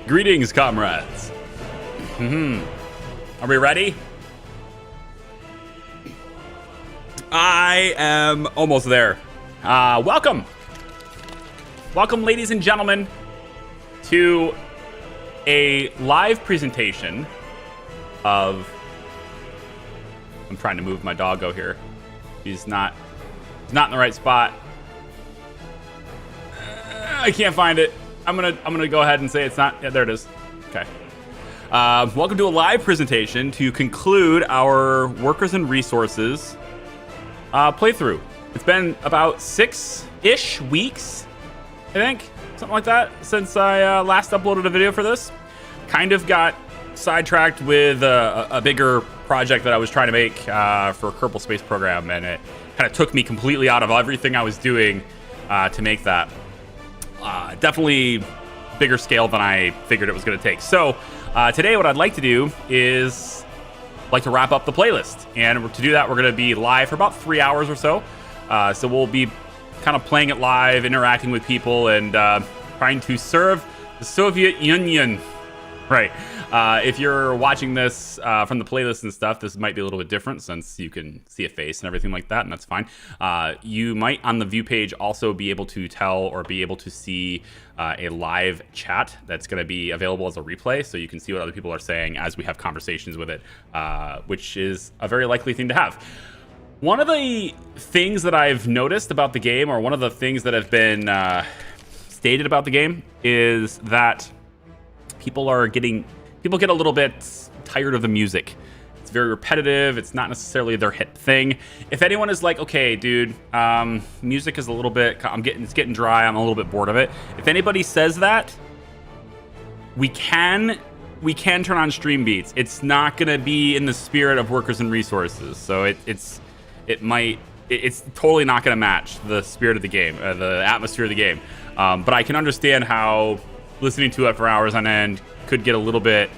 Greetings, comrades. Are we ready? I am almost there. Welcome, ladies and gentlemen, to a live presentation of... I'm trying to move my doggo here. He's not in the right spot. I can't find it. I'm gonna go ahead and say it's not. Yeah, there it is. Okay. Welcome to a live presentation to conclude our workers and resources playthrough. It's been about 6-ish weeks, I think, something like that, since I last uploaded a video for this. Kind of got sidetracked with a bigger project that I was trying to make for a Kerbal Space Program, and it kind of took me completely out of everything I was doing to make that. Definitely bigger scale than I figured it was going to take. So today what I'd like to do is to wrap up the playlist. And to do that, we're going to be live for about 3 hours or so. So we'll be kind of playing it live, interacting with people, and trying to serve the Soviet Union. Right. If you're watching this from the playlist and stuff, this might be a little bit different since you can see a face and everything like that, and that's fine. You might, on the view page, also be able to tell or be able to see a live chat that's going to be available as a replay, so you can see what other people are saying as we have conversations with it, which is a very likely thing to have. One of the things that I've noticed about the game, or one of the things that have been stated about the game, is that people get a little bit tired of the music. It's very repetitive. It's not necessarily their hit thing. If anyone is like, okay, dude, music is a little bit, it's getting dry. I'm a little bit bored of it. If anybody says that, we can turn on stream beats. It's not going to be in the spirit of workers and resources. So it's totally not going to match the spirit of the game, the atmosphere of the game. But I can understand how listening to it for hours on end could get a little bit,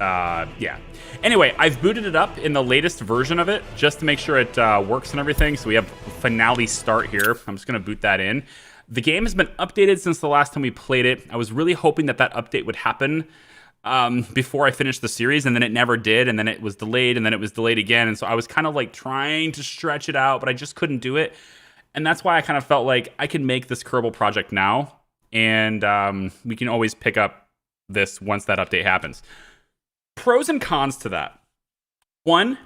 yeah. Anyway, I've booted it up in the latest version of it just to make sure it works and everything. So we have finale start here. I'm just going to boot that in. The game has been updated since the last time we played it. I was really hoping that update would happen before I finished the series, and then it never did, and then it was delayed, and then it was delayed again. And so I was kind of like trying to stretch it out, but I just couldn't do it. And that's why I kind of felt like I can make this Kerbal project now. And we can always pick up this once that update happens. Pros and cons to that. One,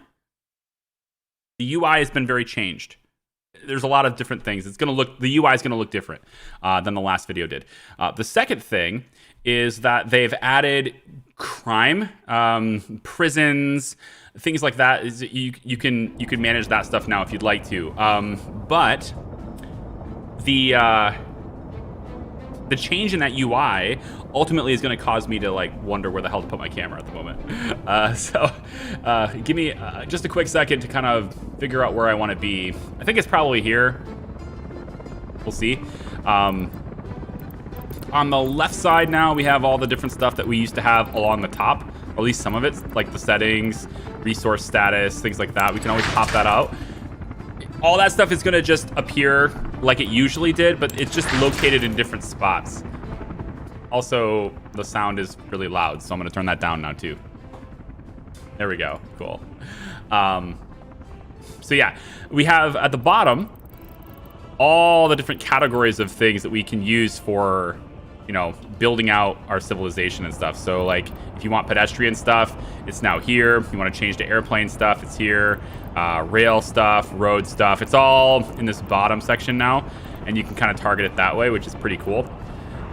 the UI has been very changed. There's a lot of different things. The UI is going to look different than the last video did. The second thing is that they've added crime, prisons, things like that. You can manage that stuff now if you'd like to. But the change in that UI ultimately is going to cause me to wonder where the hell to put my camera at the moment. So give me just a quick second to kind of figure out where I want to be. I think it's probably here. We'll see. On the left side now, we have all the different stuff that we used to have along the top, or at least some of it, like the settings, resource status, things like that. We can always pop that out. All that stuff is going to just appear like it usually did, but it's just located in different spots. Also, the sound is really loud, so I'm going to turn that down now too. There we go. Cool. So yeah, we have at the bottom all the different categories of things that we can use for, building out our civilization and stuff. So if you want pedestrian stuff, it's now here. If you want to change to airplane stuff, it's here. Rail stuff, road stuff, it's all in this bottom section now, and you can kind of target it that way, which is pretty cool.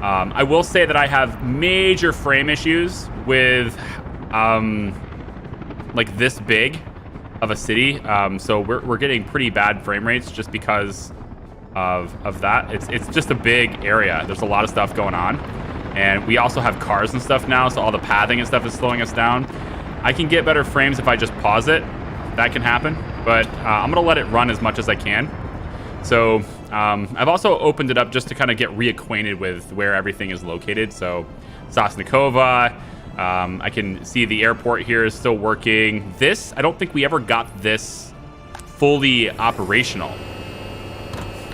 I will say that I have major frame issues with this big of a city, so we're getting pretty bad frame rates just because of that. It's just a big area. There's a lot of stuff going on, and we also have cars and stuff now, so all the pathing and stuff is slowing us down. I can get better frames if I just pause it. That can happen, but I'm gonna let it run as much as I can. So I've also opened it up just to kind of get reacquainted with where everything is located. So Sosnikova, I can see the airport here is still working. I don't think we ever got this fully operational.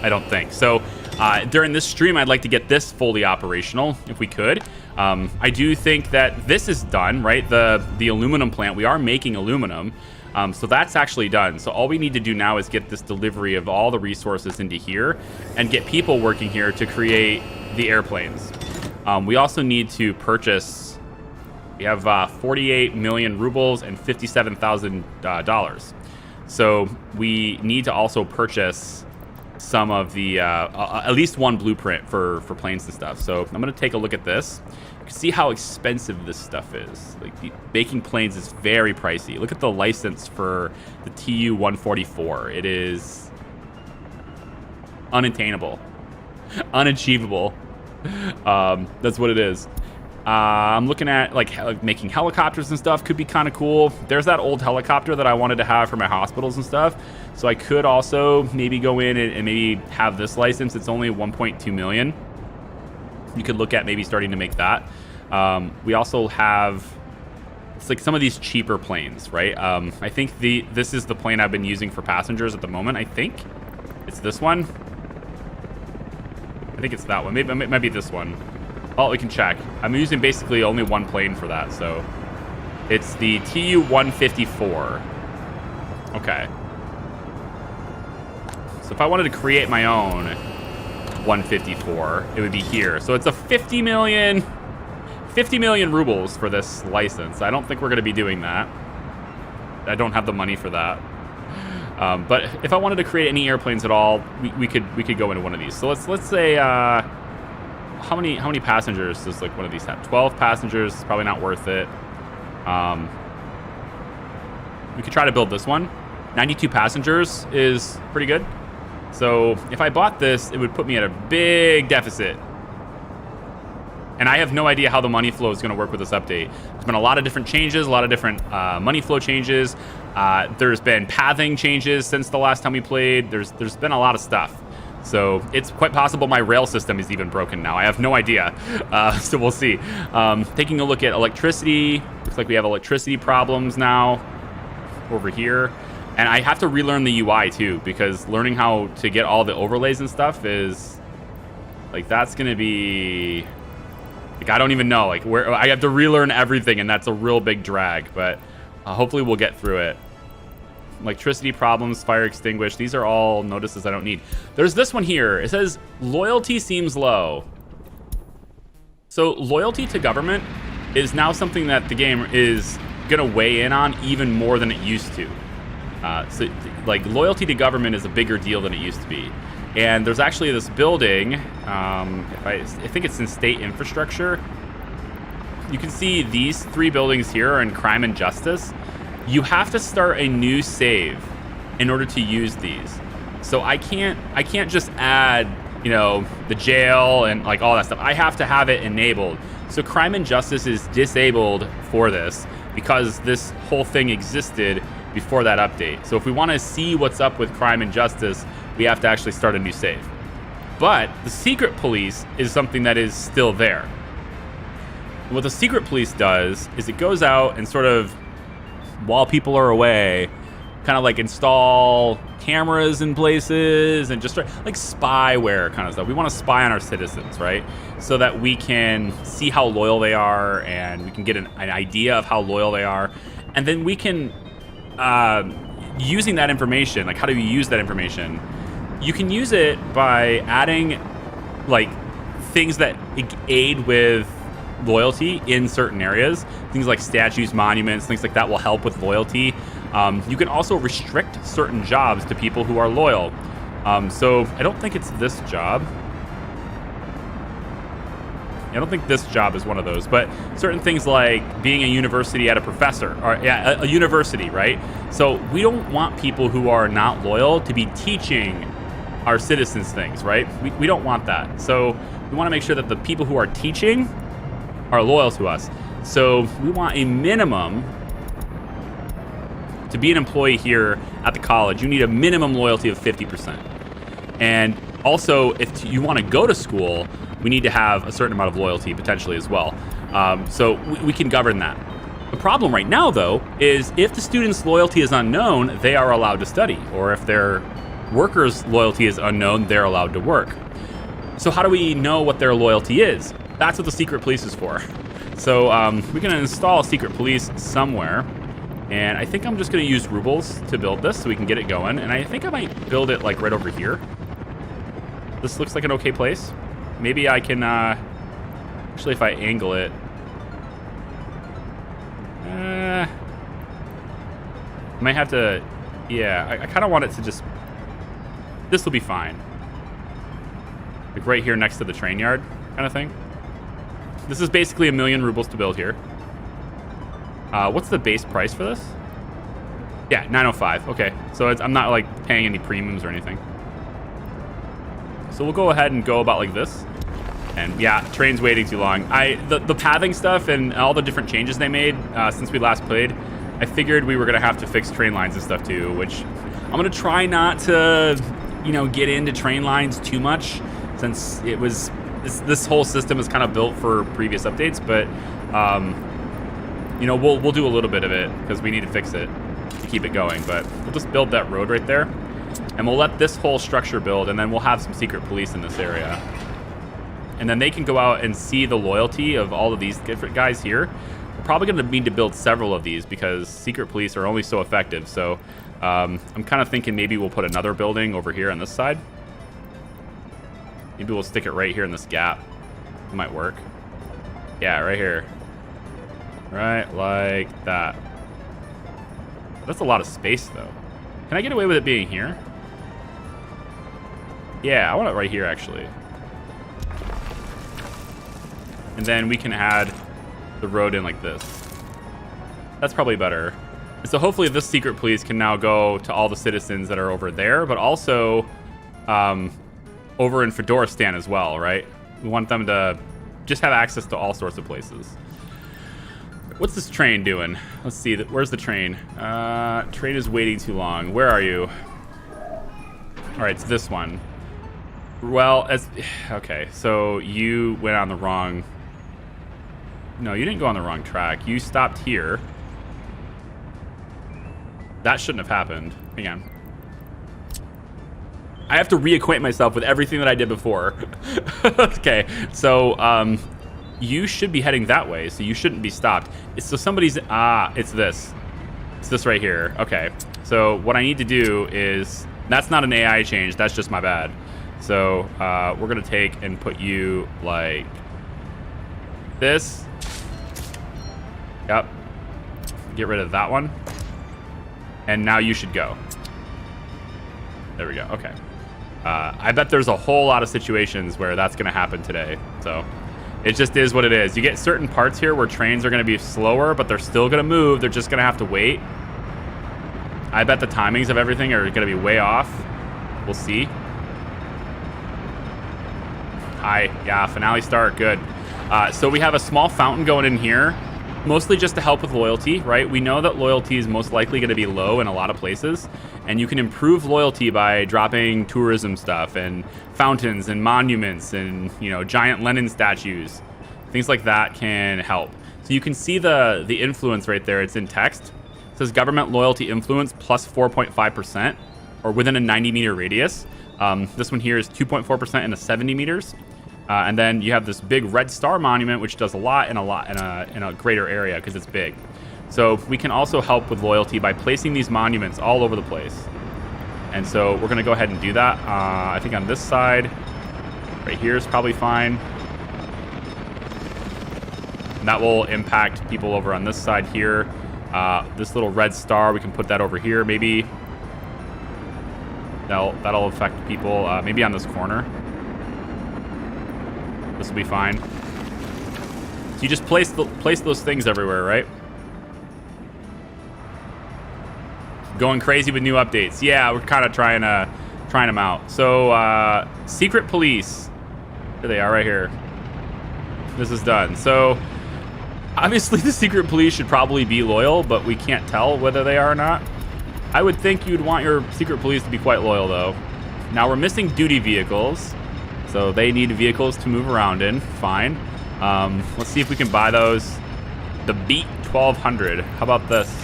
I don't think. So during this stream, I'd like to get this fully operational if we could. I do think that this is done, right? The aluminum plant, we are making aluminum. So that's actually done. So all we need to do now is get this delivery of all the resources into here and get people working here to create the airplanes. We also need to purchase, we have 48 million rubles and $57,000. So we need to also purchase some of the, at least one blueprint for planes and stuff. So I'm going to take a look at this. You can see how expensive this stuff is. Like, making planes is very pricey. Look at the license for the Tu-144. It is unattainable, unachievable. That's what it is. I'm looking at like making helicopters and stuff. Could be kind of cool. There's that old helicopter that I wanted to have for my hospitals and stuff. So I could also maybe go in and maybe have this license. It's only 1.2 million. You could look at maybe starting to make that. We also have, it's like some of these cheaper planes, right? I think this is the plane I've been using for passengers at the moment. I think it's this one. I think it's that one. Maybe it might be this one. Oh, we can check. I'm using basically only one plane for that, so it's the Tu-154. Okay. So if I wanted to create my own 154, it would be here. So it's a 50 million rubles for this license. I don't think we're going to be doing that. I don't have the money for that. But if I wanted to create any airplanes at all, we could go into one of these. So let's say how many passengers does like one of these have? 12 passengers. Probably not worth it. We could try to build this one. 92 passengers is pretty good. So if I bought this, it would put me at a big deficit. And I have no idea how the money flow is going to work with this update. There's been a lot of different changes, a lot of different money flow changes. There's been pathing changes since the last time we played. There's been a lot of stuff. So it's quite possible my rail system is even broken now. I have no idea. So we'll see. Taking a look at electricity. Looks like we have electricity problems now over here. And I have to relearn the UI too, because learning how to get all the overlays and stuff is like, that's going to be like, I don't even know, like, where I have to relearn everything, and that's a real big drag, but hopefully we'll get through it. Electricity problems, fire extinguished. These are all notices I don't need. There's this one here. It says loyalty seems low. So loyalty to government is now something that the game is going to weigh in on even more than it used to. So like, loyalty to government is a bigger deal than it used to be. And there's actually this building, I think it's in state infrastructure. You can see these 3 buildings here are in crime and justice. You have to start a new save in order to use these. So I can't just add, you know, the jail and like all that stuff. I have to have it enabled. So crime and justice is disabled for this because this whole thing existed before that update. So if we want to see what's up with crime and justice, we have to actually start a new save. But the secret police is something that is still there. And what the secret police does is it goes out and sort of, while people are away, kind of like install cameras in places and just like spyware kind of stuff. We want to spy on our citizens, right? So that we can see how loyal they are, and we can get an idea of how loyal they are. And then we can, using that information, like, how do you use that information? You can use it by adding like things that aid with loyalty in certain areas. Things like statues, monuments, things like that will help with loyalty. You can also restrict certain jobs to people who are loyal. So I don't think it's this job. I don't think this job is one of those, but certain things like being a university at a professor, or a university, right? So we don't want people who are not loyal to be teaching our citizens things, right? We don't want that. So we want to make sure that the people who are teaching are loyal to us. So we want a minimum. To be an employee here at the college, you need a minimum loyalty of 50%. And also, if you want to go to school, we need to have a certain amount of loyalty potentially as well. So we can govern that. The problem right now, though, is if the student's loyalty is unknown, they are allowed to study. Or if they're workers' loyalty is unknown, they're allowed to work. So how do we know what their loyalty is? That's what the secret police is for. So we're going to install secret police somewhere. And I think I'm just going to use rubles to build this so we can get it going. And I think I might build it like right over here. This looks like an okay place. Maybe I can, actually if I angle it. I might have to, yeah, I kind of want it to just, this will be fine. Like right here next to the train yard kind of thing. This is basically 1,000,000 rubles to build here. What's the base price for this? Yeah, 905. Okay, so I'm not like paying any premiums or anything. So we'll go ahead and go about like this. And yeah, train's waiting too long. The pathing stuff and all the different changes they made since we last played, I figured we were gonna have to fix train lines and stuff too, which I'm gonna try not to, get into train lines too much, since it was this whole system is kind of built for previous updates. But we'll do a little bit of it because we need to fix it to keep it going. But we'll just build that road right there, and we'll let this whole structure build, and then we'll have some secret police in this area. And then they can go out and see the loyalty of all of these different guys here. We're probably going to need to build several of these because secret police are only so effective. So I'm kind of thinking maybe we'll put another building over here on this side. Maybe we'll stick it right here in this gap. It might work. Yeah, right here. Right like that. That's a lot of space, though. Can I get away with it being here? Yeah, I want it right here, actually. And then we can add the road in like this. That's probably better. So hopefully this secret police can now go to all the citizens that are over there, but also over in FEDORASTAN as well, right? We want them to just have access to all sorts of places. What's this train doing? Let's see. Where's the train? Train is waiting too long. Where are you? All right, it's this one. Well, okay, so you went on the wrong... No, you didn't go on the wrong track. You stopped here. That shouldn't have happened. Hang on. I have to reacquaint myself with everything that I did before. Okay, so you should be heading that way, so you shouldn't be stopped. So somebody's... it's this. It's this right here. Okay, so what I need to do is... That's not an AI change. That's just my bad. So we're going to take and put you like this. Yep. Get rid of that one. And now you should go. There we go. Okay. I bet there's a whole lot of situations where that's going to happen today. So it just is what it is. You get certain parts here where trains are going to be slower, but they're still going to move. They're just going to have to wait. I bet the timings of everything are going to be way off. We'll see. Hi. Yeah, finale start. Good. So we have a small fountain going in here, mostly just to help with loyalty, right? We know that loyalty is most likely going to be low in a lot of places, and you can improve loyalty by dropping tourism stuff and fountains and monuments and, giant Lenin statues. Things like that can help. So you can see the influence right there. It's in text. It says government loyalty influence plus 4.5%, or within a 90-meter radius. This one here is 2.4% in a 70 meters. And then you have this big red star monument, which does a lot in a greater area because it's big. So we can also help with loyalty by placing these monuments all over the place. And so we're going to go ahead and do that. I think on this side, right here is probably fine. And that will impact people over on this side here. This little red star, we can put that over here maybe. That'll affect people maybe on this corner. This will be fine. So you just place those things everywhere, right? Going crazy with new updates. Yeah, we're kind of trying them out. So secret police. There they are right here. This is done. So obviously the secret police should probably be loyal, but we can't tell whether they are or not. I would think you'd want your secret police to be quite loyal, though. Now we're missing duty vehicles, so they need vehicles to move around in. Fine. Let's see if we can buy those. The Beat 1200. How about this?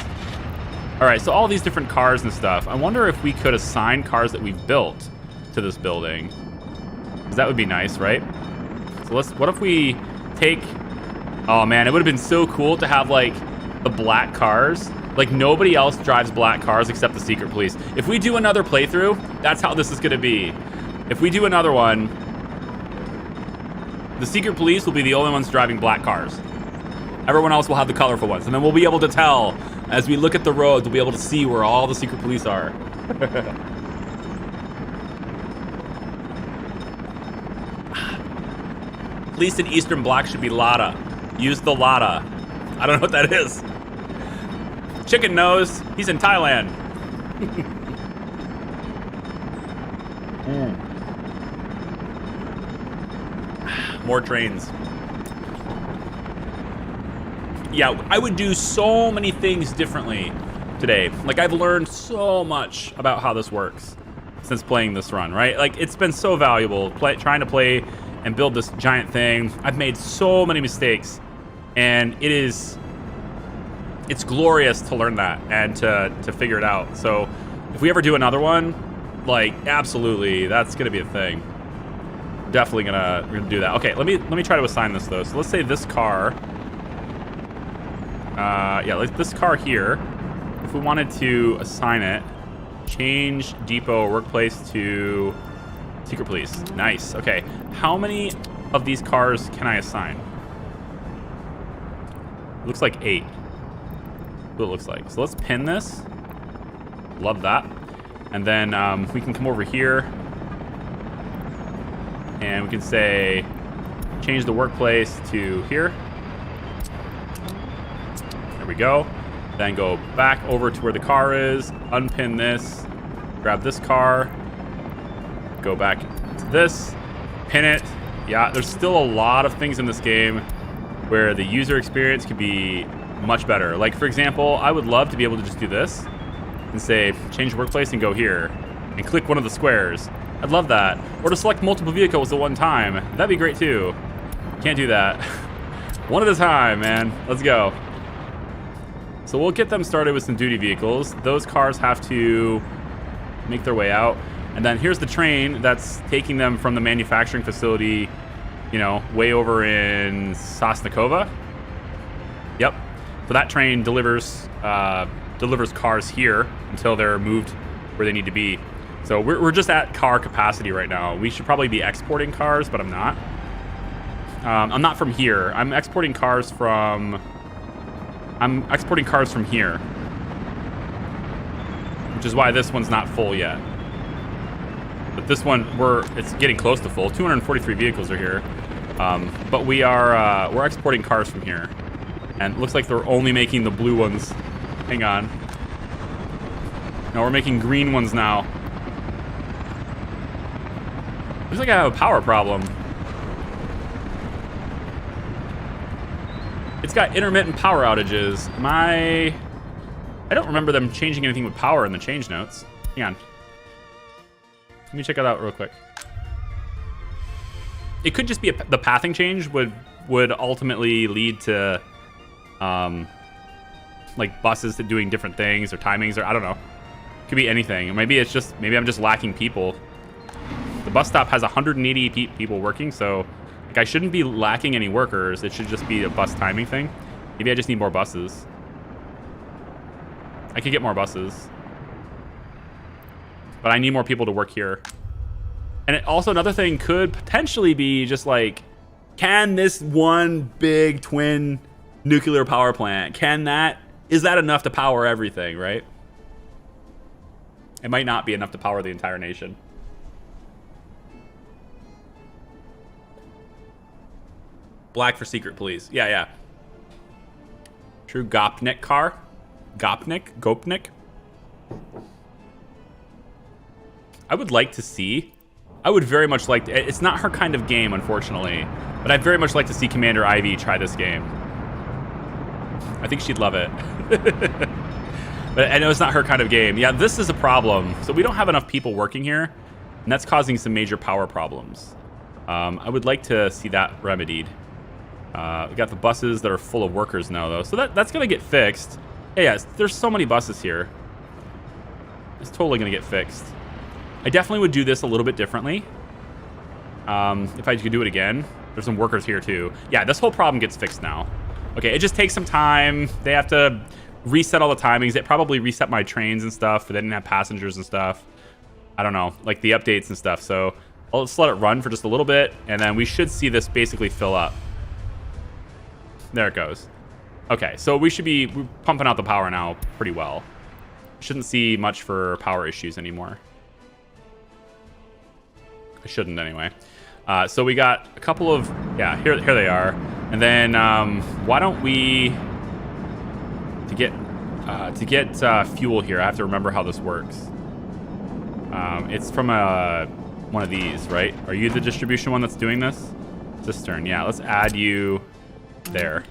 All right, so all these different cars and stuff. I wonder if we could assign cars that we've built to this building. 'Cause that would be nice, right? So what if we take... Oh man, it would have been so cool to have like the black cars. Like nobody else drives black cars except the secret police. If we do another playthrough, that's how this is gonna be. If we do another one, the secret police will be the only ones driving black cars. Everyone else will have the colorful ones. And then we'll be able to tell, as we look at the roads, we'll be able to see where all the secret police are. Police in Eastern Bloc should be Lada. Use the Lada. I don't know what that is. Chicken knows. He's in Thailand. More trains. Yeah, I would do so many things differently today. Like, I've learned so much about how this works since playing this run, right? Like, it's been so valuable trying to play and build this giant thing. I've made so many mistakes, and it's glorious to learn that and to figure it out. So if we ever do another one, like, absolutely, that's gonna be a thing. Definitely we're gonna do that. Okay, let me try to assign this though. So let's say this car. Yeah, like this car here. If we wanted to assign it, change depot workplace to secret police. Nice. Okay, how many of these cars can I assign? Looks like 8. What it looks like. So let's pin this. Love that. And then we can come over here and we can say change the workplace to here. There we go. Then go back over to where the car is, unpin this, grab this car, go back to this, pin it. Yeah, there's still a lot of things in this game where the user experience could be much better. Like, for example, I would love to be able to just do this and say change workplace and go here and click one of the squares. I'd love that. Or to select multiple vehicles at one time. That'd be great too. Can't do that. One at a time, man. Let's go. So we'll get them started with some duty vehicles. Those cars have to make their way out. And then here's the train that's taking them from the manufacturing facility, you know, way over in Sosnikova. Yep. So that train delivers cars here until they're moved where they need to be. So we're just at car capacity right now. We should probably be exporting cars, but I'm not. I'm not from here. I'm exporting cars from here, which is why this one's not full yet. But this one, it's getting close to full. 243 vehicles are here, but we're exporting cars from here, and it looks like they're only making the blue ones. Hang on. No, we're making green ones now. Looks like I have a power problem. It's got intermittent power outages. I don't remember them changing anything with power in the change notes. Hang on. Let me check that out real quick. It could just be the pathing change would ultimately lead to like buses to doing different things or timings, or I don't know. Could be anything. Maybe I'm just lacking people. The bus stop has 180 people working, so like I shouldn't be lacking any workers. It should just be a bus timing thing. Maybe I just need more buses. I could get more buses, but I need more people to work here. And also another thing could potentially be just like, can this one big twin nuclear power plant, is that enough to power everything, right? It might not be enough to power the entire nation. Black for secret police. Yeah. True Gopnik car. Gopnik. I would like to see. I would very much like to. It's not her kind of game, unfortunately, but I'd very much like to see Commander Ivy try this game. I think she'd love it. But I know it's not her kind of game. Yeah, this is a problem. So we don't have enough people working here, and that's causing some major power problems. I would like to see that remedied. We got the buses that are full of workers now, though, so that's gonna get fixed. Yeah, there's so many buses here. It's totally going to get fixed. I definitely would do this a little bit differently. If I could do it again. There's some workers here too. Yeah, this whole problem gets fixed now. Okay, it just takes some time. They have to reset all the timings. It probably reset my trains and stuff, but they didn't have passengers and stuff. I don't know, like the updates and stuff. So I'll just let it run for just a little bit, and then we should see this basically fill up. There it goes. Okay, so we're pumping out the power now pretty well. Shouldn't see much for power issues anymore. I shouldn't anyway. So we got a couple of, yeah, here they are. And then why don't we, to get fuel here, I have to remember how this works. It's from one of these, right? Are you the distribution one that's doing this? Cistern, yeah, let's add you there.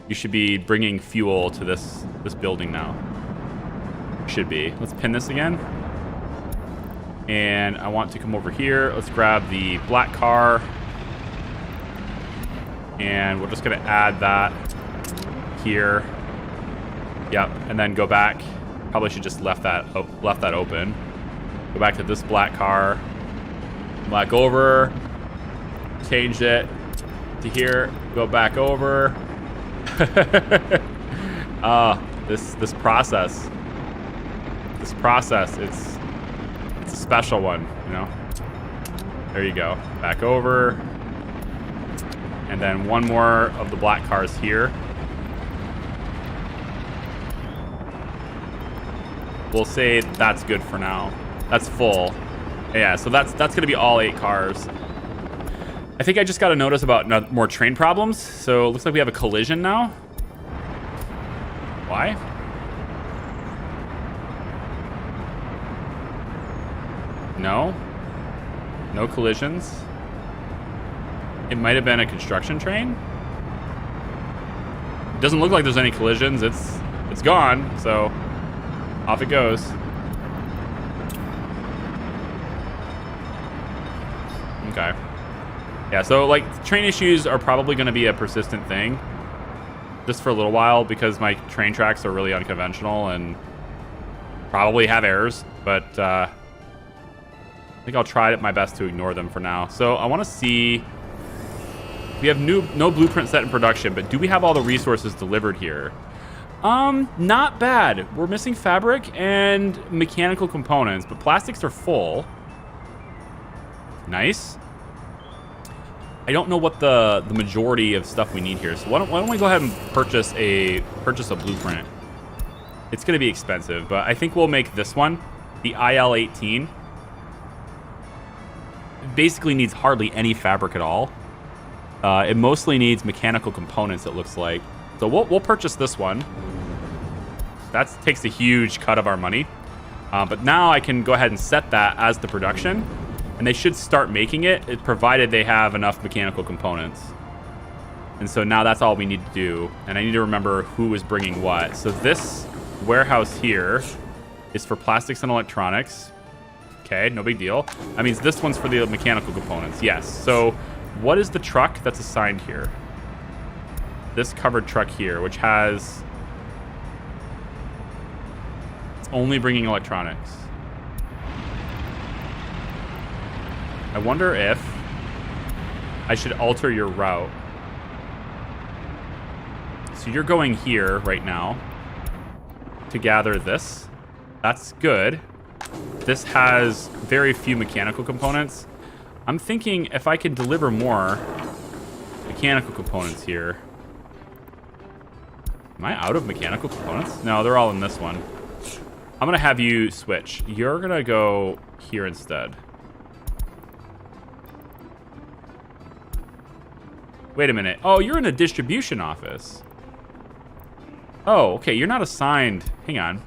You should be bringing fuel to this building now. Should be. Let's pin this again. And I want to come over here. Let's grab the black car. And we're just going to add that here. Yep. And then go back. Probably should just left that open. Go back to this black car. Black over. Change it to here. Go back over. This process. This process, it's a special one, you know. There you go. Back over. And then one more of the black cars here. We'll say that's good for now. That's full. Yeah, so that's going to be all 8 cars. I think I just got a notice about more train problems. So it looks like we have a collision now. Why? No collisions. It might have been a construction train. It doesn't look like there's any collisions. It's gone, so off it goes. Okay. Yeah, so like train issues are probably going to be a persistent thing just for a little while because my train tracks are really unconventional and probably have errors, but I think I'll try my best to ignore them for now. So I want to see, we have no blueprint set in production, but do we have all the resources delivered here? Not bad. We're missing fabric and mechanical components, but plastics are full. Nice. I don't know what the majority of stuff we need here, so why don't we go ahead and purchase a blueprint? It's going to be expensive, but I think we'll make this one, the IL-18. It basically needs hardly any fabric at all. It mostly needs mechanical components, it looks like. So we'll purchase this one. That takes a huge cut of our money. But now I can go ahead and set that as the production. And they should start making it, provided they have enough mechanical components. And so now that's all we need to do. And I need to remember who is bringing what. So this warehouse here is for plastics and electronics. Okay, no big deal. That means this one's for the mechanical components. Yes. So what is the truck that's assigned here? This covered truck here, which has... It's only bringing electronics. I wonder if I should alter your route. So you're going here right now to gather this. That's good. This has very few mechanical components. I'm thinking if I can deliver more mechanical components here. Am I out of mechanical components? No, they're all in this one. I'm going to have you switch. You're going to go here instead. Wait a minute. Oh, you're in a distribution office. Oh, okay. You're not assigned. Hang on.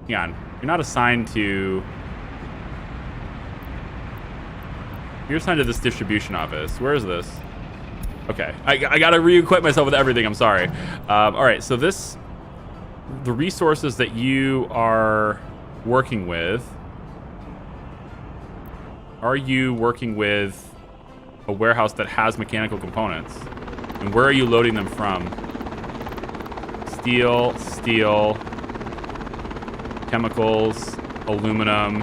Hang on. You're not assigned to... You're assigned to this distribution office. Where is this? Okay. I got to re-equip myself with everything. I'm sorry. All right. So this... The resources that you are working with... Are you working with a warehouse that has mechanical components? And where are you loading them from? Steel, steel. chemicals, aluminum,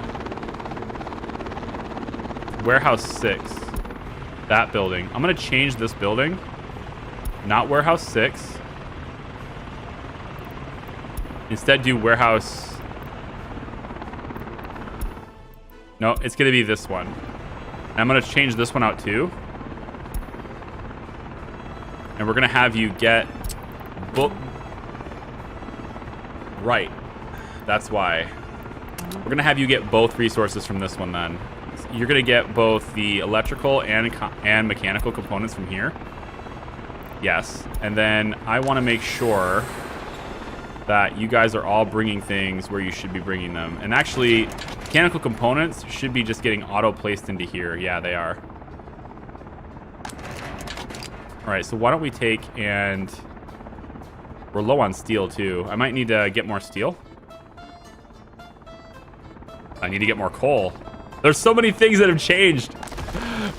warehouse 6, that building. I'm gonna change this building, not warehouse 6. Instead do warehouse, no, it's gonna be this one. And I'm gonna change this one out too. And we're gonna have you get right. That's why. We're gonna have you get both resources from this one then. So you're gonna get both the electrical and mechanical components from here. Yes. And then I wanna make sure that you guys are all bringing things where you should be bringing them. And actually, mechanical components should be just getting auto-placed into here. Yeah, they are. All right, so why don't we take and... We're low on steel, too. I might need to get more steel. I need to get more coal. There's so many things that have changed.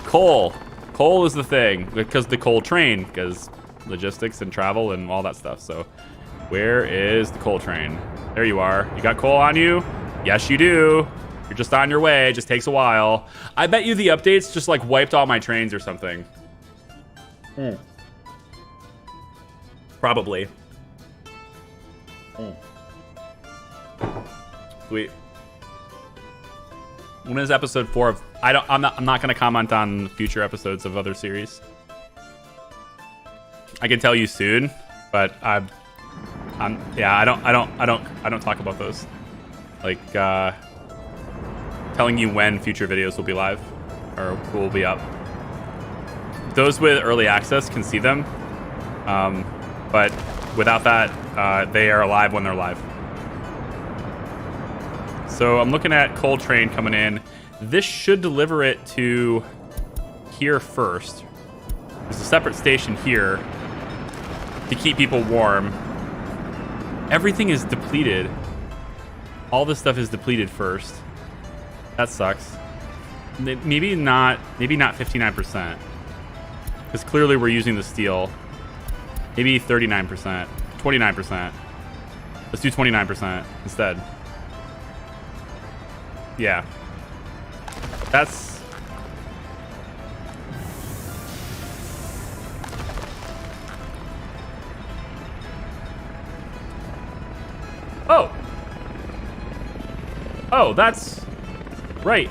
Coal. Coal is the thing, because the coal train, because logistics and travel and all that stuff, so... Where is the coal train? There you are. You got coal on you? Yes, you do. You're just on your way. It just takes a while. I bet you the updates just like wiped all my trains or something. Probably. Sweet. When is episode 4 of... I'm not going to comment on future episodes of other series. I can tell you soon, but yeah, I don't talk about those. Like telling you when future videos will be live or will be up. Those with early access can see them, but without that, they are live when they're live. So I'm looking at coal train coming in. This should deliver it to here first. There's a separate station here to keep people warm. Everything is depleted. All this stuff is depleted first. That sucks. Maybe not 59%. Because clearly we're using the steel. Maybe 39%. 29%. Let's do 29% instead. Yeah. That's... Oh! Oh, that's... Right.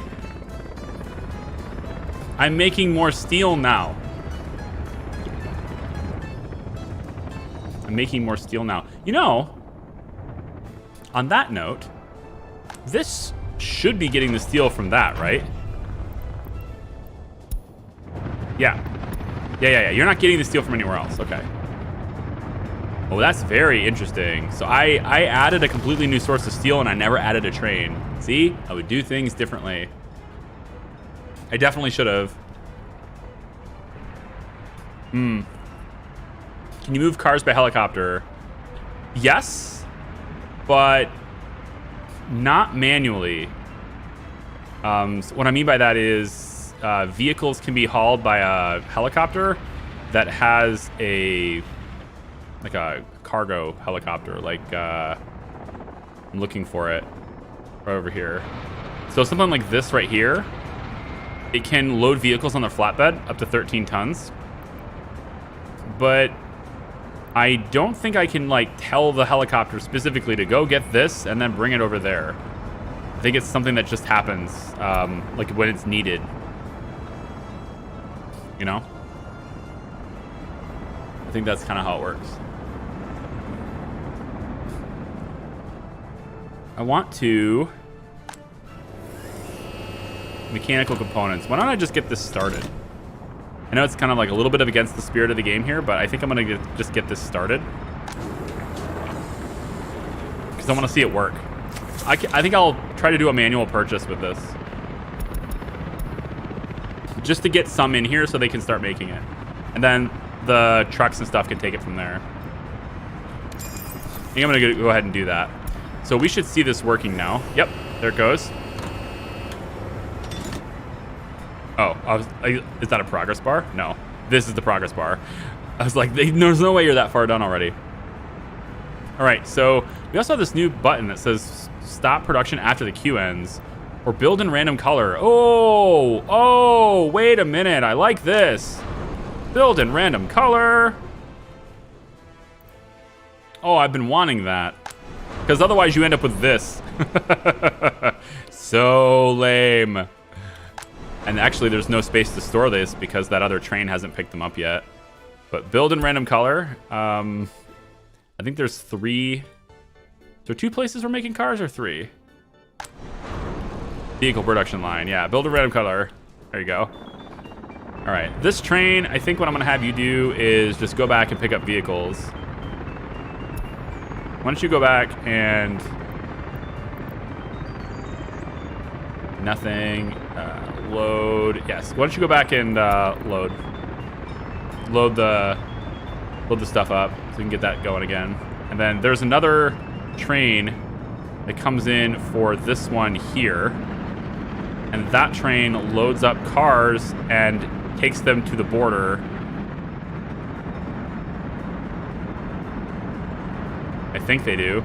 I'm making more steel now. I'm making more steel now. You know, on that note, this should be getting the steel from that, right? Yeah. Yeah. You're not getting the steel from anywhere else. Okay. Oh, that's very interesting. So I added a completely new source of steel and I never added a train. See? I would do things differently. I definitely should have. Can you move cars by helicopter? Yes, but not manually. So what I mean by that is vehicles can be hauled by a helicopter that has like a cargo helicopter. Like I'm looking for it right over here. So something like this right here, it can load vehicles on their flatbed up to 13 tons. But I don't think I can like tell the helicopter specifically to go get this and then bring it over there. I think it's something that just happens like when it's needed. You know? I think that's kind of how it works. I want to... Mechanical components. Why don't I just get this started? I know it's kind of like a little bit of against the spirit of the game here, but I think I'm going to just get this started. Because I want to see it work. I think I'll try to do a manual purchase with this. Just to get some in here so they can start making it. And then the trucks and stuff can take it from there. I think I'm going to go ahead and do that. So we should see this working now. Yep, there it goes. Oh, is that a progress bar? No, this is the progress bar. I was like, there's no way you're that far done already. All right, so we also have this new button that says stop production after the queue ends, or build in random color. Oh, wait a minute. I like this. Build in random color. Oh, I've been wanting that. Because otherwise you end up with this. So lame. And actually there's no space to store this because that other train hasn't picked them up yet. But build in random color. I think there's 3. Is there 2 places we're making cars or 3? Vehicle production line. Yeah, build in random color. There you go. All right, this train, I think what I'm gonna have you do is just go back and pick up vehicles. Why don't you go back and... Nothing. Load. Yes. Why don't you go back and load the stuff up so we can get that going again. And then there's another train that comes in for this one here, and that train loads up cars and takes them to the border. I think they do.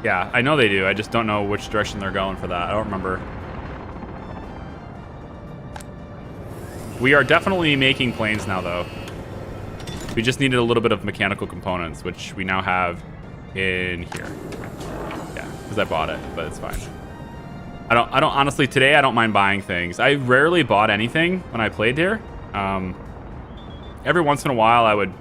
Yeah, I know they do. I just don't know which direction they're going for that. I don't remember. We are definitely making planes now, though. We just needed a little bit of mechanical components, which we now have in here. Yeah, because I bought it, but it's fine. I don't honestly, today I don't mind buying things. I rarely bought anything when I played here. Every once in a while I'd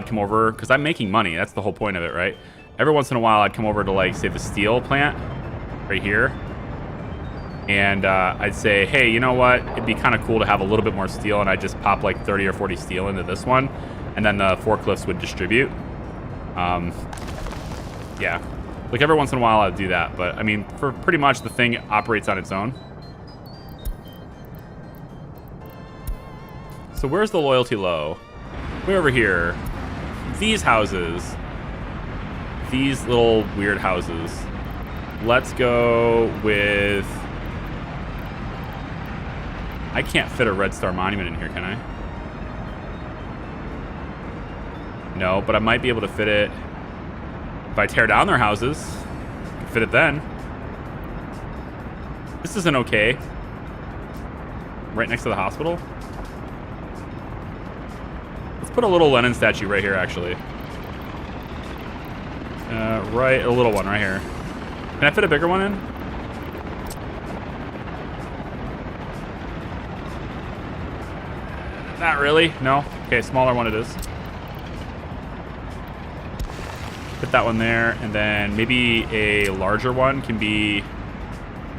come over, because I'm making money. That's the whole point of it, right? Every once in a while I'd come over to, like, say, the steel plant right here. And I'd say, hey, you know what? It'd be kind of cool to have a little bit more steel, and I'd just pop like 30 or 40 steel into this one, and then the forklifts would distribute. Yeah, like every once in a while I'd do that, but I mean, for pretty much the thing operates on its own. So where's the loyalty low? Way over here. These houses. These little weird houses. Let's go with... I can't fit a Red Star Monument in here, can I? No, but I might be able to fit it if I tear down their houses. I can fit it then. This isn't okay. Right next to the hospital. Let's put a little Lenin statue right here, actually. Right, a little one right here. Can I fit a bigger one in? Not really, no. Okay, smaller one it is. Put that one there, and then maybe a larger one can be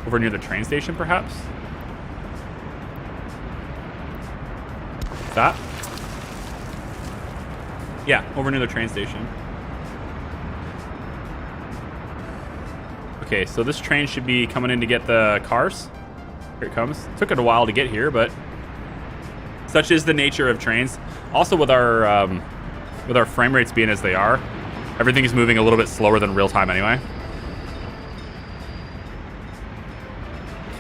over near the train station, perhaps? That? Yeah, over near the train station. Okay, so this train should be coming in to get the cars. Here it comes. Took it a while to get here, but such is the nature of trains. Also, with our frame rates being as they are, everything is moving a little bit slower than real time anyway.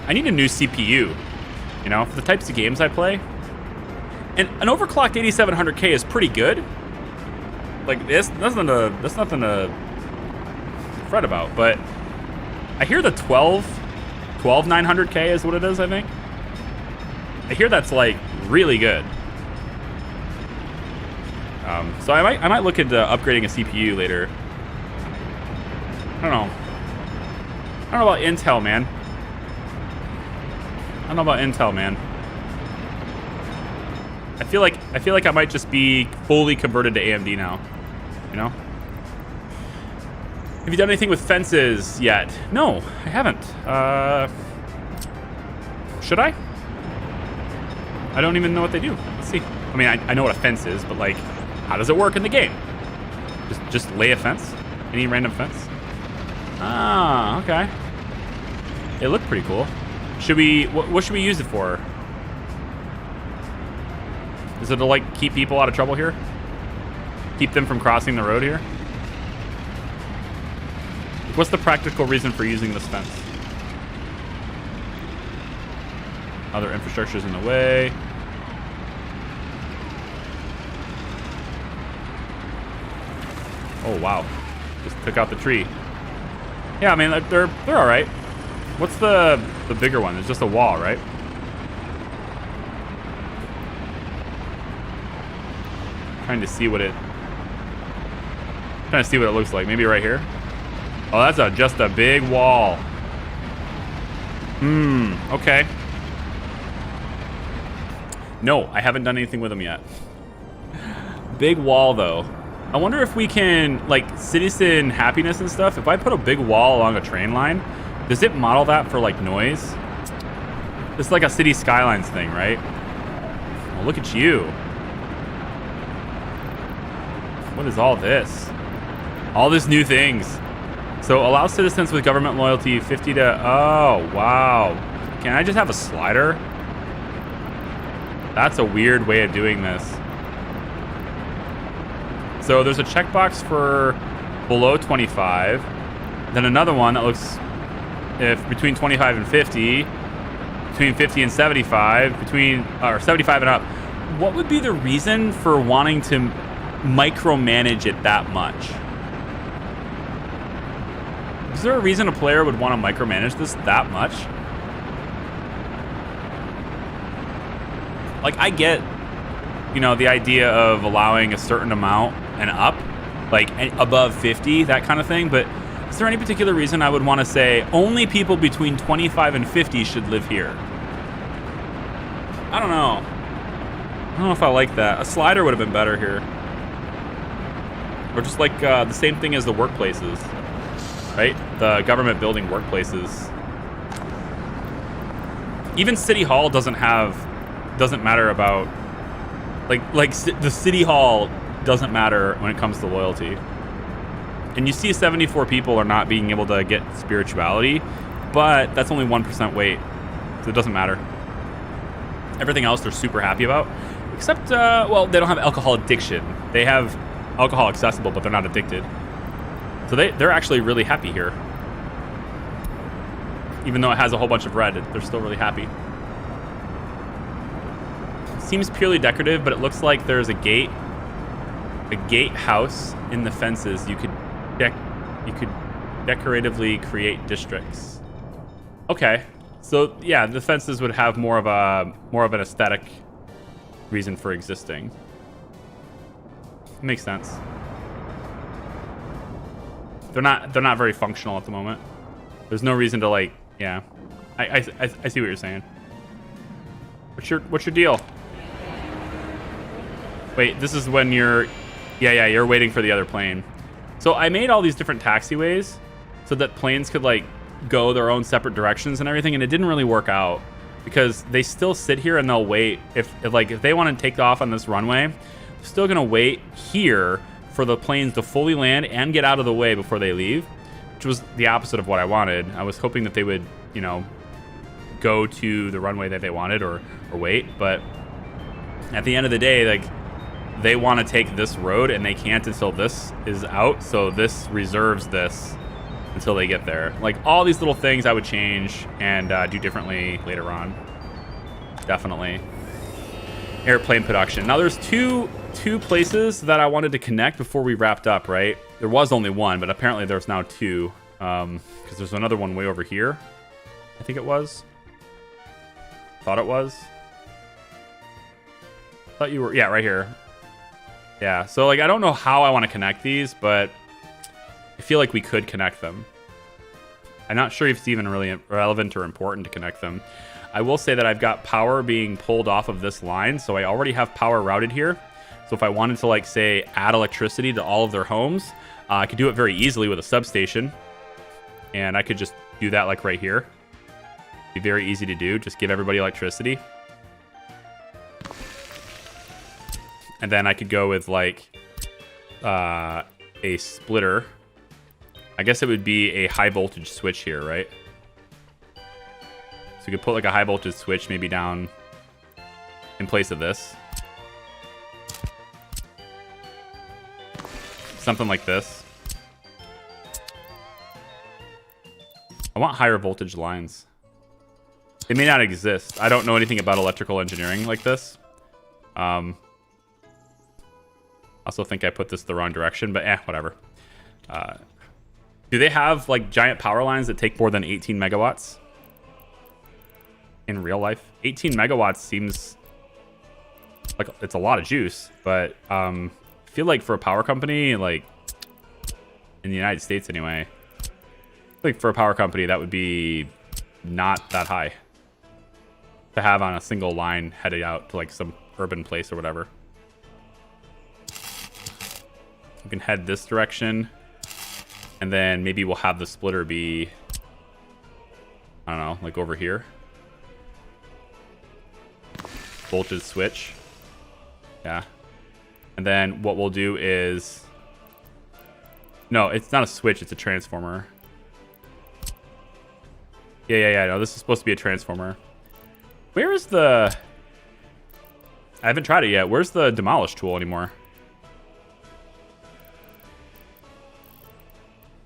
I need a new CPU, you know, for the types of games I play. And an overclocked 8700K is pretty good. Like, that's nothing to fret about, but I hear the 12900K is what it is, I think. I hear that's like really good. So I might look into upgrading a CPU later. I don't know about Intel, man. I feel like I might just be fully converted to AMD now. You know? Have you done anything with fences yet? No, I haven't. Should I? I don't even know what they do. Let's see. I mean, I know what a fence is, but like, how does it work in the game? Just lay a fence? Any random fence? Ah, okay. It looked pretty cool. Should we? What should we use it for? Is it to like keep people out of trouble here? Keep them from crossing the road here? What's the practical reason for using this fence? Other infrastructure's in the way. Oh, wow. Just took out the tree. Yeah, I mean, they're all right. What's the bigger one? It's just a wall, right? Trying to see what it looks like. Maybe right here. Oh, that's just a big wall. Okay. No, I haven't done anything with them yet. Big wall, though. I wonder if we can, like, citizen happiness and stuff. If I put a big wall along a train line, does it model that for, like, noise? It's like a city skylines thing, right? Oh, look at you. What is all this? All these new things. So allow citizens with government loyalty 50 to... Oh, wow. Can I just have a slider? That's a weird way of doing this. So there's a checkbox for below 25. Then another one that looks if between 25 and 50. Between 50 and 75. Or 75 and up. What would be the reason for wanting to micromanage it that much? Is there a reason a player would want to micromanage this that much? Like, I get, you know, the idea of allowing a certain amount and up, like above 50, that kind of thing. But is there any particular reason I would want to say only people between 25 and 50 should live here? I don't know. I don't know if I like that. A slider would have been better here. Or just like the same thing as the workplaces, right? The government building workplaces. Even City Hall doesn't matter about, like the City Hall doesn't matter when it comes to loyalty. And you see 74 people are not being able to get spirituality, but that's only 1% weight, so it doesn't matter. Everything else they're super happy about, except, well, they don't have alcohol addiction. They have alcohol accessible, but they're not addicted. So they're actually really happy here. Even though it has a whole bunch of red, they're still really happy. Seems purely decorative, but it looks like there's a gatehouse in the fences. You could decoratively create districts. Okay, so yeah, the fences would have more of an aesthetic reason for existing. Makes sense. They're not very functional at the moment. There's no reason to, like, yeah. I see what you're saying. What's your deal? Wait, this is when you're waiting for the other plane. So I made all these different taxiways so that planes could, like, go their own separate directions and everything, and it didn't really work out because they still sit here and they'll wait. If they want to take off on this runway, they're still gonna wait here for the planes to fully land and get out of the way before they leave, which was the opposite of what I wanted. I was hoping that they would, you know, go to the runway that they wanted or wait, but at the end of the day, like, they want to take this road and they can't until this is out, so this reserves this until they get there. Like, all these little things I would change and do differently later on. Definitely. Airplane production. Now there's two places that I wanted to connect before we wrapped up, right? There was only one, but apparently there's now two, because there's another one way over here. I think it was. Thought it was. Thought you were, yeah, right here. Yeah, so, like, I don't know how I want to connect these, but I feel like we could connect them. I'm not sure if it's even really relevant or important to connect them. I will say that I've got power being pulled off of this line, so I already have power routed here. So if I wanted to, like, say, add electricity to all of their homes, I could do it very easily with a substation. And I could just do that, like, right here. Be very easy to do. Just give everybody electricity. And then I could go with, like, a splitter. I guess it would be a high voltage switch here, right? So you could put, like, a high voltage switch maybe down in place of this. Something like this. I want higher voltage lines. They may not exist. I don't know anything about electrical engineering like this. I also think I put this the wrong direction, but whatever. Do they have like giant power lines that take more than 18 megawatts in real life? 18 megawatts seems like it's a lot of juice, but I feel like for a power company, like in the United States anyway, I think for a power company that would be not that high to have on a single line headed out to like some urban place or whatever. You can head this direction, and then maybe we'll have the splitter be, I don't know, like over here. Voltage switch. Yeah. And then what we'll do is, no, it's not a switch, it's a transformer. Yeah, no, this is supposed to be a transformer. Where is the, I haven't tried it yet. Where's the demolish tool anymore?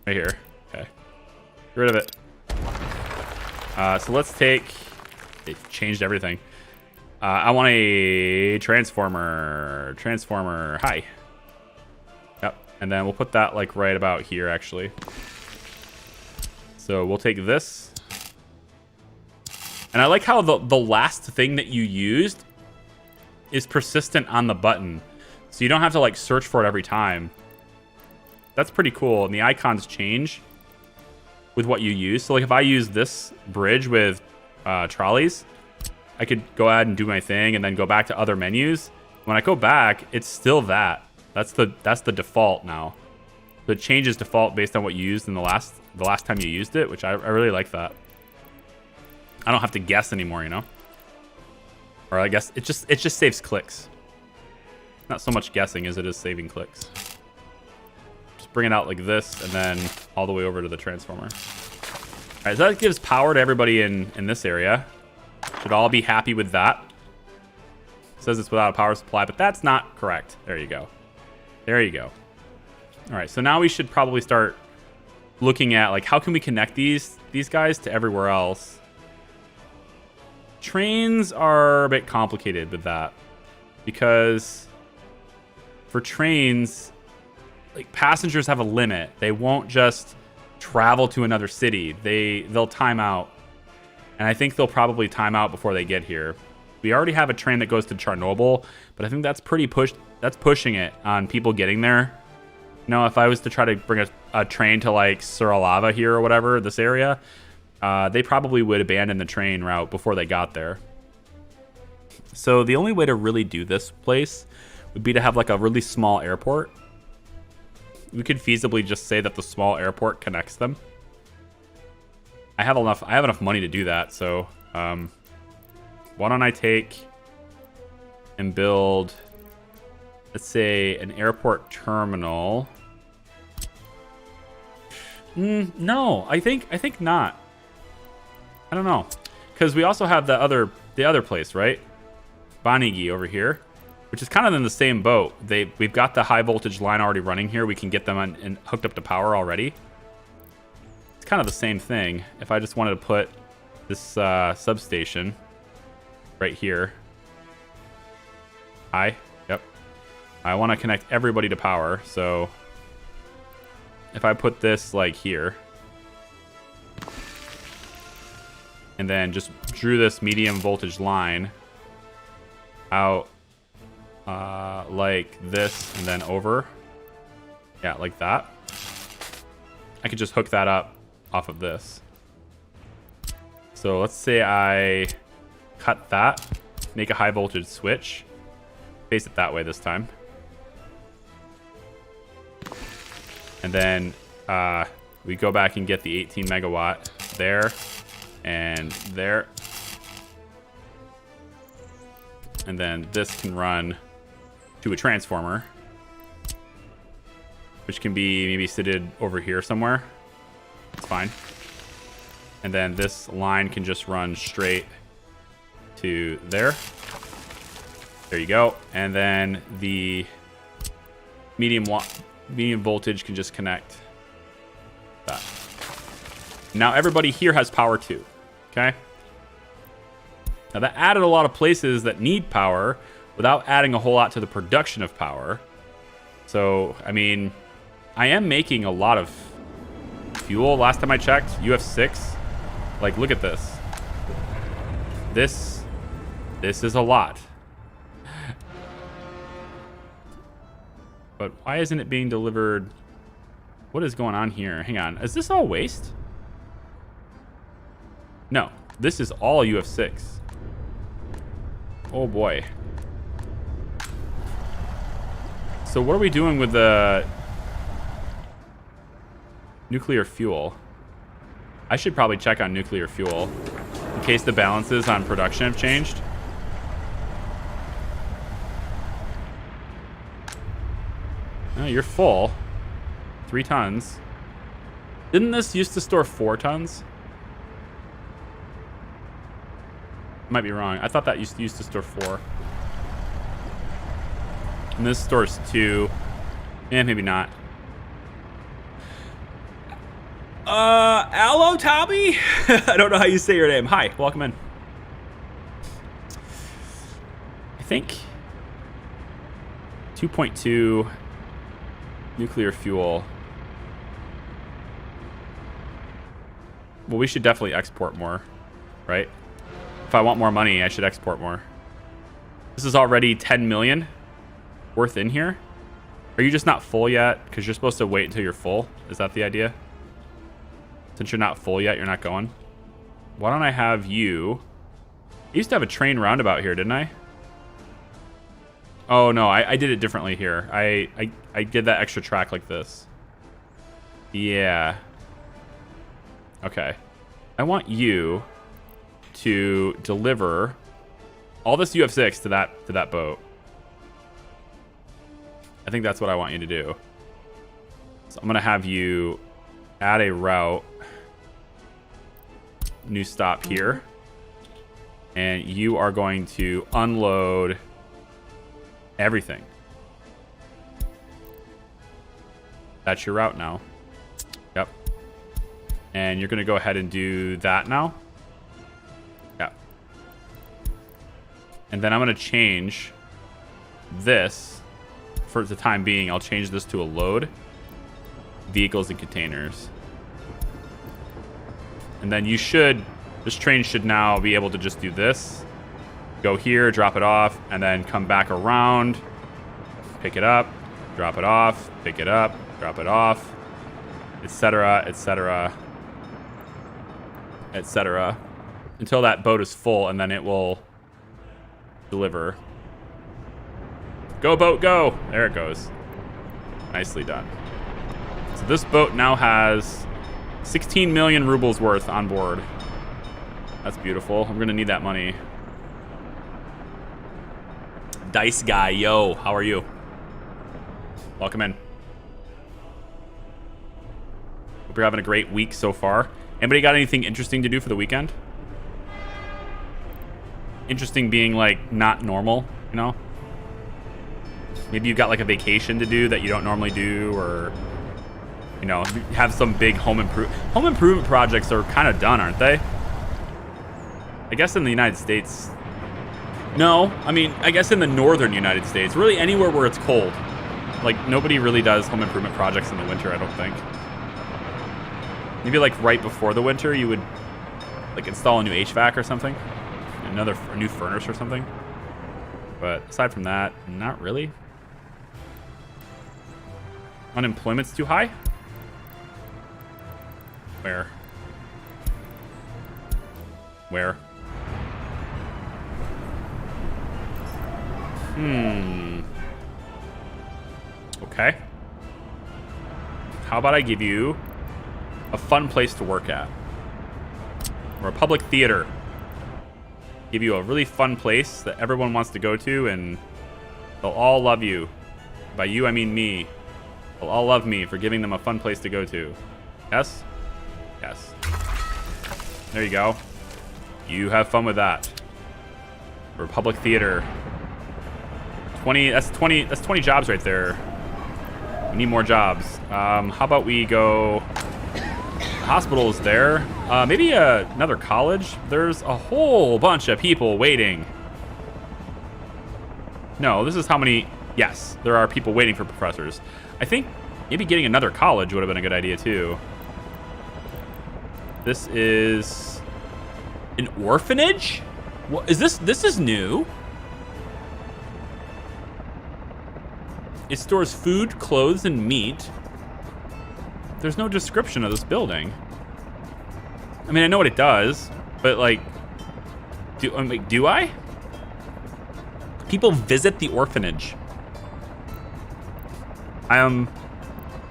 Right here. Okay. Get rid of it. So let's take, it changed everything. I want a transformer. Transformer. Hi. Yep. And then we'll put that like right about here, actually. So we'll take this. And I like how the last thing that you used is persistent on the button. So you don't have to like search for it every time. That's pretty cool. And the icons change with what you use. So like if I use this bridge with trolleys, I could go ahead and do my thing and then go back to other menus. When I go back, it's still that. That's the default now. So it changes default based on what you used in the last time you used it, which I really like that. I don't have to guess anymore, you know? Or I guess it just saves clicks. Not so much guessing as it is saving clicks. Just bring it out like this and then all the way over to the transformer. All right, so that gives power to everybody in this area. Should all be happy with that. It says it's without a power supply, but that's not correct. There you go. There you go. All right, so now we should probably start looking at like how can we connect these guys to everywhere else. Trains are a bit complicated with that because for trains, like passengers have a limit. They won't just travel to another city. They'll time out. And I think they'll probably time out before they get here. We already have a train that goes to Chernobyl, but I think that's that's pushing it on people getting there. You know, if I was to try to bring a train to like Suralava here or whatever, this area, they probably would abandon the train route before they got there. So the only way to really do this place would be to have like a really small airport. We could feasibly just say that the small airport connects them. I have enough money to do that, so why don't I take and build, let's say, an airport terminal. No, I think not. I don't know, because we also have the other place, right? Banigi over here, which is kind of in the same boat. We've got the high voltage line already running here. We can get them on and hooked up to power already. It's kind of the same thing. If I just wanted to put this substation right here. Hi. Yep. I want to connect everybody to power. So if I put this like here and then just drew this medium voltage line out like this and then over. Yeah, like that. I could just hook that up off of this. So let's say I cut that, make a high voltage switch, face it that way this time. And then we go back and get the 18 megawatt there and there. And then this can run to a transformer, which can be maybe seated over here somewhere. It's fine. And then this line can just run straight to there. There you go. And then the medium voltage can just connect that. Now everybody here has power too. Okay. Now that added a lot of places that need power without adding a whole lot to the production of power. So, I mean, I am making a lot of fuel. Last time I checked, you have 6. Like, look at this. This is a lot. But why isn't it being delivered? What is going on here? Hang on. Is this all waste? No. This is all UF6. Oh, boy. So what are we doing with the nuclear fuel? I should probably check on nuclear fuel in case the balances on production have changed. Oh, you're full. 3 tons. Didn't this used to store 4 tons? Might be wrong. I thought that used to store 4. And this stores 2. Eh, maybe not. Allo Tommy? I don't know how you say your name. Hi, welcome in. I think 2.2 nuclear fuel. Well, we should definitely export more, right? If I want more money, I should export more. This is already 10 million worth in here. Are you just not full yet? Because you're supposed to wait until you're full. Is that the idea? Since you're not full yet, you're not going. Why don't I have you? I used to have a train roundabout here, didn't I? Oh, no, I did it differently here. I did that extra track like this. Yeah. Okay. I want you to deliver all this UF6 to that boat. I think that's what I want you to do. So I'm gonna have you add a route, new stop here, and you are going to unload everything. That's your route now. Yep. And you're gonna go ahead and do that now. Yep. And then I'm gonna change this. For the time being, I'll change this to a load, vehicles and containers. And then this train should now be able to just do this. Go here, drop it off, and then come back around, pick it up, drop it off, pick it up, drop it off, etc., etc., etc., until that boat is full, and then it will deliver. Go, boat, go! There it goes. Nicely done. So this boat now has 16 million rubles worth on board. That's beautiful. I'm gonna need that money. Dice guy, yo, how are you? Welcome in. Hope you're having a great week so far. Anybody got anything interesting to do for the weekend? Interesting being like not normal, you know? Maybe you've got like a vacation to do that you don't normally do, or you know, have some big home improvement projects are kind of done, aren't they? I guess in the United States. No, I mean, I guess in the northern United States, really anywhere where it's cold. Like nobody really does home improvement projects in the winter, I don't think. Maybe like right before the winter, you would like install a new HVAC or something, a new furnace or something. But aside from that, not really. Unemployment's too high? Where? Where? Okay. How about I give you a fun place to work at? Or a public theater. Give you a really fun place that everyone wants to go to, and they'll all love you. By you, I mean me. They'll all love me for giving them a fun place to go to. Yes? Yes. There you go. You have fun with that. Republic Theater. 20, that's 20 jobs right there. We need more jobs. How about we go... Hospital is there. Maybe another college. There's a whole bunch of people waiting. No, this is how many... Yes, there are people waiting for professors. I think Maybe getting another college would have been a good idea too. This is an orphanage? What is this? This is new. It stores food, clothes, and meat. There's no description of this building. I mean, I know what it does, but like, do I? People visit the orphanage.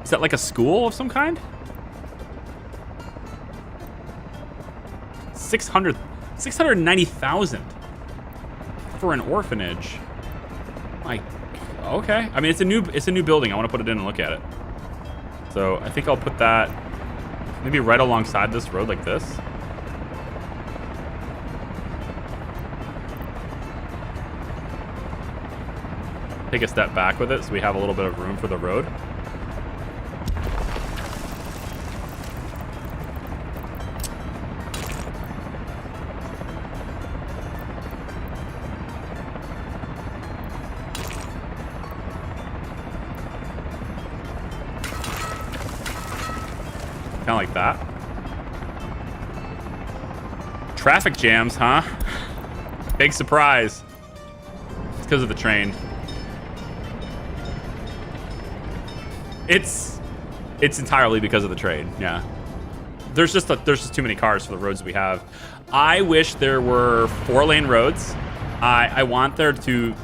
Is that like a school of some kind? 690,000 for an orphanage. Like, okay. I mean, it's a new building. I want to put it in and look at it. So I think I'll put that maybe right alongside this road like this. Take a step back with it so we have a little bit of room for the road. Kind of like that. Traffic jams, huh? Big surprise. It's because of the train. It's entirely because of the train. Yeah. There's just too many cars for the roads we have. I wish there were 4-lane roads. I want there to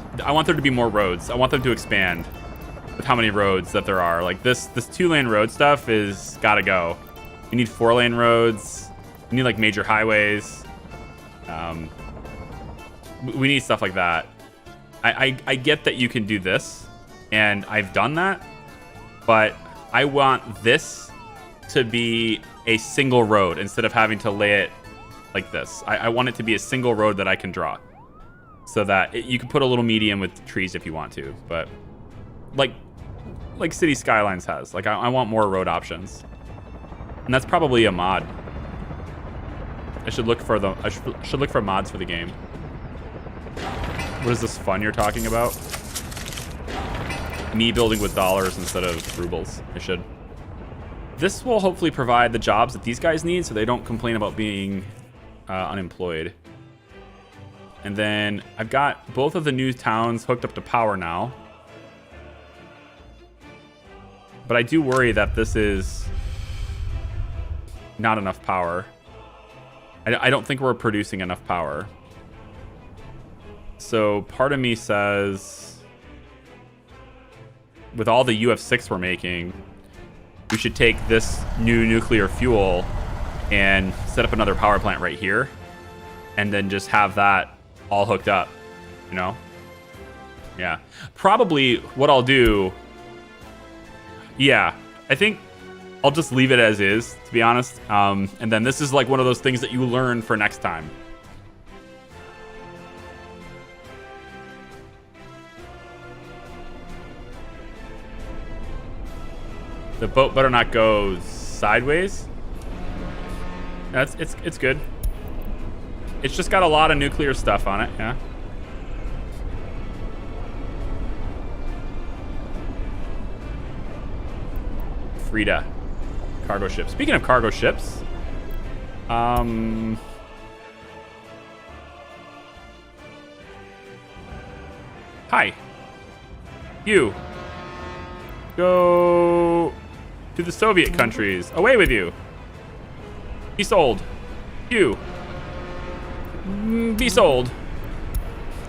be more roads. I want them to expand with how many roads that there are. Like this 2-lane road stuff is gotta go. We need 4-lane roads. We need like major highways. We need stuff like that. I get that you can do this, and I've done that, but I want this to be a single road instead of having to lay it like this. I want it to be a single road that I can draw, so that you can put a little median with trees if you want to, but like City Skylines has. Like I want more road options, and that's probably a mod. I should look for mods for the game. What is this fun you're talking about? Me building with dollars instead of rubles. I should. This will hopefully provide the jobs that these guys need so they don't complain about being unemployed. And then I've got both of the new towns hooked up to power now. But I do worry that this is not enough power. I don't think we're producing enough power. So part of me says, with all the UF6 we're making, we should take this new nuclear fuel and set up another power plant right here, and then just have that all hooked up, you know? Yeah. Probably what I'll do, yeah, I think I'll just leave it as is, to be honest. And then this is like one of those things that you learn for next time. The boat better not go sideways. It's good. It's just got a lot of nuclear stuff on it, yeah. Frida. Cargo ship. Speaking of cargo ships, hi. You. Go to the Soviet countries. Away with you. Be sold. You. Be sold.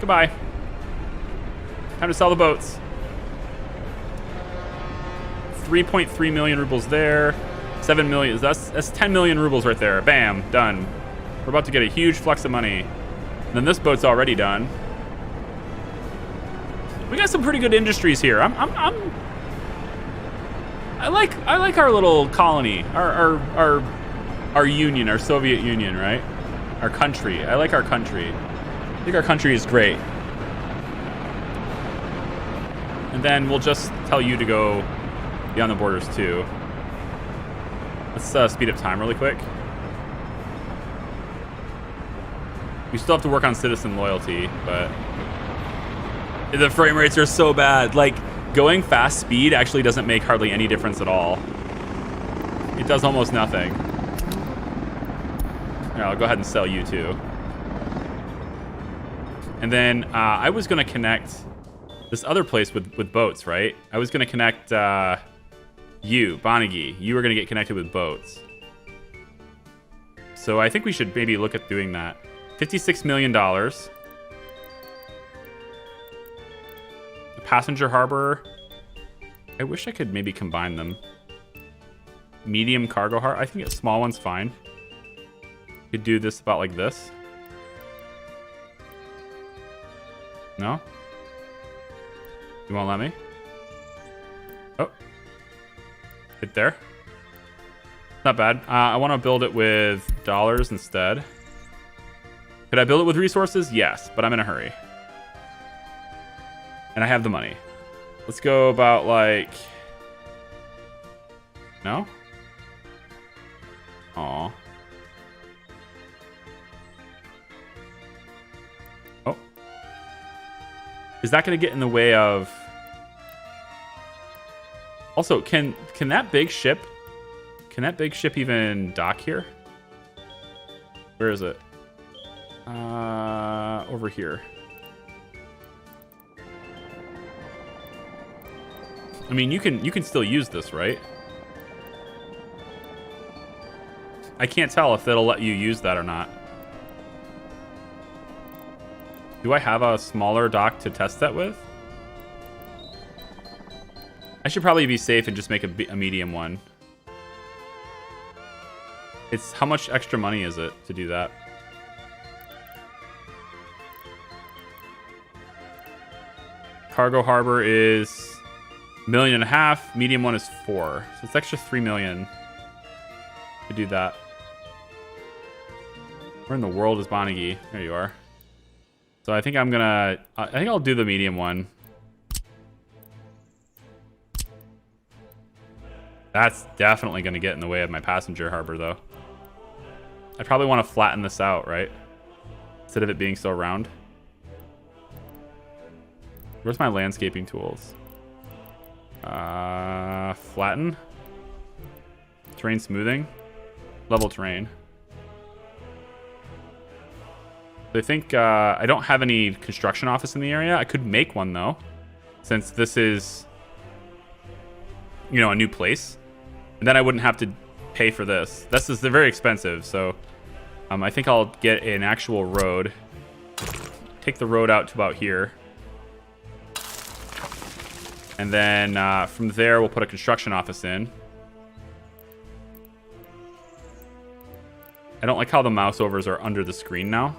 Goodbye. Time to sell the boats. 3.3 million rubles there. 7 million. That's 10 million rubles right there. Bam. Done. We're about to get a huge flux of money. And then this boat's already done. We got some pretty good industries here. I like our little colony, our union, our Soviet Union, right? Our country. I like our country. I think our country is great. And then we'll just tell you to go beyond the borders too. Let's speed up time really quick. We still have to work on citizen loyalty, but the frame rates are so bad. Like, going fast speed actually doesn't make hardly any difference at all. It does almost nothing. Here, I'll go ahead and sell you too. And then I was going to connect this other place with boats, right? I was going to connect you, Bonigi. You were going to get connected with boats. So I think we should maybe look at doing that. $56 million. The passenger harbor. I wish I could maybe combine them. Medium cargo harbor. I think a small one's fine. Could do this about like this. No? You won't let me? Oh. Hit there. Not bad. I want to build it with dollars instead. Could I build it with resources? Yes, but I'm in a hurry. And I have the money. Let's go about like... No? Aw. Oh. Is that going to get in the way of... Also, can that big ship... Can that big ship even dock here? Where is it? Over here. I mean, you can still use this, right? I can't tell if it'll let you use that or not. Do I have a smaller dock to test that with? I should probably be safe and just make a medium one. It's how much extra money is it to do that? Cargo harbor is $1.5 million. Medium one is 4. So it's extra 3 million to do that. Where in the world is Bonigi? There you are. So I think I think I'll do the medium one. That's definitely going to get in the way of my passenger harbor, though. I probably want to flatten this out, right? Instead of it being so round. Where's my landscaping tools? Flatten. Terrain smoothing. Level terrain. I think I don't have any construction office in the area. I could make one, though. Since this is, you know, a new place. And then I wouldn't have to pay for this. This is very expensive, so I think I'll get an actual road. Take the road out to about here. And then from there, we'll put a construction office in. I don't like how the mouse overs are under the screen now.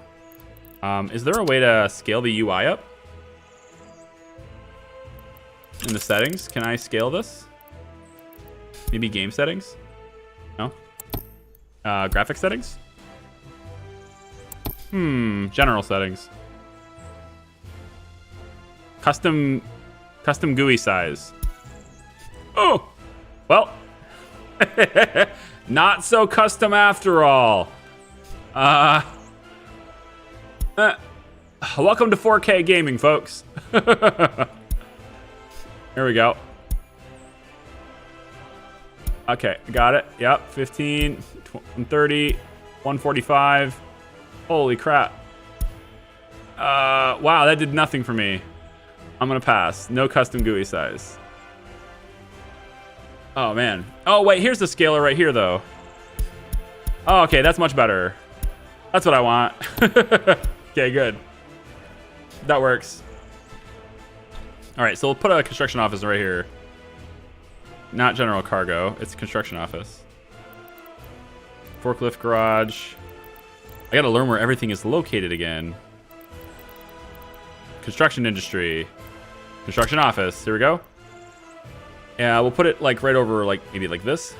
Is there a way to scale the UI up? In the settings, can I scale this? Maybe game settings? No? Graphic settings? General settings. Custom GUI size. Oh! Well. Not so custom after all. Welcome to 4K gaming, folks. Here we go. Okay, got it. Yep, 15, 130, 145. Holy crap. Wow, that did nothing for me. I'm gonna pass. No custom GUI size. Oh, man. Oh, wait, here's the scaler right here, though. Oh, okay, that's much better. That's what I want. Okay, good. That works. All right, so we'll put a construction office right here. Not general cargo, it's construction office. Forklift garage. I gotta learn where everything is located again. Construction industry. Construction office, here we go. Yeah, we'll put it like right over, like maybe like this.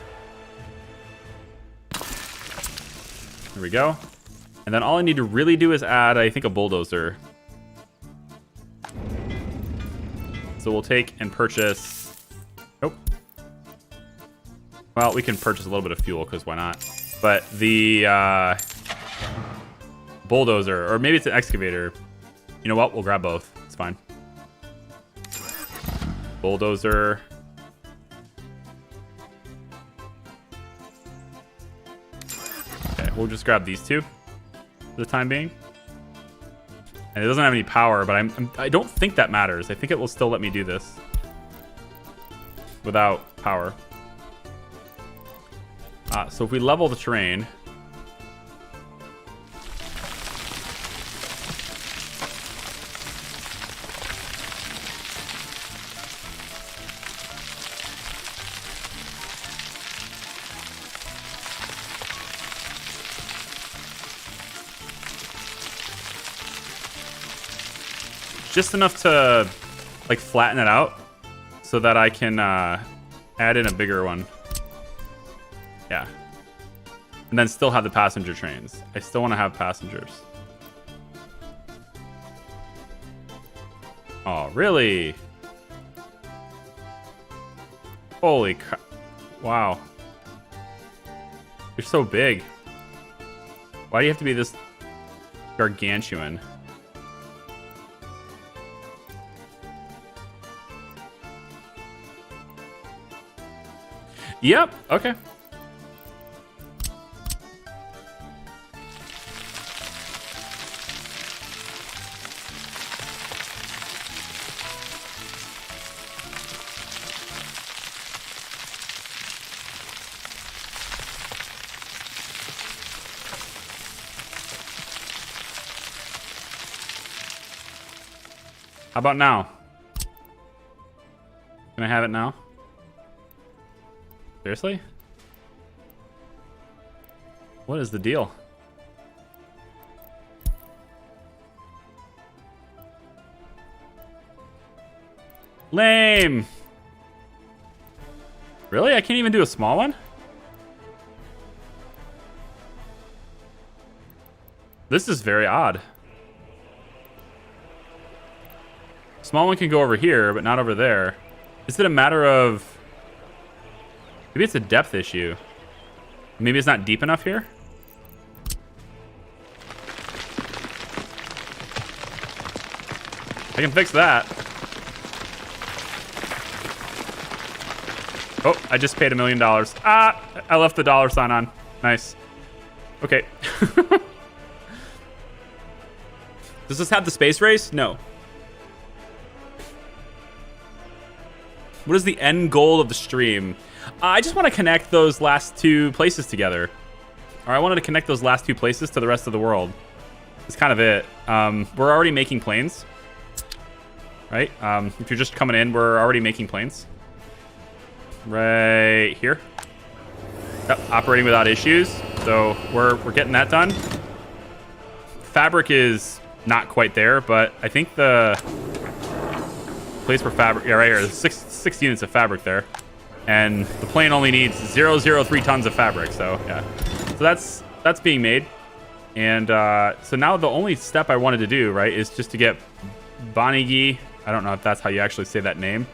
There we go. And then all I need to really do is add, I think, a bulldozer. So we'll take and purchase... Nope. Well, we can purchase a little bit of fuel, because why not? But the bulldozer, or maybe it's an excavator. You know what? We'll grab both. It's fine. Bulldozer. Okay, we'll just grab these two for the time being. And it doesn't have any power, but I don't think that matters. I think it will still let me do this without power. So if we level the terrain, just enough to like flatten it out so that I can add in a bigger one. Yeah. And then still have the passenger trains. I still want to have passengers. Oh, really? Holy crap. Wow. You're so big. Why do you have to be this gargantuan? Yep, okay. How about now? Can I have it now? Seriously? What is the deal? Lame. Really? I can't even do a small one? This is very odd. Small one can go over here, but not over there. Is it a matter of... Maybe it's a depth issue. Maybe it's not deep enough here? I can fix that. Oh, I just paid $1 million. Ah, I left the dollar sign on. Nice. Okay. Does this have the space race? No. What is the end goal of the stream? I just want to connect those last two places together. Or I wanted to connect those last two places to the rest of the world. That's kind of it. We're already making planes. Right? If you're just coming in, we're already making planes. Right here. Yep, operating without issues. So we're getting that done. Fabric is not quite there, but I think the place for fabric, yeah, right here, there's six units of fabric there. And the plane only needs 0.03 tons of fabric, so yeah. So that's being made. And so now the only step I wanted to do, right, is just to get Bonigi, I don't know if that's how you actually say that name,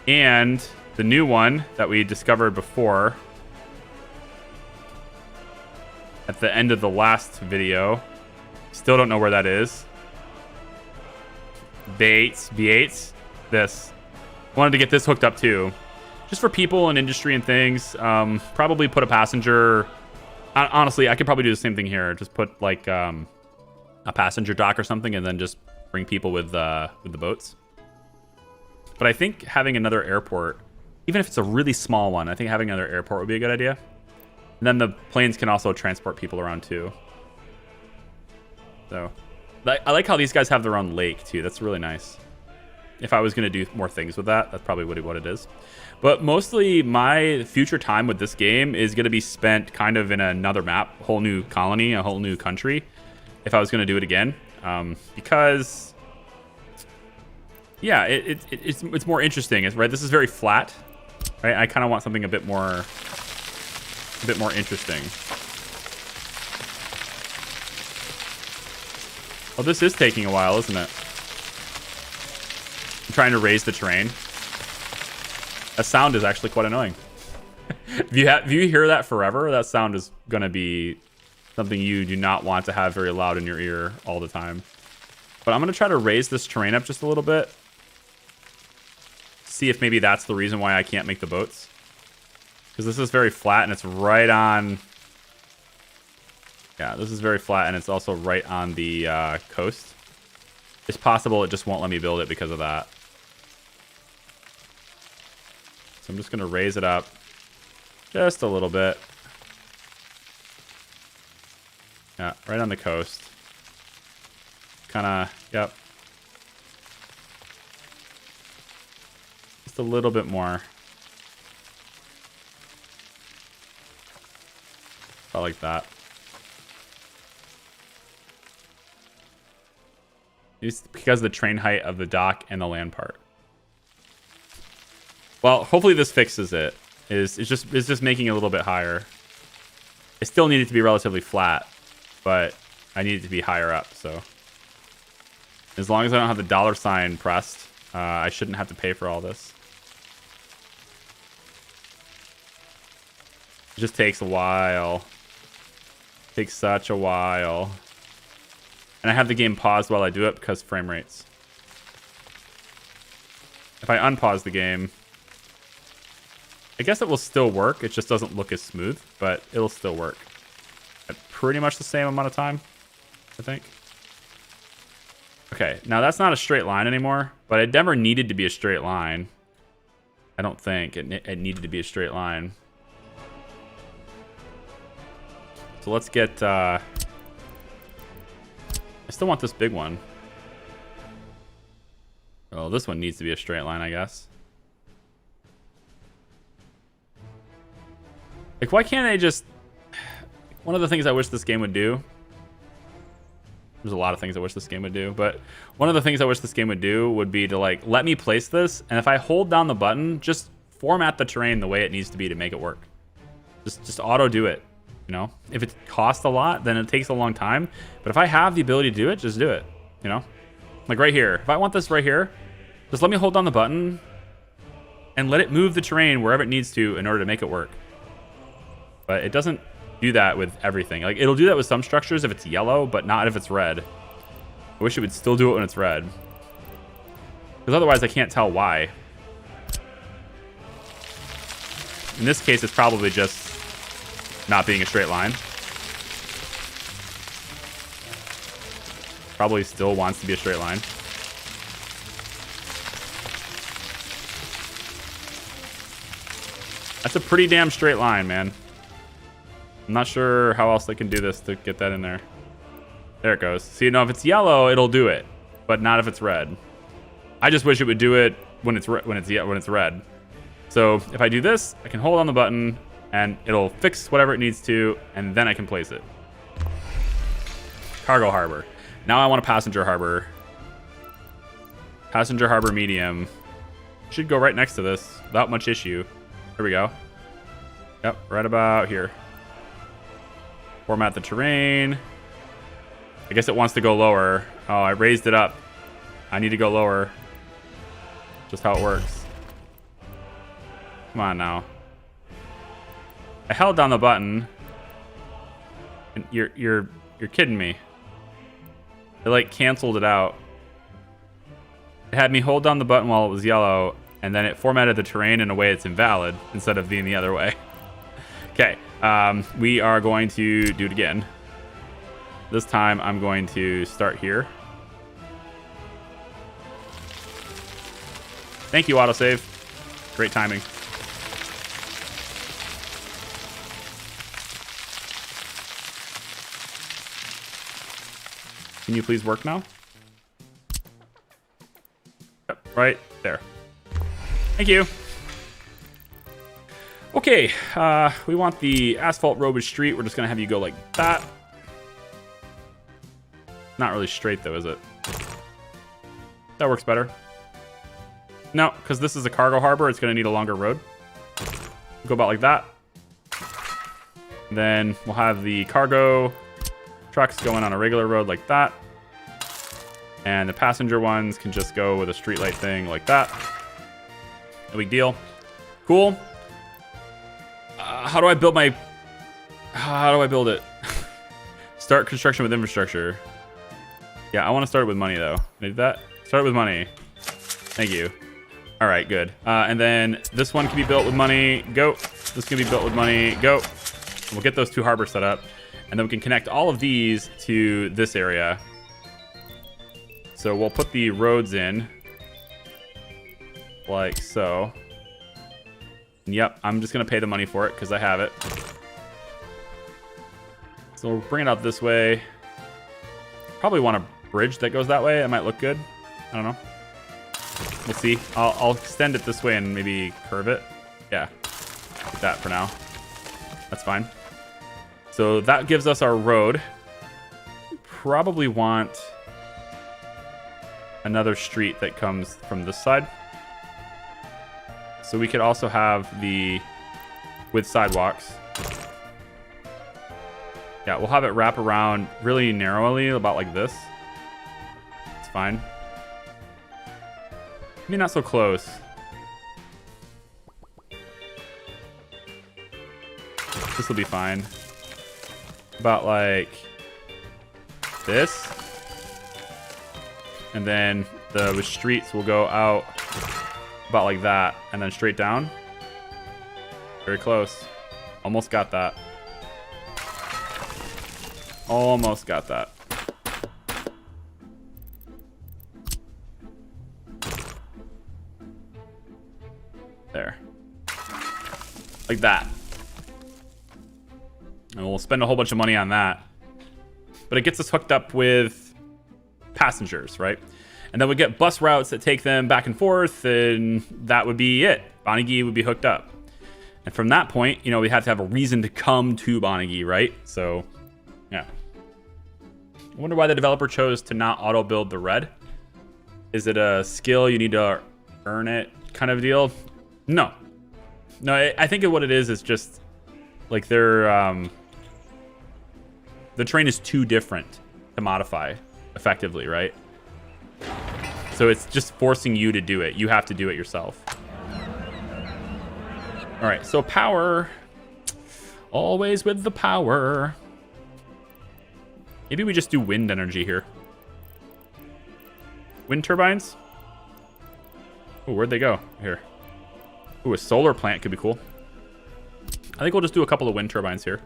and the new one that we discovered before at the end of the last video. Still don't know where that is. V8s, this. Wanted to get this hooked up too. Just for people and industry and things. Probably put a passenger... Honestly, I could probably do the same thing here. Just put like a passenger dock or something and then just bring people with the boats. But I think having another airport, even if it's a really small one, I think having another airport would be a good idea. And then the planes can also transport people around too. So, I like how these guys have their own lake too. That's really nice. If I was going to do more things with that, that's probably what it is. But mostly my future time with this game is going to be spent kind of in another map, whole new colony, a whole new country, if I was going to do it again. Because, yeah, it's more interesting, right? This is very flat, right? I kind of want something a bit more interesting. Well, this is taking a while, isn't it? I'm trying to raise the terrain. That sound is actually quite annoying. If you hear that forever, that sound is going to be something you do not want to have very loud in your ear all the time. But I'm going to try to raise this terrain up just a little bit see if maybe that's the reason why I can't make the boats. Because this is very flat and it's right on... Yeah, this is very flat and it's also right on the coast. It's possible it just won't let me build it because of that. So I'm just going to raise it up just a little bit. Yeah, right on the coast. Kind of, yep. Just a little bit more. About like that. It's because of the train height of the dock and the land part. Well, hopefully this fixes it. It's just making it a little bit higher. It still needed to be relatively flat, but I need it to be higher up. So as long as I don't have the $ pressed, I shouldn't have to pay for all this. It just takes a while. It takes such a while. And I have the game paused while I do it because frame rates. If I unpause the game, I guess it will still work. It just doesn't look as smooth, but it'll still work. At pretty much the same amount of time, I think. Okay, now that's not a straight line anymore, but it never needed to be a straight line. I don't think it needed to be a straight line. So let's get... I still want this big one. Well, this one needs to be a straight line, I guess. Like, why can't they just... One of the things I wish this game would do... There's a lot of things I wish this game would do, but one of the things I wish this game would do would be to, like, let me place this, and if I hold down the button, just format the terrain the way it needs to be to make it work. Just auto do it, you know? If it costs a lot, then it takes a long time, but if I have the ability to do it, just do it, you know? Like right here. If I want this right here, just let me hold down the button and let it move the terrain wherever it needs to in order to make it work. But it doesn't do that with everything. Like, it'll do that with some structures if it's yellow, but not if it's red. I wish it would still do it when it's red. Because otherwise I can't tell why. In this case, it's probably just not being a straight line. Probably still wants to be a straight line. That's a pretty damn straight line, man. I'm not sure how else they can do this to get that in there. There it goes. See, now if it's yellow, it'll do it, but not if it's red. I just wish it would do it when it's red. So if I do this, I can hold on the button and it'll fix whatever it needs to, and then I can place it. Cargo harbor. Now I want a passenger harbor. Passenger harbor medium. Should go right next to this without much issue. Here we go. Yep, right about here. Format the terrain. I guess it wants to go lower. Oh, I raised it up. I need to go lower. Just how it works. Come on now. I held down the button. And you're kidding me. It like canceled it out. It had me hold down the button while it was yellow, and then it formatted the terrain in a way it's invalid instead of being the other way. Okay. We are going to do it again. This time I'm going to start here. Thank you, autosave. Great timing. Can you please work now? Yep, right there. Thank you. Okay, we want the asphalt road street. We're just gonna have you go like that. Not really straight though, is it? That works better. No, because this is a cargo harbor, it's gonna need a longer road. Go about like that. Then we'll have the cargo trucks going on a regular road like that. And the passenger ones can just go with a streetlight thing like that. No big deal. Cool. How do I build my... How do I build it? Start construction with infrastructure. Yeah, I want to start with money, though. Can I do that? Start with money. Thank you. All right, good. And then this one can be built with money. Go. This can be built with money. Go. We'll get those 2 harbors set up. And then we can connect all of these to this area. So we'll put the roads in. Like so. Yep, I'm just going to pay the money for it because I have it. So we'll bring it out this way. Probably want a bridge that goes that way. It might look good. I don't know. We'll see. I'll extend it this way and maybe curve it. Yeah, like that for now. That's fine. So that gives us our road. Probably want another street that comes from this side. So we could also have the with sidewalks. Yeah, we'll have it wrap around really narrowly, about like this. It's fine. Maybe not so close. This will be fine. About like this. And then the streets will go out about like that and then straight down. Very close. Almost got that. Almost got that. There. Like that. And we'll spend a whole bunch of money on that. But it gets us hooked up with passengers, right? And then we get bus routes that take them back and forth, and that would be it. Bonigi would be hooked up. And from that point, you know, we have to have a reason to come to Bonigi, right? So, yeah. I wonder why the developer chose to not auto-build the red. Is it a skill you need to earn it kind of deal? No. No, I think what it is just like the terrain is too different to modify effectively, right? So it's just forcing you to do it. You have to do it yourself. All right, so power. Always with the power. Maybe we just do wind energy here. Wind turbines? Oh, where'd they go? Here. Ooh, a solar plant could be cool. I think we'll just do a couple of wind turbines here.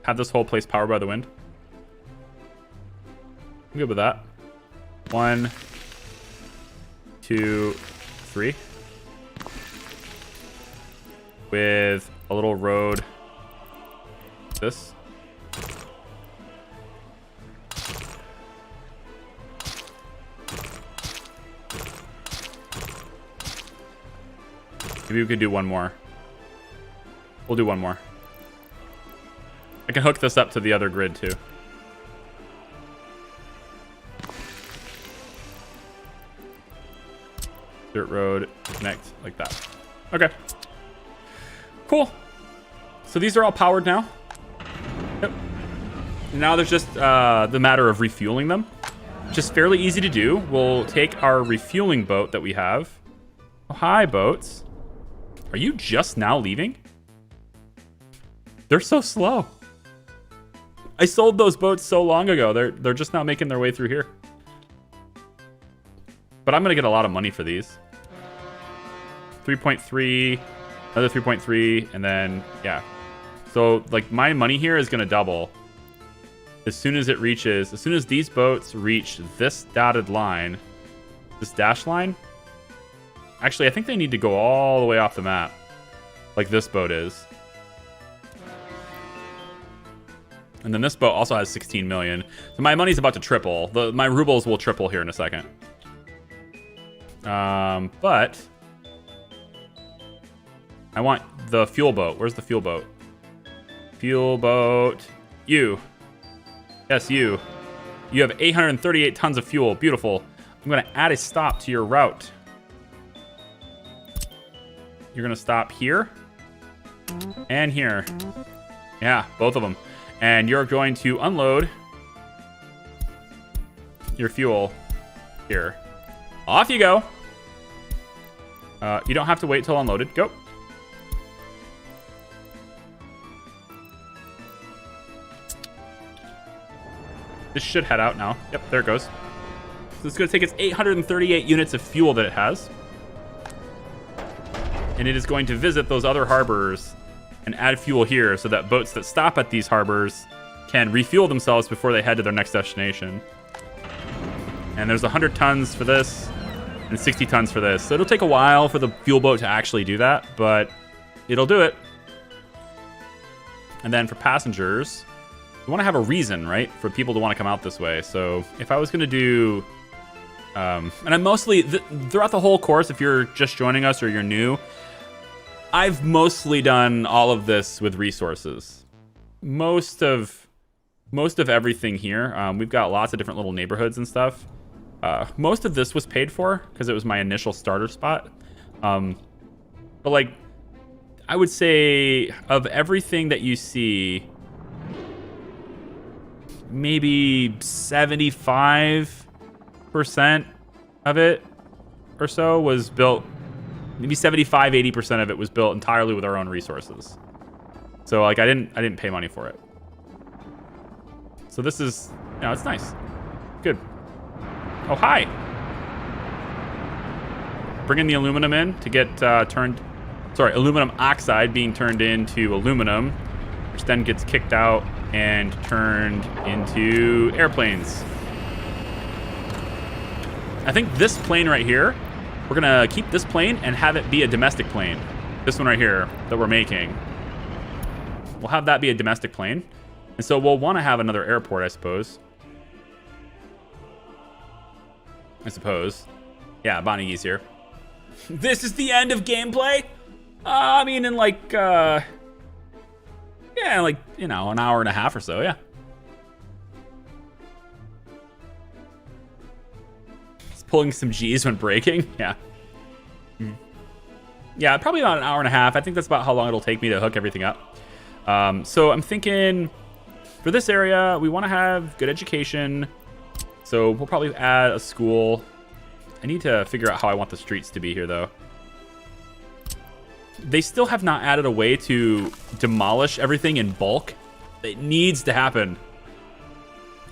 Have this whole place powered by the wind. I'm good with that. 1, 2, 3. With a little road. This. Maybe we could do one more. We'll do one more. I can hook this up to the other grid too. Dirt road, connect like that. Okay. Cool. So these are all powered now. Yep. Now there's just the matter of refueling them, which is fairly easy to do. We'll take our refueling boat that we have. Oh, hi, boats. Are you just now leaving? They're so slow. I sold those boats so long ago. They're just now making their way through here. But I'm gonna get a lot of money for these. 3.3, another 3.3, and then yeah. So like my money here is gonna double as soon as these boats reach this dotted line, this dash line. Actually, I think they need to go all the way off the map, like this boat is. And then this boat also has 16 million. So my money's about to triple. My rubles will triple here in a second. But I want the fuel boat. Where's the fuel boat? Fuel boat. You. Yes, you. You have 838 tons of fuel. Beautiful. I'm going to add a stop to your route. You're going to stop here and here. Yeah, both of them. And you're going to unload your fuel here. Off you go. You don't have to wait till unloaded. Go. This should head out now. Yep, there it goes. So it's going to take its 838 units of fuel that it has. And it is going to visit those other harbors and add fuel here so that boats that stop at these harbors can refuel themselves before they head to their next destination. And there's 100 tons for this and 60 tons for this. So it'll take a while for the fuel boat to actually do that, but it'll do it. And then for passengers, we want to have a reason, right, for people to want to come out this way. So if I was going to do, and I'm mostly, throughout the whole course, if you're just joining us or you're new, I've mostly done all of this with resources. Most of everything here, we've got lots of different little neighborhoods and stuff. Most of this was paid for because it was my initial starter spot. But like, I would say of everything that you see, maybe 75% of it or so was built. Maybe 75-80% of it was built entirely with our own resources. So like I didn't pay money for it. So this is, you know, it's nice. Good. Oh, hi. Bringing the aluminum in to get aluminum oxide being turned into aluminum, which then gets kicked out and turned into airplanes. I think this plane right here, we're gonna keep this plane and have it be a domestic plane. This one right here that we're making. We'll have that be a domestic plane. And so we'll want to have another airport, I suppose. Yeah, Bonnie's here. This is the end of gameplay? I mean, in like, yeah, like, you know, an hour and a half or so, yeah. It's pulling some G's when braking, yeah. Yeah, probably about an hour and a half. I think that's about how long it'll take me to hook everything up. So I'm thinking for this area, we want to have good education. So we'll probably add a school. I need to figure out how I want the streets to be here, though. They still have not added a way to demolish everything in bulk. It needs to happen.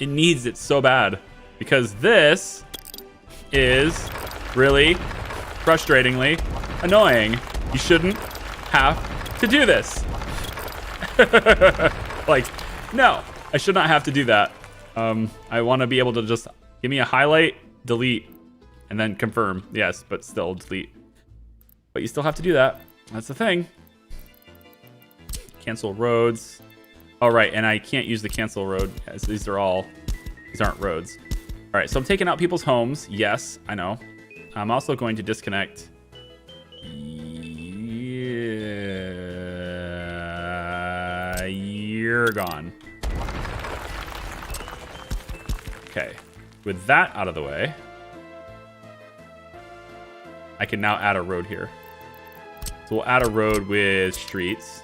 It needs it so bad. Because this is really, frustratingly, annoying. You shouldn't have to do this. Like, no, I should not have to do that. I want to be able to just give me a highlight, delete, and then confirm. Yes, but still delete. But you still have to do that. That's the thing. Cancel roads. Oh, right, and I can't use the cancel road. As these aren't roads. All right, so I'm taking out people's homes. Yes, I know. I'm also going to disconnect. Yeah, you're gone. Okay, with that out of the way, I can now add a road here. So we'll add a road with streets.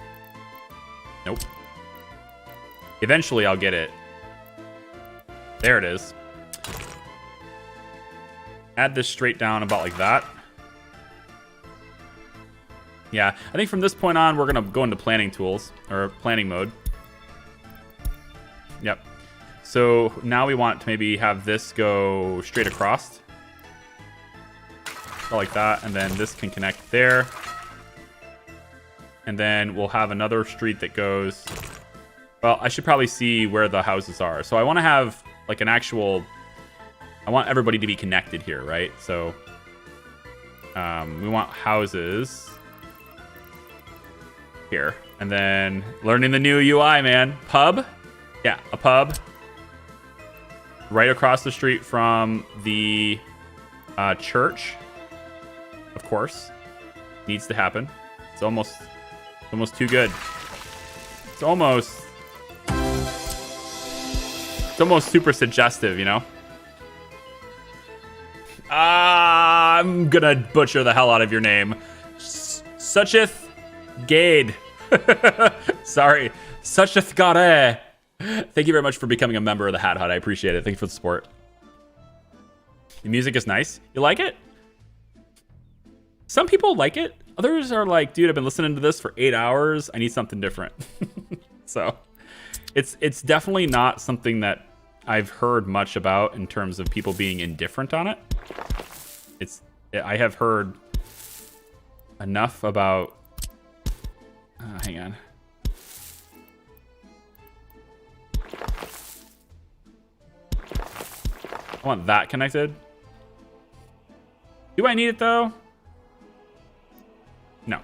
Nope. Eventually I'll get it. There it is. Add this straight down about like that. Yeah, I think from this point on, we're gonna go into planning tools, or planning mode. Yep. So now we want to maybe have this go straight across. Like that, and then this can connect there. And then we'll have another street that goes... Well, I should probably see where the houses are. So I want to have like an actual... I want everybody to be connected here, right? So we want houses here. And then learning the new UI, man. Pub. Yeah, a pub. Right across the street from the church. Of course. Needs to happen. It's almost too good. It's almost super suggestive, you know? I'm gonna butcher the hell out of your name. Sucheth Gade. Sorry. Sucheth Gade. Thank you very much for becoming a member of the Hat Hut. I appreciate it. Thank you for the support. The music is nice. You like it? Some people like it. Others are like, dude, I've been listening to this for 8 hours. I need something different. So it's definitely not something that I've heard much about in terms of people being indifferent on it. I have heard enough about... hang on. I want that connected. Do I need it, though? No.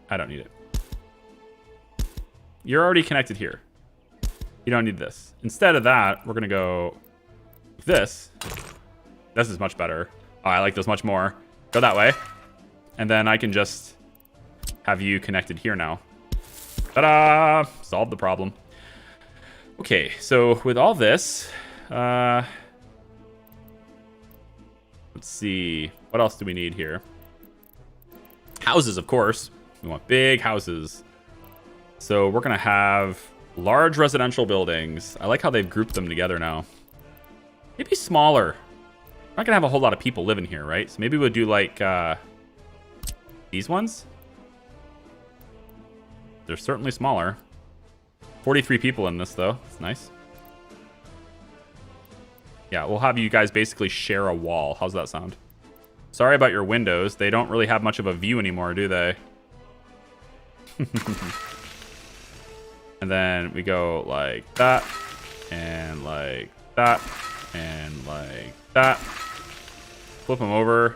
I don't need it. You're already connected here. You don't need this. Instead of that, we're going to go with this. This is much better. Oh, I like this much more. Go that way. And then I can just have you connected here now. Ta-da! Solve the problem. Okay, so with all this, let's see. What else do we need here? Houses, of course. We want big houses. So we're going to have large residential buildings. I like how they've grouped them together now. Maybe smaller. We're not going to have a whole lot of people living here, right? So maybe we'll do like these ones. They're certainly smaller. 43 people in this, though. It's nice. Yeah, we'll have you guys basically share a wall. How's that sound? Sorry about your windows. They don't really have much of a view anymore, do they? And then we go like that, and like that, and like that. Flip them over.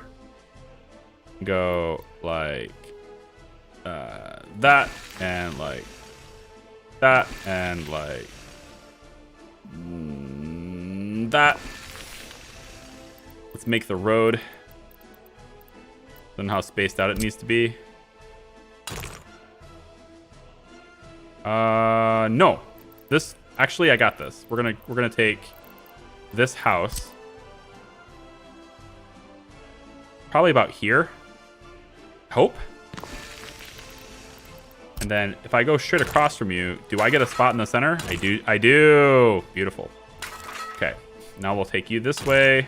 Go like that, and like that, and like that. Let's make the road. Then how spaced out it needs to be. No. This actually, I got this. We're gonna take this house. Probably about here. Hope. And then if I go straight across from you, do I get a spot in the center? I do. I do. Beautiful. Okay. Now we'll take you this way.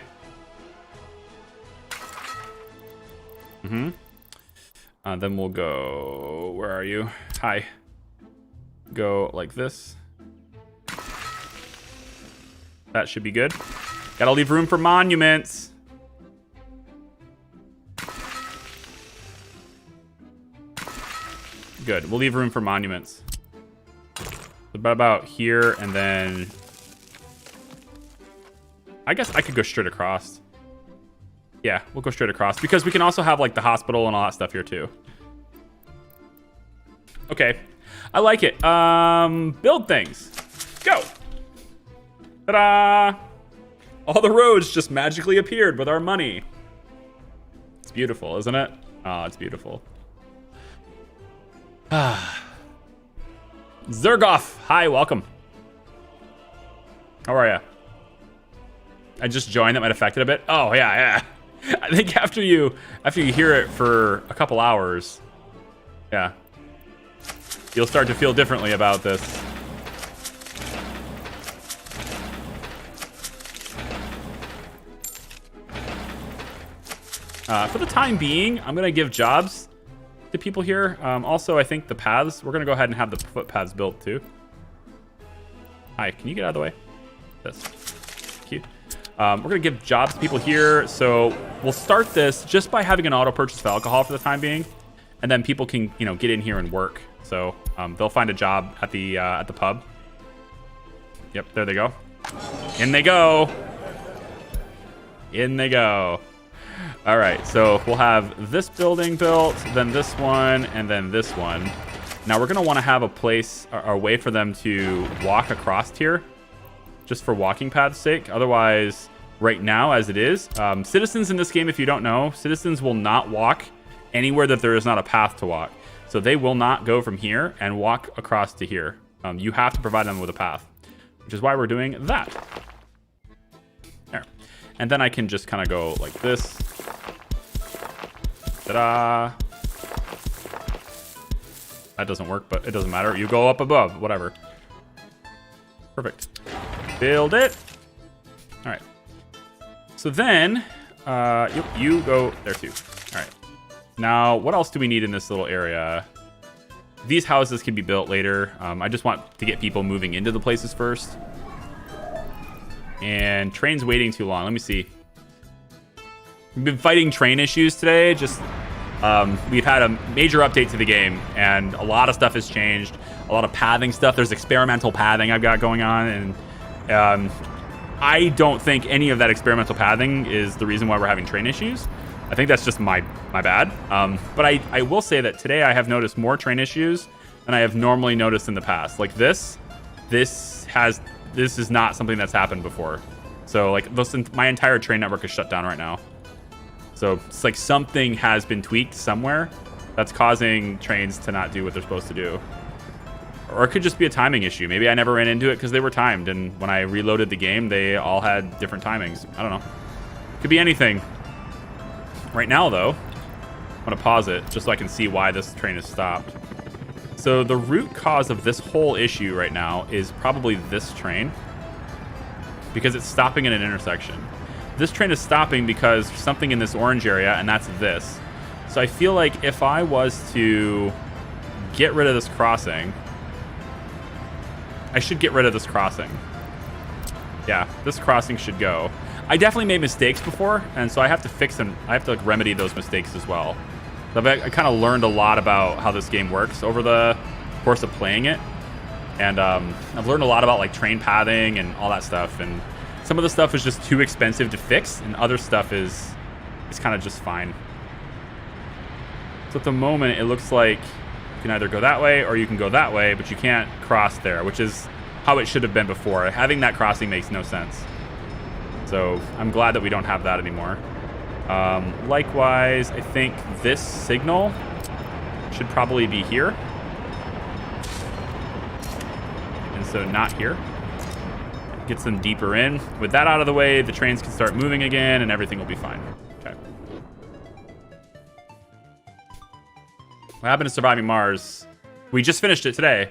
Then we'll go... Where are you? Hi. Go like this. That should be good. Gotta leave room for monuments. Good. We'll leave room for monuments. About here, and then... I guess I could go straight across. Yeah, we'll go straight across. Because we can also have, like, the hospital and all that stuff here, too. Okay. I like it. Build things. Go. Ta-da! All the roads just magically appeared with our money. It's beautiful, isn't it? Oh, it's beautiful. Zergoff, hi, welcome. How are ya? I just joined. That might affect it a bit. Oh yeah. I think after you hear it for a couple hours, yeah, you'll start to feel differently about this. For the time being, I'm gonna give jobs to people here. Also, I think the paths, we're gonna go ahead and have the footpaths built too. Hi, can you get out of the way? This. Thank you. We're gonna give jobs to people here. So we'll start this just by having an auto purchase of alcohol for the time being, and then people can, you know, get in here and work. So they'll find a job at the pub. Yep, there they go. In they go. In they go. All right, so we'll have this building built, then this one, and then this one. Now we're gonna want to have a place, or a way for them to walk across here, just for walking paths' sake. Otherwise, right now, as it is, citizens in this game, if you don't know, citizens will not walk anywhere that there is not a path to walk. So they will not go from here and walk across to here. You have to provide them with a path, which is why we're doing that. There. And then I can just kind of go like this. Ta-da! That doesn't work, but it doesn't matter. You go up above, whatever. Perfect. Build it. All right. So then, you go there too. All right. Now, what else do we need in this little area? These houses can be built later. I just want to get people moving into the places first. And train's waiting too long. Let me see. We've been fighting train issues today. Just we've had a major update to the game, and a lot of stuff has changed. A lot of pathing stuff. There's experimental pathing I've got going on, and I don't think any of that experimental pathing is the reason why we're having train issues. I think that's just my bad. But I will say that today I have noticed more train issues than I have normally noticed in the past. Like this is not something that's happened before. So like my entire train network is shut down right now. So it's like something has been tweaked somewhere that's causing trains to not do what they're supposed to do. Or it could just be a timing issue. Maybe I never ran into it because they were timed, and when I reloaded the game, they all had different timings. I don't know. Could be anything. Right now, though, I'm going to pause it just so I can see why this train is stopped. So the root cause of this whole issue right now is probably this train, because it's stopping in an intersection. This train is stopping because something in this orange area, and that's this. So I feel like if I was to get rid of this crossing, I should get rid of this crossing. Yeah, this crossing should go. I definitely made mistakes before, and so I have to fix them. I have to like remedy those mistakes as well. So I kind of learned a lot about how this game works over the course of playing it, and I've learned a lot about like train pathing and all that stuff. And some of the stuff is just too expensive to fix, and other stuff is kind of just fine. So at the moment, it looks like you can either go that way or you can go that way, but you can't cross there, which is how it should have been before. Having that crossing makes no sense. So I'm glad that we don't have that anymore. Likewise, I think this signal should probably be here. And so not here. Gets them deeper in. With that out of the way, the trains can start moving again and everything will be fine. Okay. What happened to Surviving Mars? We just finished it today.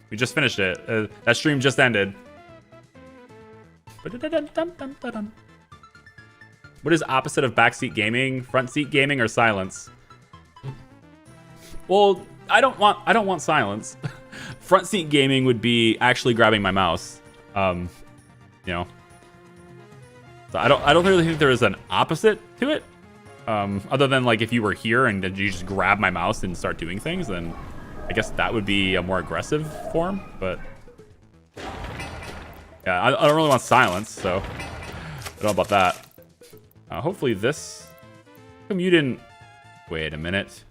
We just finished it. That stream just ended. What is opposite of backseat gaming? Front seat gaming or silence? Well, I don't want silence. Front seat gaming would be actually grabbing my mouse. You know. So I don't really think there is an opposite to it. Other than like if you were here and you just grab my mouse and start doing things, then I guess that would be a more aggressive form, but yeah, I don't really want silence, so I don't know about that. Hopefully this... How come you didn't... Wait a minute.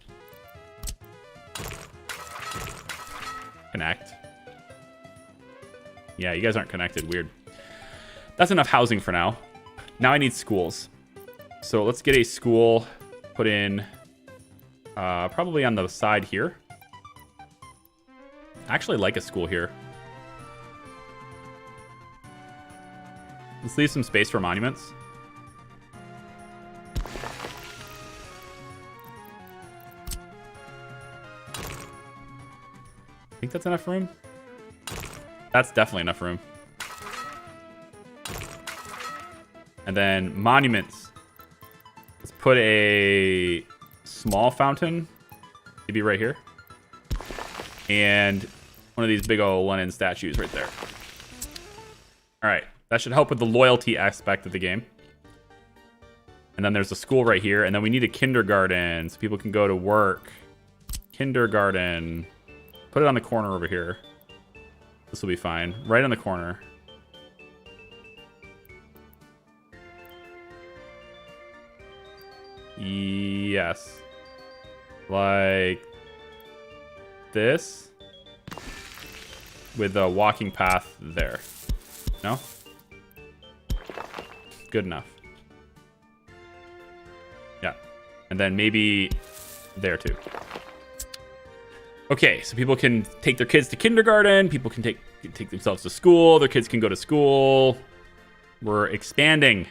Connect. Yeah, you guys aren't connected. Weird. That's enough housing for now. Now I need schools. So let's get a school put in probably on the side here. I actually like a school here. Let's leave some space for monuments. I think that's enough room. That's definitely enough room. And then monuments. Let's put a small fountain, maybe right here. And one of these big old Lenin statues right there. All right, that should help with the loyalty aspect of the game. And then there's a school right here, and then we need a kindergarten so people can go to work. Kindergarten. Put it on the corner over here. This will be fine. Right on the corner. Yes. Like this. With a walking path there. No? Good enough. Yeah. And then maybe there too. Okay, so people can take their kids to kindergarten. People can take themselves to school. Their kids can go to school. We're expanding.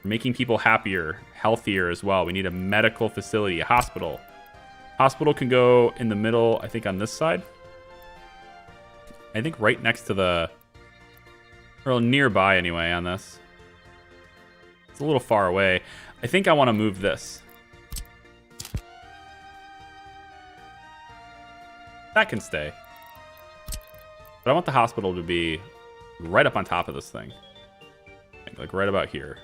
We're making people happier, healthier as well. We need a medical facility, a hospital. Hospital can go in the middle, I think on this side. I think right next to the... Or nearby anyway on this. It's a little far away. I think I want to move this. That can stay. But I want the hospital to be right up on top of this thing. Like right about here.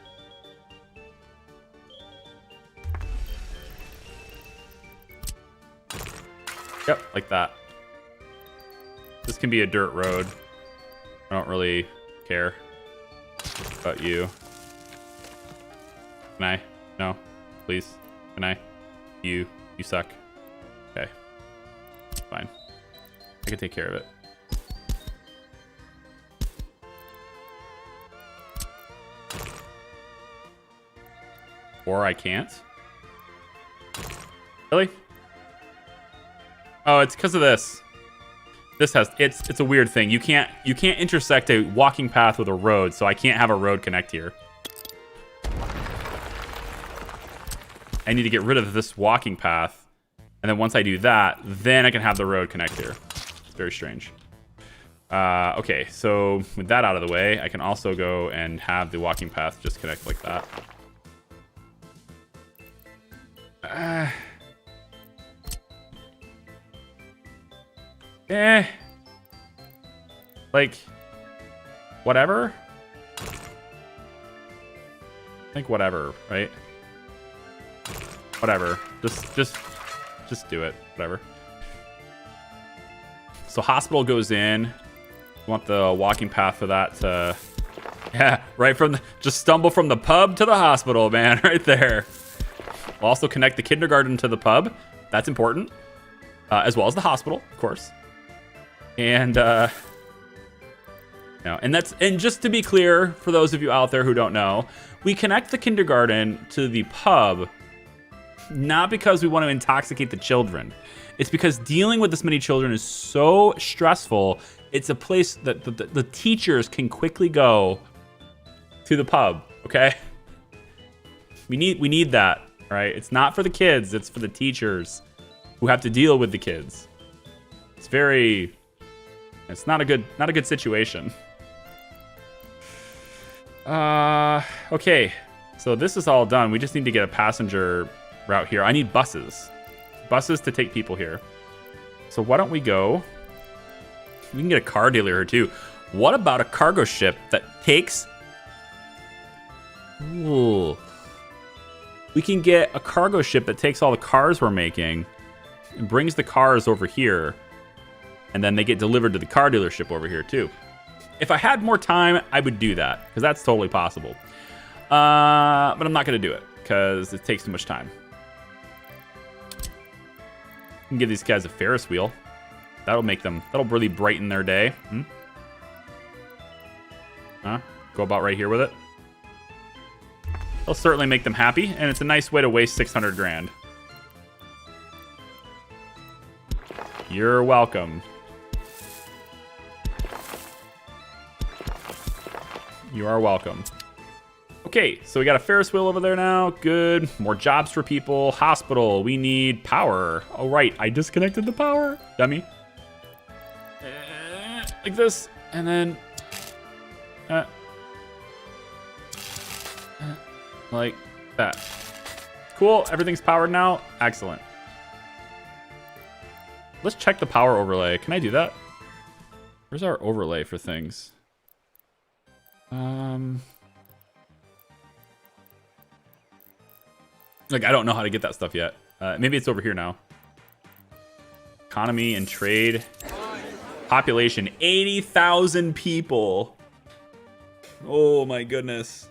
Yep, like that. This can be a dirt road. I don't really care about you. Can I? No. Please. Can I? You suck. Okay. Fine. I can take care of it. Or I can't. Really? Oh, it's because of this. This has it's a weird thing. You can't intersect a walking path with a road, so I can't have a road connect here. I need to get rid of this walking path, and then once I do that, then I can have the road connect here. It's very strange. Okay, so with that out of the way, I can also go and have the walking path just connect like that. Like, whatever. I think whatever, right? Whatever. Just do it. Whatever. So hospital goes in. Want the walking path for that to, yeah, right from the, just stumble from the pub to the hospital, man, right there. We'll also connect the kindergarten to the pub. That's important. As well as the hospital, of course. And and just to be clear, for those of you out there who don't know, we connect the kindergarten to the pub not because we want to intoxicate the children. It's because dealing with this many children is so stressful. It's a place that the teachers can quickly go to the pub, okay? We need that, right? It's not for the kids, it's for the teachers who have to deal with the kids. It's not a good situation. Okay. So this is all done. We just need to get a passenger route here. I need buses. Buses to take people here. So why don't we go? We can get a car dealer here too. What about a cargo ship that takes... Ooh. We can get a cargo ship that takes all the cars we're making and brings the cars over here. And then they get delivered to the car dealership over here too. If I had more time, I would do that, because that's totally possible. But I'm not going to do it, because it takes too much time. I can give these guys a Ferris wheel. That'll really brighten their day. Huh? Go about right here with it. It'll certainly make them happy, and it's a nice way to waste 600 grand. You're welcome. You are welcome. Okay, so we got a Ferris wheel over there now. Good. More jobs for people. Hospital. We need power. Oh, right. I disconnected the power. Dummy. Like this. And then... like that. Cool. Everything's powered now. Excellent. Let's check the power overlay. Can I do that? Where's our overlay for things? Like, I don't know how to get that stuff yet. Maybe it's over here now. Economy and trade. Population, 80,000 people. Oh my goodness.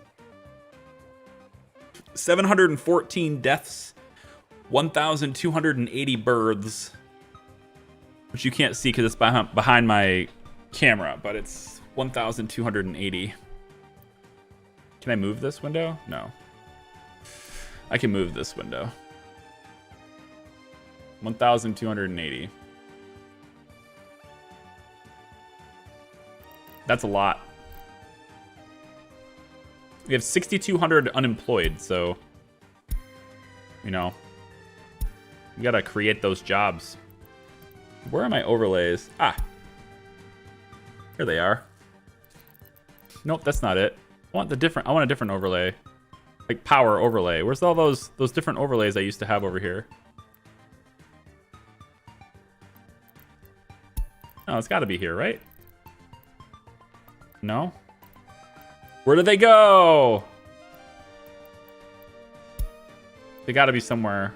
714 deaths. 1,280 births. Which you can't see because it's behind my camera, but it's 1,280. Can I move this window? No. I can move this window. 1,280. That's a lot. We have 6,200 unemployed, so... You know. We gotta create those jobs. Where are my overlays? Ah. Here they are. Nope, that's not it. I want a different overlay. Like power overlay. Where's all those different overlays I used to have over here? Oh, it's gotta be here, right? No? Where did they go? They gotta be somewhere.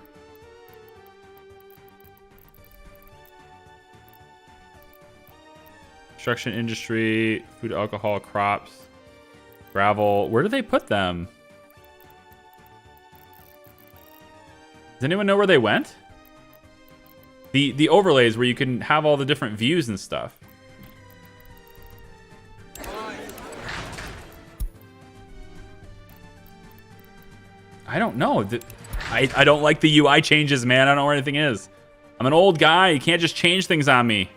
Construction industry, food, alcohol, crops, gravel. Where do they put them? Does anyone know where they went? The overlays where you can have all the different views and stuff. I don't know. I don't like the UI changes, man. I don't know where anything is. I'm an old guy. You can't just change things on me.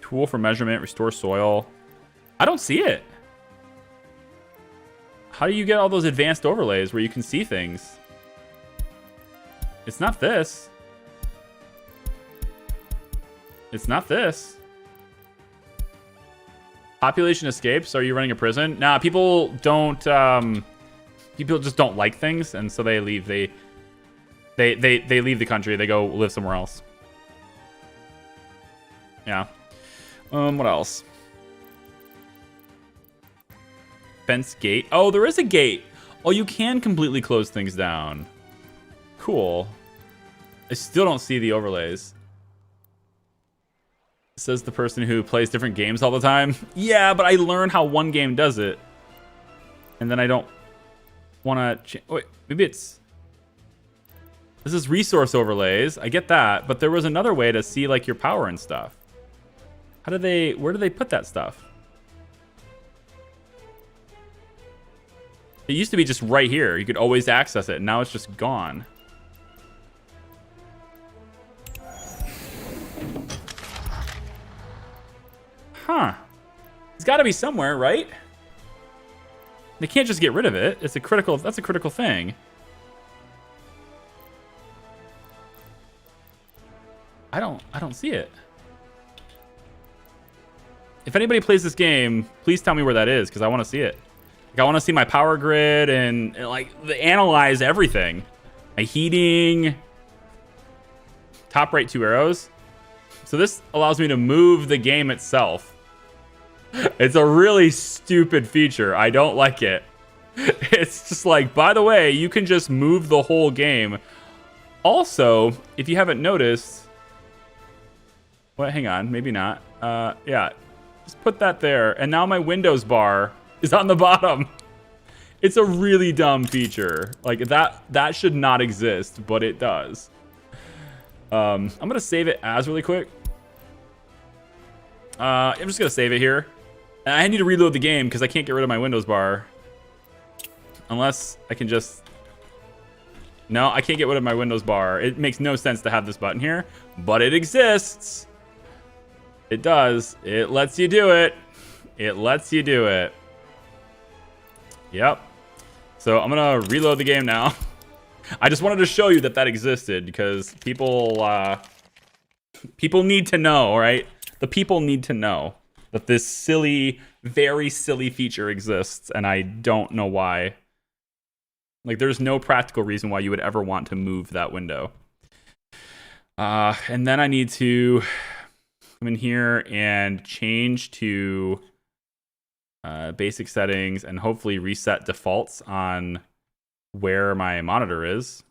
Tool for measurement, restore soil. I don't see it. How do you get all those advanced overlays where you can see things? It's not this. It's not this. Population escapes. Are you running a prison? Nah, people don't. People just don't like things, and so they leave. They leave the country. They go live somewhere else. Yeah. What else? Fence gate. Oh, there is a gate. Oh, you can completely close things down. Cool. I still don't see the overlays. Says the person who plays different games all the time. Yeah, but I learn how one game does it. And then I don't want to... Wait, maybe it's... This is resource overlays. I get that. But there was another way to see, like, your power and stuff. How do they... Where do they put that stuff? It used to be just right here. You could always access it. And now it's just gone. Huh. It's got to be somewhere, right? They can't just get rid of it. It's a critical... That's a critical thing. I don't see it. If anybody plays this game, please tell me where that is, because I want to see it. Like, I want to see my power grid and like analyze everything. My heating. Top right 2 arrows. So this allows me to move the game itself. It's a really stupid feature. I don't like it. It's just like, by the way, you can just move the whole game. Also, if you haven't noticed... Well, hang on. Maybe not. Yeah. Just put that there. And now my Windows bar is on the bottom. It's a really dumb feature. Like, that should not exist, but it does. I'm going to save it as really quick. I'm just going to save it here. And I need to reload the game because I can't get rid of my Windows bar. Unless I can just... No, I can't get rid of my Windows bar. It makes no sense to have this button here, but it exists. It does. It lets you do it. It lets you do it. Yep. So I'm going to reload the game now. I just wanted to show you that that existed because people need to know, right? The people need to know that this silly, very silly feature exists, and I don't know why. Like, there's no practical reason why you would ever want to move that window. And then I need to come in here and change to basic settings and hopefully reset defaults on where my monitor is.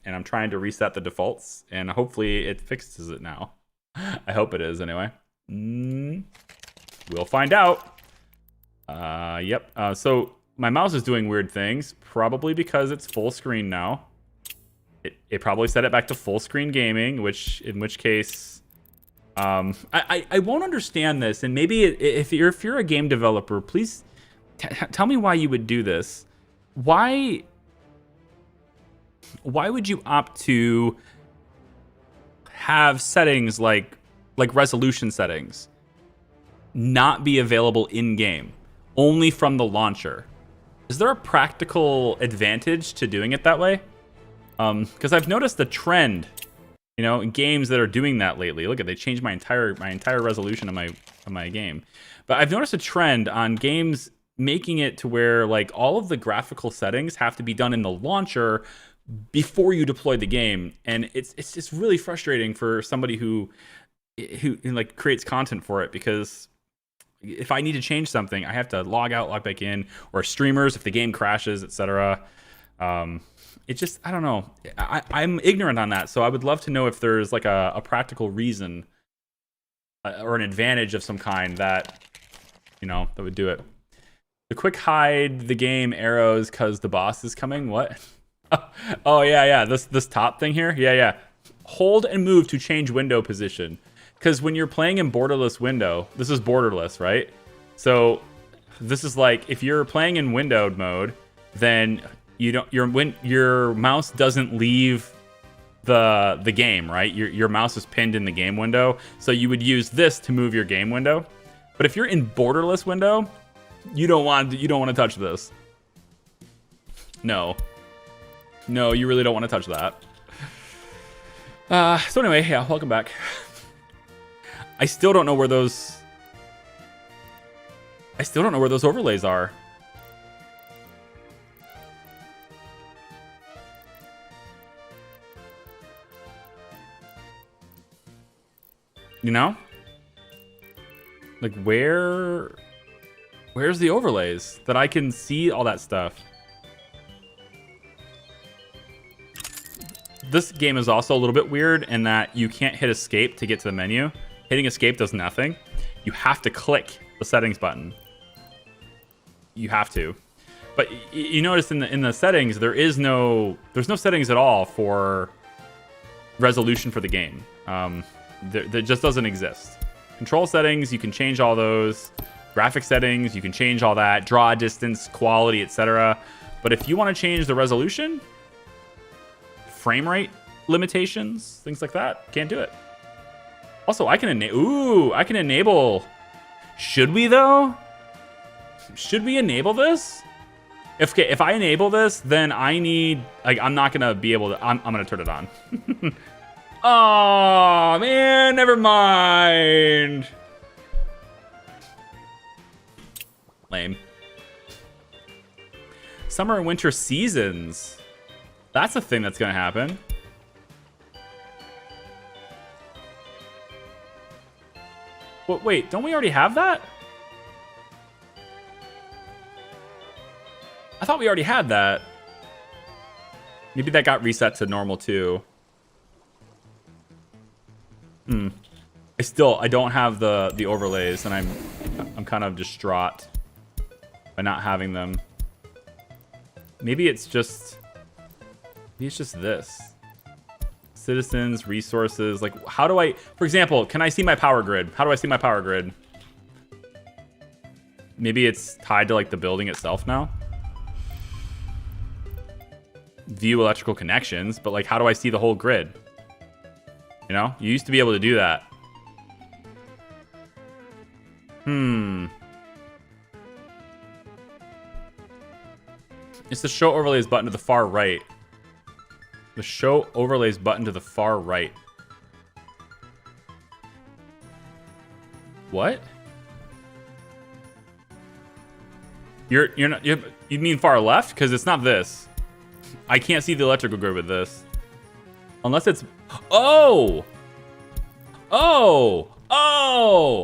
And I'm trying to reset the defaults, and hopefully it fixes it now. I hope it is, anyway. We'll find out. Yep. So my mouse is doing weird things, probably because it's full screen now. It probably set it back to full screen gaming, in which case, I won't understand this. And maybe if you're a game developer, please tell me why you would do this. Why would you opt to have settings like resolution settings not be available in game, only from the launcher? Is there a practical advantage to doing it that way? Because I've noticed the trend, you know, in games that are doing that lately. Look at, they changed my entire resolution of my game. But I've noticed a trend on games making it to where like all of the graphical settings have to be done in the launcher before you deploy the game, and it's just really frustrating for somebody who like creates content for it, because if I need to change something, I have to log out, log back in, or streamers if the game crashes, etc. It just, I don't know. I'm ignorant on that, so I would love to know if there's like a practical reason or an advantage of some kind that, you know, that would do it. The quick hide the game arrows because the boss is coming. What? Oh yeah. This top thing here. Yeah. Hold and move to change window position. Because when you're playing in borderless window, this is borderless, right? So this is like if you're playing in windowed mode, then you don't your mouse doesn't leave the game, right? Your mouse is pinned in the game window, so you would use this to move your game window. But if you're in borderless window, you don't want to touch this. No, you really don't want to touch that. So anyway, yeah, welcome back. I still don't know where those overlays are. You know? Like where's the overlays that I can see all that stuff? This game is also a little bit weird in that you can't hit escape to get to the menu. Hitting escape does nothing. You have to click the settings button. You have to. But you notice in the settings, there's no settings at all for resolution for the game. That just doesn't exist. Control settings, you can change all those. Graphic settings, you can change all that. Draw distance, quality, etc. But if you want to change the resolution, frame rate limitations, things like that, can't do it. Also, I can enable. Should we though? Should we enable this? If I enable this, then I need, like, I'm not gonna be able to. I'm gonna turn it on. Oh man, never mind. Lame. Summer and winter seasons. That's a thing that's gonna happen. Wait, don't we already have that? I thought we already had that. Maybe that got reset to normal too. I don't have the overlays, and I'm kind of distraught by not having them. Maybe it's just this. Citizens, resources, like how do I, for example, can I see my power grid? How do I see my power grid? Maybe it's tied to like the building itself now. View electrical connections, but like how do I see the whole grid? You know, you used to be able to do that. It's the show overlays button to the far right. The show overlays button to the far right. What? You're not, you mean far left? Because it's not this. I can't see the electrical grid with this. Unless it's, oh,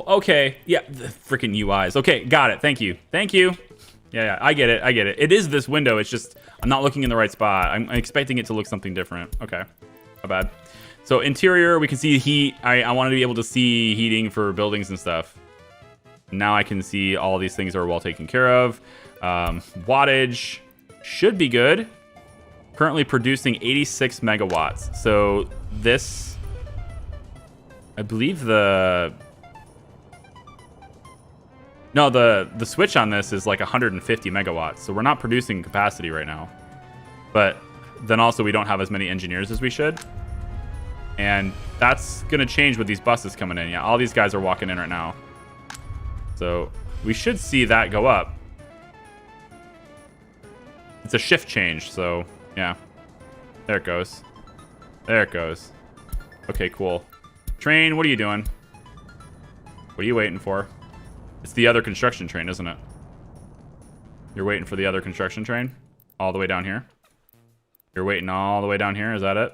okay. Yeah, the freaking UIs. Okay, got it. Thank you. Yeah, I get it. It is this window. It's just I'm not looking in the right spot. I'm expecting it to look something different. Okay, my bad. So interior, we can see heat. I wanted to be able to see heating for buildings and stuff. Now I can see all these things are well taken care of. Wattage should be good. Currently producing 86 megawatts. So this, I believe the switch on this is like 150 megawatts. So we're not producing capacity right now. But then also we don't have as many engineers as we should. And that's going to change with these buses coming in. Yeah, all these guys are walking in right now. So we should see that go up. It's a shift change, so yeah. There it goes. There it goes. Okay, cool. Train, what are you doing? What are you waiting for? It's the other construction train, isn't it? You're waiting for the other construction train? All the way down here? You're waiting all the way down here. Is that it?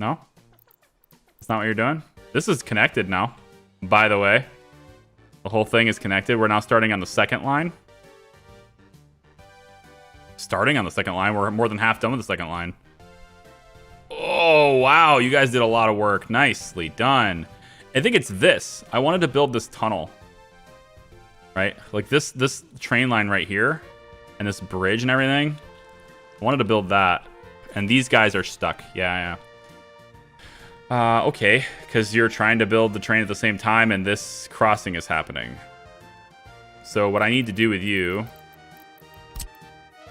No? That's not what you're doing? This is connected now, by the way. The whole thing is connected. We're now starting on the second line. Starting on the second line. We're more than half done with the second line. Oh, wow. You guys did a lot of work. Nicely done. I think it's this. I wanted to build this tunnel. Right? Like this train line right here. And this bridge and everything. I wanted to build that. And these guys are stuck. Yeah. Okay. Because you're trying to build the train at the same time. And this crossing is happening. So what I need to do with you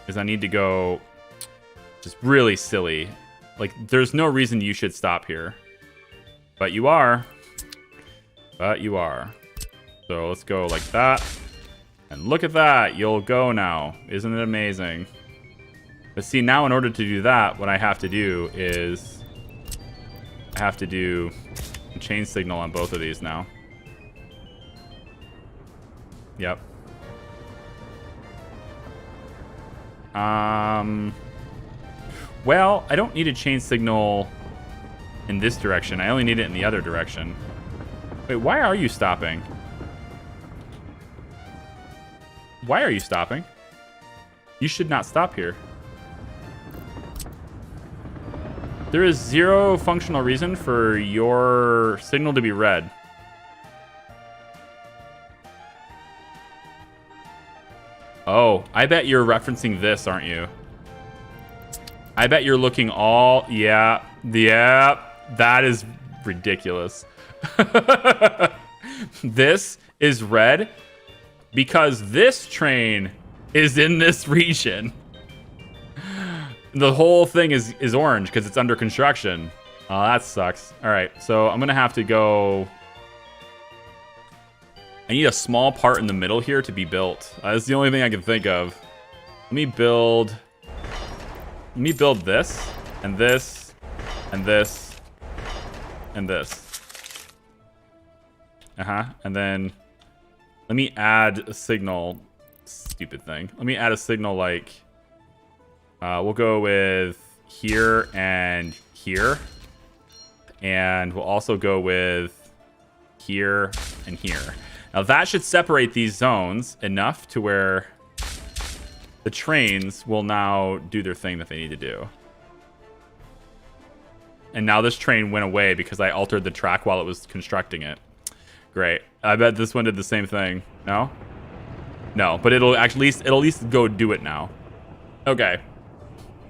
is I need to go just really silly. Like, there's no reason you should stop here. But you are. So let's go like that. And look at that. You'll go now. Isn't it amazing? But see, now in order to do that, what I have to do is I have to do a chain signal on both of these now. Yep. Well, I don't need a chain signal in this direction. I only need it in the other direction. Wait, why are you stopping? Why are you stopping? You should not stop here. There is zero functional reason for your signal to be red. Oh, I bet you're referencing this, aren't you? I bet you're looking all... Yeah, that is ridiculous. This is red because this train is in this region. The whole thing is orange because it's under construction. Oh, that sucks. All right, so I'm going to have to go... I need a small part in the middle here to be built. That's the only thing I can think of. Let me build this, and this, and this, and this. And then let me add a signal. Stupid thing. Let me add a signal like, we'll go with here and here. And we'll also go with here and here. Now that should separate these zones enough to where the trains will now do their thing that they need to do. And now this train went away because I altered the track while it was constructing it. Great. I bet this one did the same thing. No? No, but it'll at least go do it now. Okay.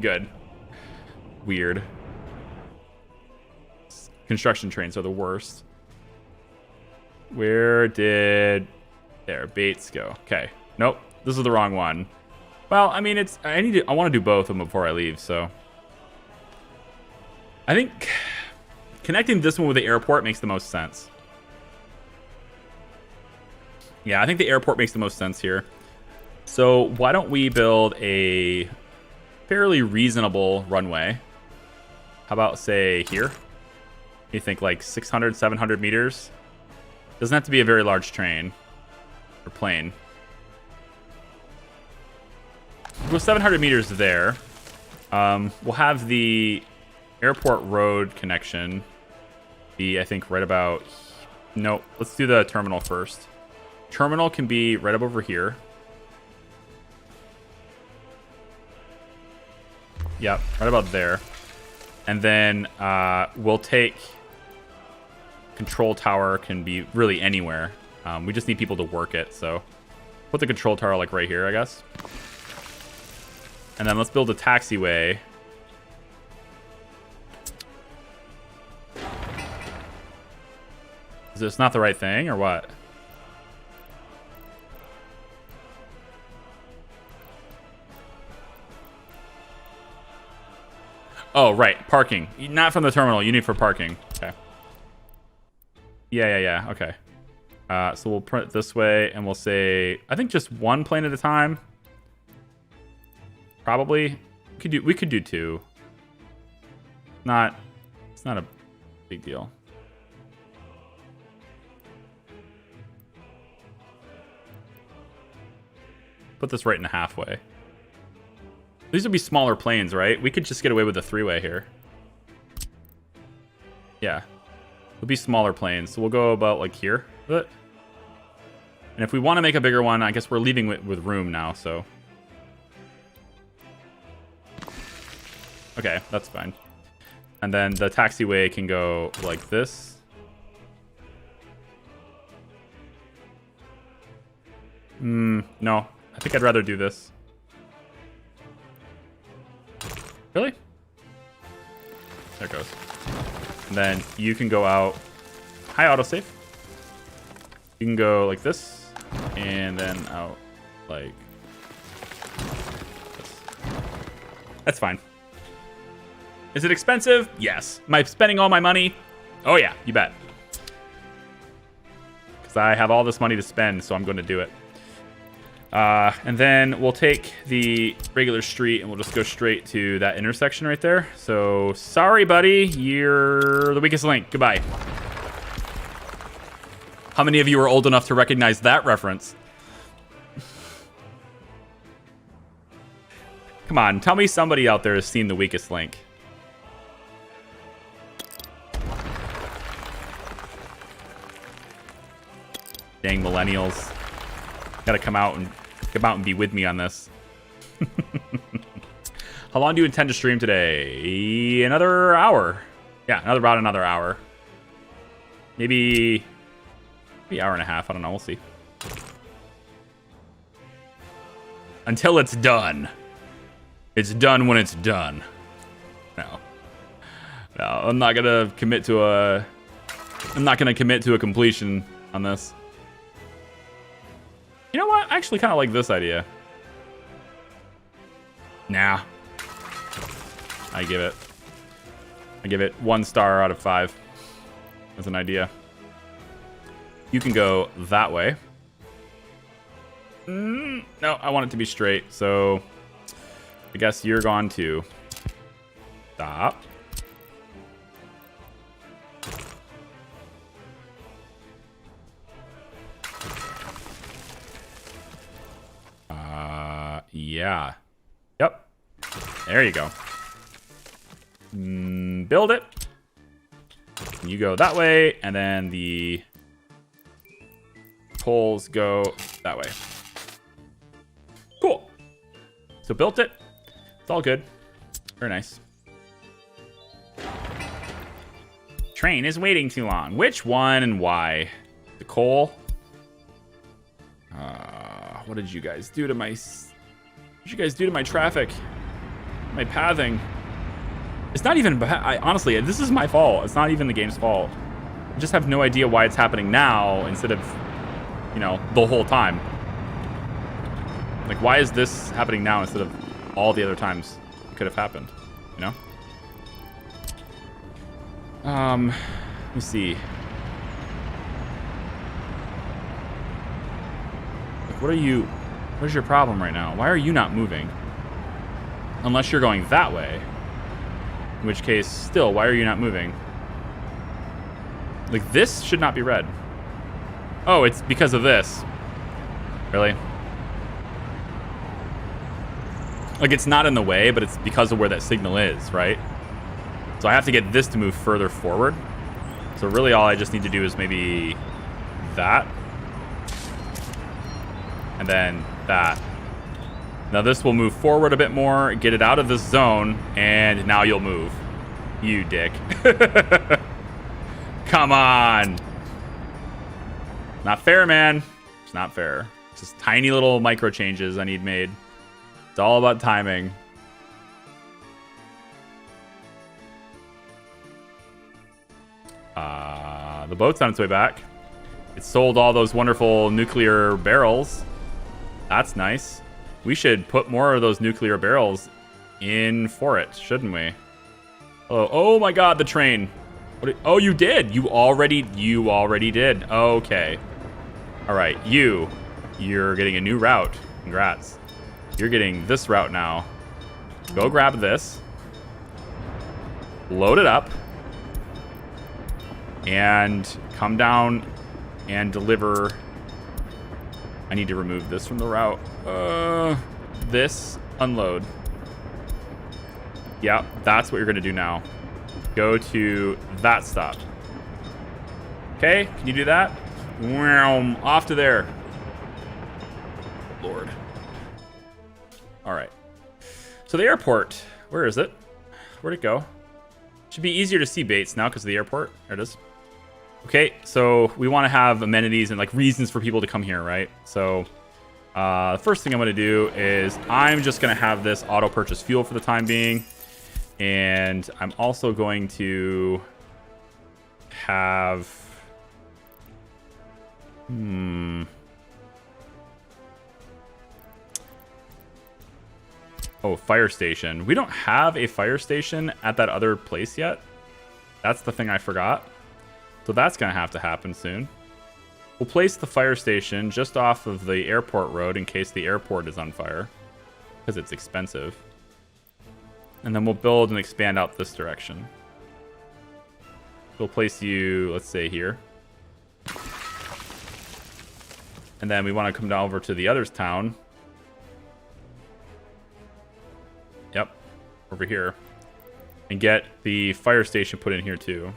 Good. Weird. Construction trains are the worst. Where did... There, Bates go. Okay. Nope. This is the wrong one. Well, I mean, I want to do both of them before I leave, so... I think connecting this one with the airport makes the most sense. Yeah, I think the airport makes the most sense here. So why don't we build a fairly reasonable runway? How about, say, here? You think like 600, 700 meters? Doesn't have to be a very large train or plane. We'll go 700 meters there. We'll have the airport road connection be, I think, right about... No, let's do the terminal first. Terminal can be right up over here. Yep, right about there. And then we'll take... Control tower can be really anywhere. We just need people to work it, so... Put the control tower, like, right here, I guess. And then let's build a taxiway. Is this not the right thing, or what? Oh, right. Parking. Not from the terminal. You need for parking. Okay. Yeah. Okay. So we'll print it this way, and we'll say, I think just one plane at a time. Probably. We could do two. It's not a big deal. Put this right in the halfway. These would be smaller planes, right? We could just get away with a 3-way here. Yeah. It'll be smaller planes. So we'll go about like here. And if we want to make a bigger one, I guess we're leaving with room now, so. Okay, that's fine. And then the taxiway can go like this. No. I think I'd rather do this. Really? There it goes. And then you can go out. Hi, autosave. You can go like this. And then out like this. That's fine. Is it expensive? Yes. Am I spending all my money? Oh, yeah. You bet. Because I have all this money to spend, so I'm going to do it. And then we'll take the regular street and we'll just go straight to that intersection right there. So, sorry, buddy. You're the weakest link. Goodbye. How many of you are old enough to recognize that reference? Come on. Tell me somebody out there has seen the weakest link. Dang millennials. Gotta come out and be with me on this. How long do you intend to stream today? Another hour. Yeah, about another hour. Maybe hour and a half. I don't know. We'll see. Until it's done. It's done when it's done. No, I'm not gonna commit to a completion on this. You know what? I actually kind of like this idea. Nah. I give it 1 star out of 5 as an idea. You can go that way. No, I want it to be straight, so I guess you're going to stop. Yeah. Yep. There you go. Build it. You go that way, and then the poles go that way. Cool. So built it. It's all good. Very nice. Train is waiting too long. Which one and why? The coal? What did you guys do to my... What did you guys do to my traffic? My pathing? It's not even... honestly, this is my fault. It's not even the game's fault. I just have no idea why it's happening now instead of, you know, the whole time. Like, why is this happening now instead of all the other times it could have happened? You know? Let me see. Like, what is your problem right now? Why are you not moving? Unless you're going that way. In which case, still, why are you not moving? Like, this should not be red. Oh, it's because of this. Really? Like, it's not in the way, but it's because of where that signal is, right? So I have to get this to move further forward. So really all I just need to do is maybe that. And then that. Now this will move forward a bit more, get it out of this zone, and now you'll move. You dick. Come on. Not fair, man. It's not fair. It's just tiny little micro changes I need made. It's all about timing. The boat's on its way back. It sold all those wonderful nuclear barrels. That's nice. We should put more of those nuclear barrels in for it, shouldn't we? Oh my God, the train. Oh, you did. You already did. Okay. All right, you're getting a new route. Congrats. You're getting this route now. Go grab this. Load it up. And come down and deliver. I need to remove this from the route. This, unload. Yeah, that's what you're going to do now. Go to that stop. Okay, can you do that? Off to there. Lord. All right. So the airport, where is it? Where'd it go? Should be easier to see Bates now because of the airport. There it is. Okay, so we want to have amenities and like reasons for people to come here, right? So the first thing I'm going to do is I'm just going to have this auto purchase fuel for the time being. And I'm also going to have... Oh, fire station. We don't have a fire station at that other place yet. That's the thing I forgot. So that's going to have to happen soon. We'll place the fire station just off of the airport road in case the airport is on fire. Because it's expensive. And then we'll build and expand out this direction. We'll place you, let's say, here. And then we want to come down over to the other town. Yep, over here. And get the fire station put in here too.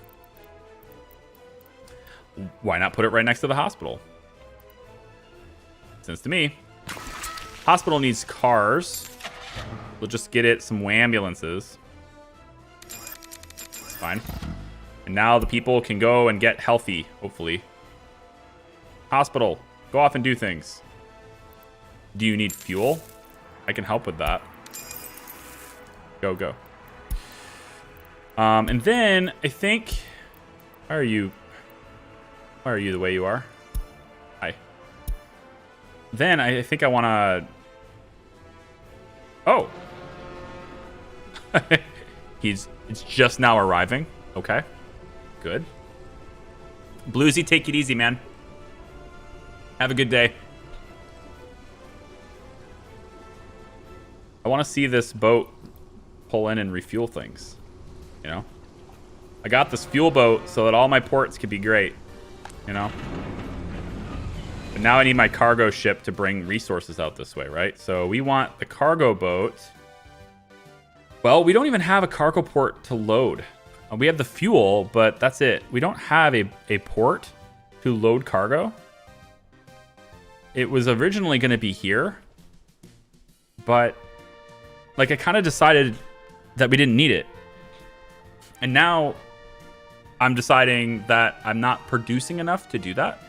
Why not put it right next to the hospital? Sense to me. Hospital needs cars. We'll just get it some ambulances. It's fine. And now the people can go and get healthy, hopefully. Hospital, go off and do things. Do you need fuel? I can help with that. Go. And then I think... Why are you the way you are? Hi. Then I think I want to... Oh. It's just now arriving. Okay. Good. Bluesy, take it easy, man. Have a good day. I want to see this boat pull in and refuel things. You know? I got this fuel boat so that all my ports could be great. You know? But now I need my cargo ship to bring resources out this way, right? So we want the cargo boat. Well, we don't even have a cargo port to load. We have the fuel, but that's it. We don't have a port to load cargo. It was originally going to be here. But, like, I kind of decided that we didn't need it. And now I'm deciding that I'm not producing enough to do that.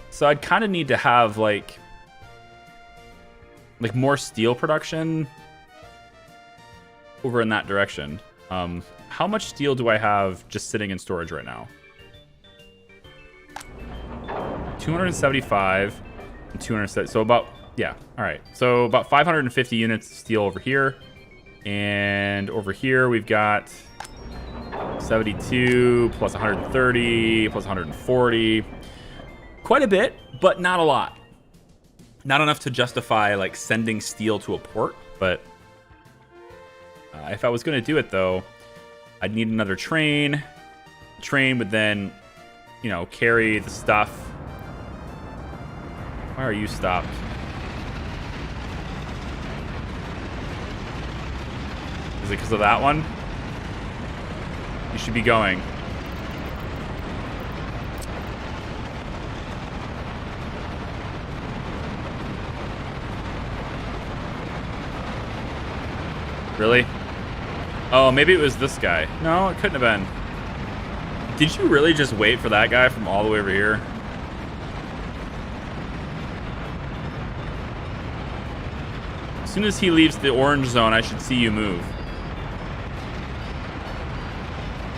So I'd kind of need to have, like more steel production over in that direction. How much steel do I have just sitting in storage right now? 275 and 270. So about, yeah, all right. So about 550 units of steel over here. And over here we've got 72 plus 130 plus 140. Quite a bit, but not a lot. Not enough to justify like sending steel to a port, but if I was going to do it though, I'd need another train. The train would then, you know, carry the stuff. Why are you stopped? Is it because of that one? You should be going. Really? Oh, maybe it was this guy. No, it couldn't have been. Did you really just wait for that guy from all the way over here? As soon as he leaves the orange zone, I should see you move.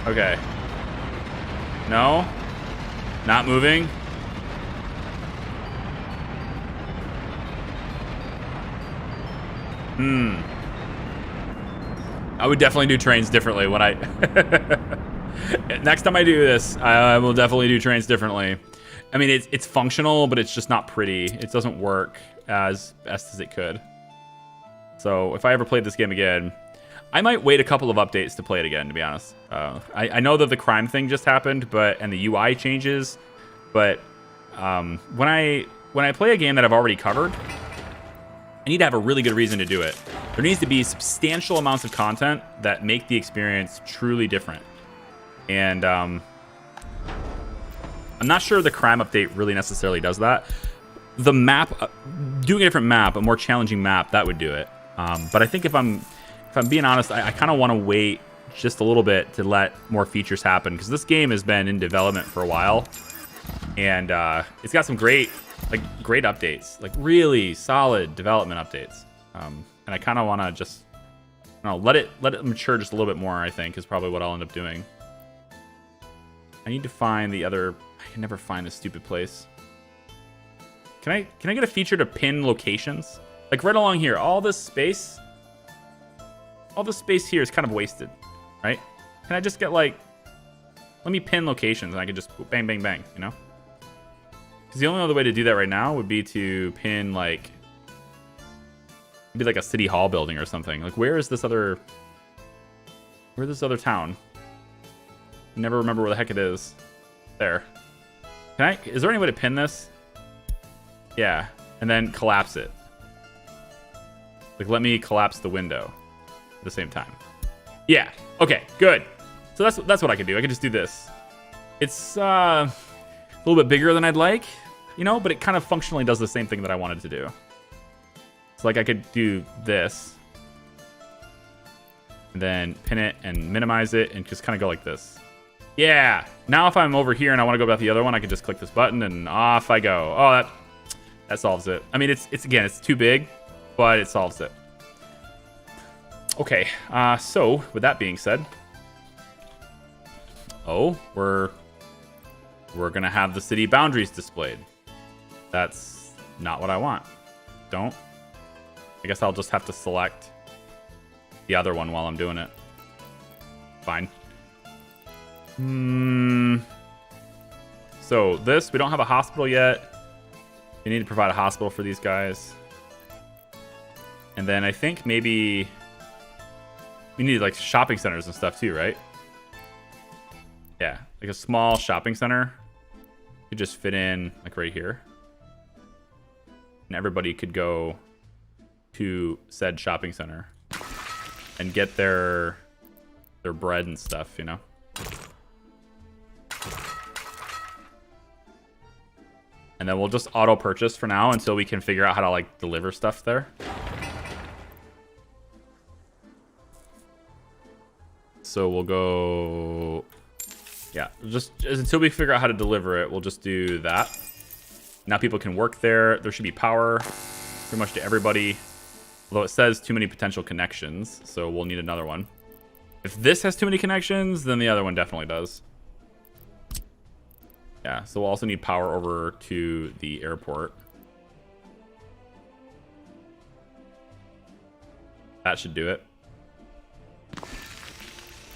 Okay. No? Not moving? I would definitely do trains differently when I... Next time I do this, I will definitely do trains differently. I mean, it's functional, but it's just not pretty. It doesn't work as best as it could. So if I ever played this game again, I might wait a couple of updates to play it again, to be honest. I know that the crime thing just happened, and the UI changes, but when I play a game that I've already covered, I need to have a really good reason to do it. There needs to be substantial amounts of content that make the experience truly different. And I'm not sure the crime update really necessarily does that. The map, doing a different map, a more challenging map, that would do it. But I think if I'm being honest, I kind of want to wait just a little bit to let more features happen, because this game has been in development for a while, and it's got some great updates, like really solid development updates. And I kind of want to just, let it mature just a little bit more. I think is probably what I'll end up doing. I need to find the other. I can never find this stupid place. Can I get a feature to pin locations? Like right along here, all this space here is kind of wasted, right? Can I just get let me pin locations and I can just bang, bang, bang, you know? Because the only other way to do that right now would be to pin maybe like a city hall building or something. Like where's this other town? I never remember where the heck it is. There. Is there any way to pin this? Yeah, and then collapse it. Like, let me collapse the window at the same time. Yeah, okay, good. So that's what I can do. I can just do this. It's a little bit bigger than I'd like, but it kind of functionally does the same thing that I wanted to do. So, I could do this. And then pin it and minimize it and just kind of go like this. Yeah, now if I'm over here and I want to go about the other one, I can just click this button and off I go. Oh, that solves it. I mean, it's too big, but it solves it. Okay, so with that being said, we're gonna have the city boundaries displayed. That's not what I want. I guess I'll just have to select the other one while I'm doing it. Fine. So we don't have a hospital yet. We need to provide a hospital for these guys. And then I think maybe we need shopping centers and stuff too, right? Yeah, like a small shopping center could just fit in right here. And everybody could go to said shopping center and get their bread and stuff, And then we'll just auto purchase for now until we can figure out how to deliver stuff there. So we'll go, yeah, just until we figure out how to deliver it, we'll just do that. Now people can work there. There should be power pretty much to everybody. Although it says too many potential connections, so we'll need another one. If this has too many connections, then the other one definitely does. Yeah, so we'll also need power over to the airport. That should do it.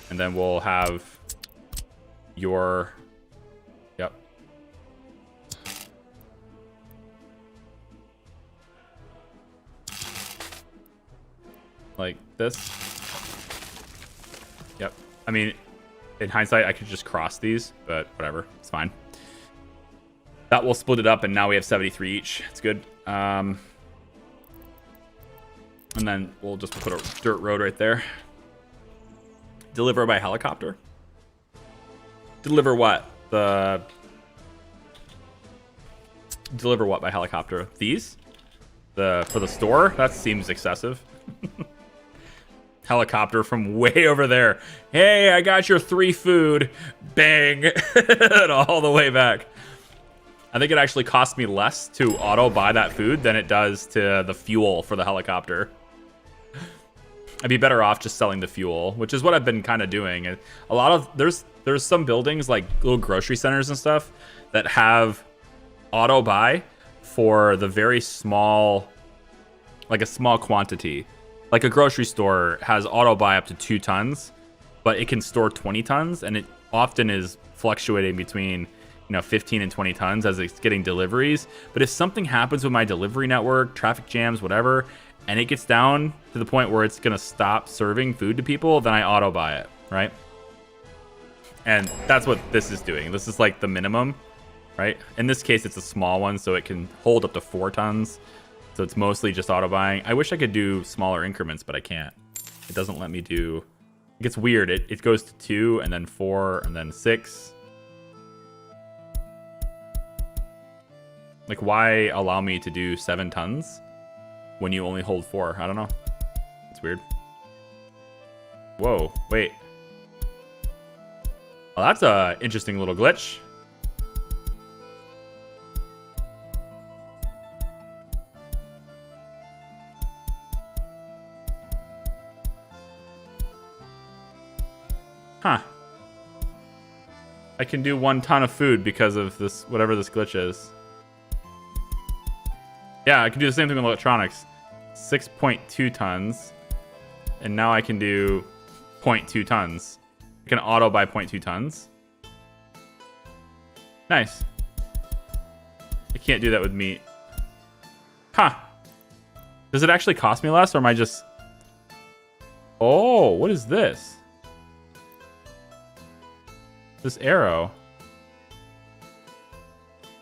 And then we'll have your... Yep. Like this. Yep. I mean, in hindsight, I could just cross these, but whatever. It's fine. That will split it up, and now we have 73 each. It's good. And then we'll just put a dirt road right there. Deliver by helicopter? Deliver what? Deliver what by helicopter? These? For the store? That seems excessive. Helicopter from way over there. Hey, I got your 3 food. Bang. All the way back. I think it actually costs me less to auto buy that food than it does to the fuel for the helicopter. I'd be better off just selling the fuel, which is what I've been kind of doing. A lot of there's some buildings like little grocery centers and stuff that have auto buy for the very small, like a small quantity. Like a grocery store has auto buy up to 2 tons, but it can store 20 tons, and it often is fluctuating between 15 and 20 tons as it's getting deliveries. But if something happens with my delivery network, traffic jams, whatever, and it gets down to the point where it's gonna stop serving food to people, then I auto buy it, right? And that's what this is doing. This is like the minimum, right? In this case, it's a small one, so it can hold up to 4 tons. So it's mostly just auto buying. I wish I could do smaller increments, but I can't. It doesn't let me do... It gets weird. It goes to 2 and then 4 and then 6. Like, why allow me to do 7 tons when you only hold 4? I don't know. It's weird. Whoa, wait. Well, that's a interesting little glitch. Huh. I can do 1 ton of food because of this, whatever this glitch is. Yeah, I can do the same thing with electronics. 6.2 tons. And now I can do 0.2 tons. I can auto buy 0.2 tons. Nice. I can't do that with meat. Huh. Does it actually cost me less, or am I just... Oh, what is this? This arrow.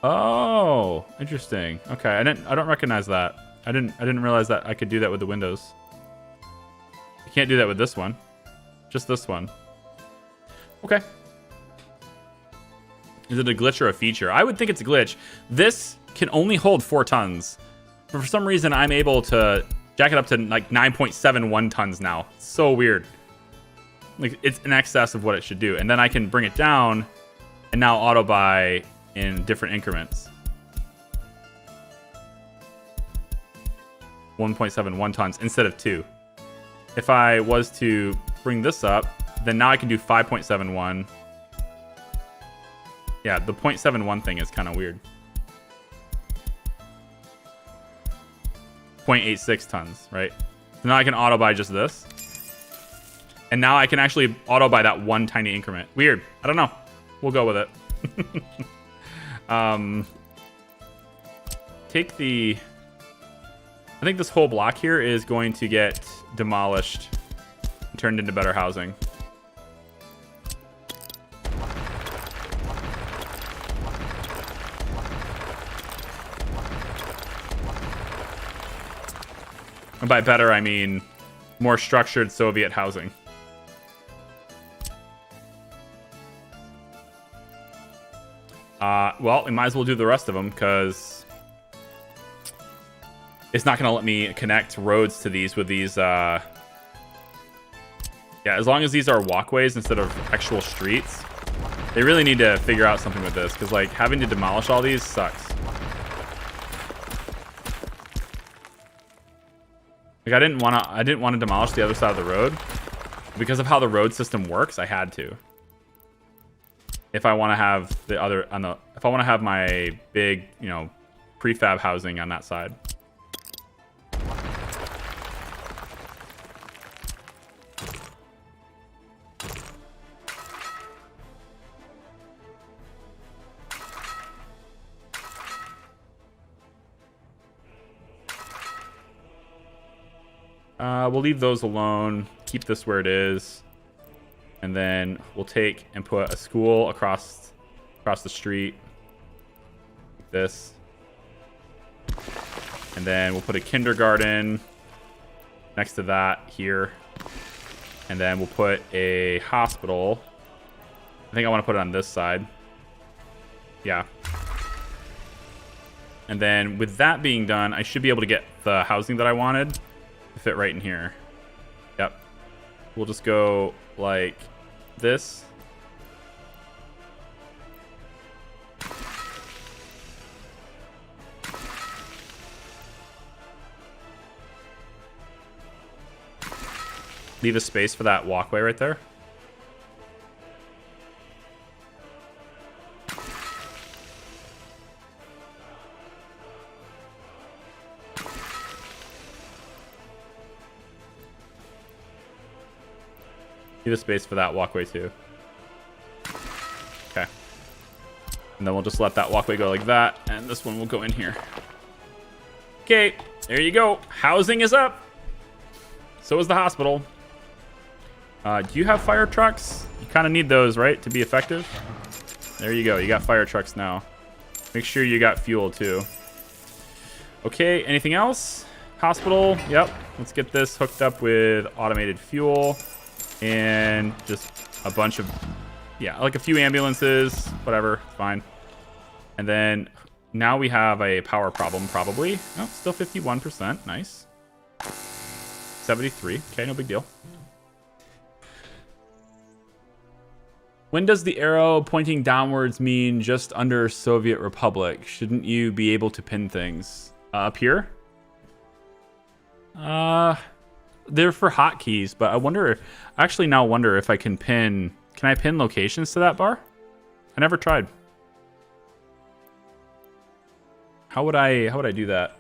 Oh, interesting. Okay, I don't recognize that. I didn't realize that I could do that with the windows. I can't do that with this one. Just this one. Okay. Is it a glitch or a feature? I would think it's a glitch. This can only hold 4 tons. But for some reason, I'm able to jack it up to like 9.71 tons now. It's so weird. Like, it's in excess of what it should do. And then I can bring it down and now auto buy in different increments. 1.71 tons instead of 2. If I was to bring this up, then now I can do 5.71. Yeah, the 0.71 thing is kind of weird. 0.86 tons, right? So now I can auto buy just this. And now I can actually auto buy that 1 tiny increment. Weird. I don't know. We'll go with it. Take the... I think this whole block here is going to get demolished and turned into better housing. And by better, I mean more structured Soviet housing. Well, we might as well do the rest of them, because it's not going to let me connect roads to these with these... Yeah, as long as these are walkways instead of actual streets. They really need to figure out something with this, because, like, having to demolish all these sucks. Like, I didn't want to demolish the other side of the road. Because of how the road system works, I had to. If I want to have the other if I want to have my big, you know, prefab housing on that side. We'll leave those alone. Keep this where it is. And then we'll take and put a school across the street. Like this. And then we'll put a kindergarten next to that here. And then we'll put a hospital. I think I want to put it on this side. Yeah. And then with that being done, I should be able to get the housing that I wanted to fit right in here. Yep. We'll just go like this. Leave a space for that walkway right there. Leave a space for that walkway too. Okay. And then we'll just let that walkway go like that, and this one will go in here. Okay, there you go. Housing is up. So is the hospital. Do you have fire trucks? You kind of need those, right, to be effective? There you go. You got fire trucks now. Make sure you got fuel too. Okay, anything else? Hospital, yep. Let's get this hooked up with automated fuel and just a bunch of, yeah, like a few ambulances, whatever, fine. And then now we have a power problem, probably. Oh, still 51%, nice. 73, okay, no big deal. When does the arrow pointing downwards mean just under Soviet Republic? Shouldn't you be able to pin things? Up here? They're for hotkeys, but I actually now wonder if I can I pin locations to that bar? I never tried. How would I do that?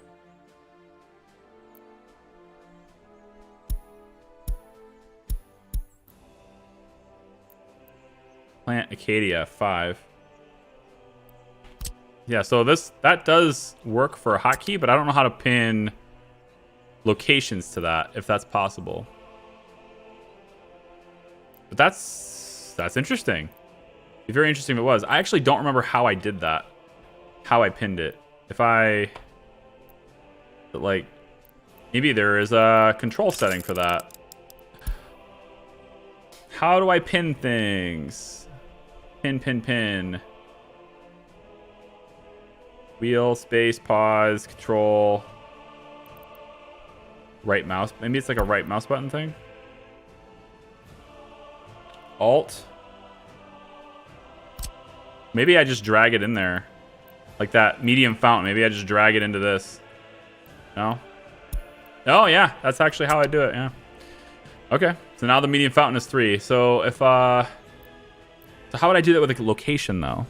Plant Acadia 5. Yeah, so that does work for a hotkey, but I don't know how to pin locations to that, if that's possible. But that's interesting. It'd be very interesting if it was. I actually don't remember how I did that. How I pinned it. But like, maybe there is a control setting for that. How do I pin things? Pin. Wheel, space, pause, control. Right mouse. Maybe it's like a right mouse button thing. Alt. Maybe I just drag it in there. Like that medium fountain. Maybe I just drag it into this. No? Oh, yeah. That's actually how I do it, yeah. Okay. So now the medium fountain is 3. So if, so how would I do that with a location, though?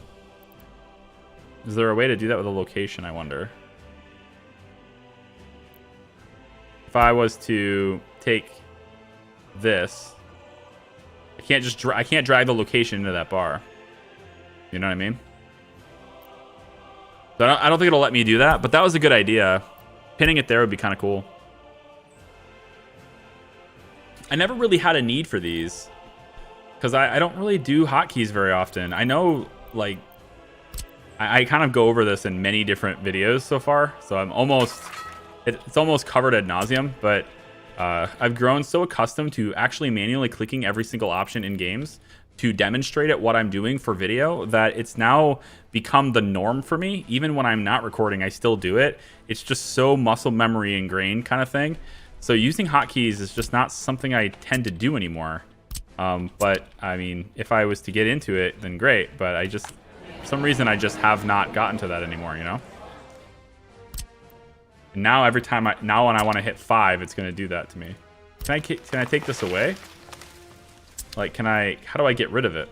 Is there a way to do that with a location, I wonder? If I was to take this, I can't drag the location into that bar. You know what I mean? So I don't think it'll let me do that, but that was a good idea. Pinning it there would be kind of cool. I never really had a need for these because I don't really do hotkeys very often. I know, like, I kind of go over this in many different videos so far, so it's almost covered ad nauseum, but I've grown so accustomed to actually manually clicking every single option in games to demonstrate it what I'm doing for video that it's now become the norm for me. Even when I'm not recording, I still do it. It's just so muscle memory ingrained kind of thing. So using hotkeys is just not something I tend to do anymore. But I mean, if I was to get into it, then great. But for some reason, I just have not gotten to that anymore, you know? And now every time when I want to hit 5, it's going to do that to me. Can I take this away? Like, how do I get rid of it?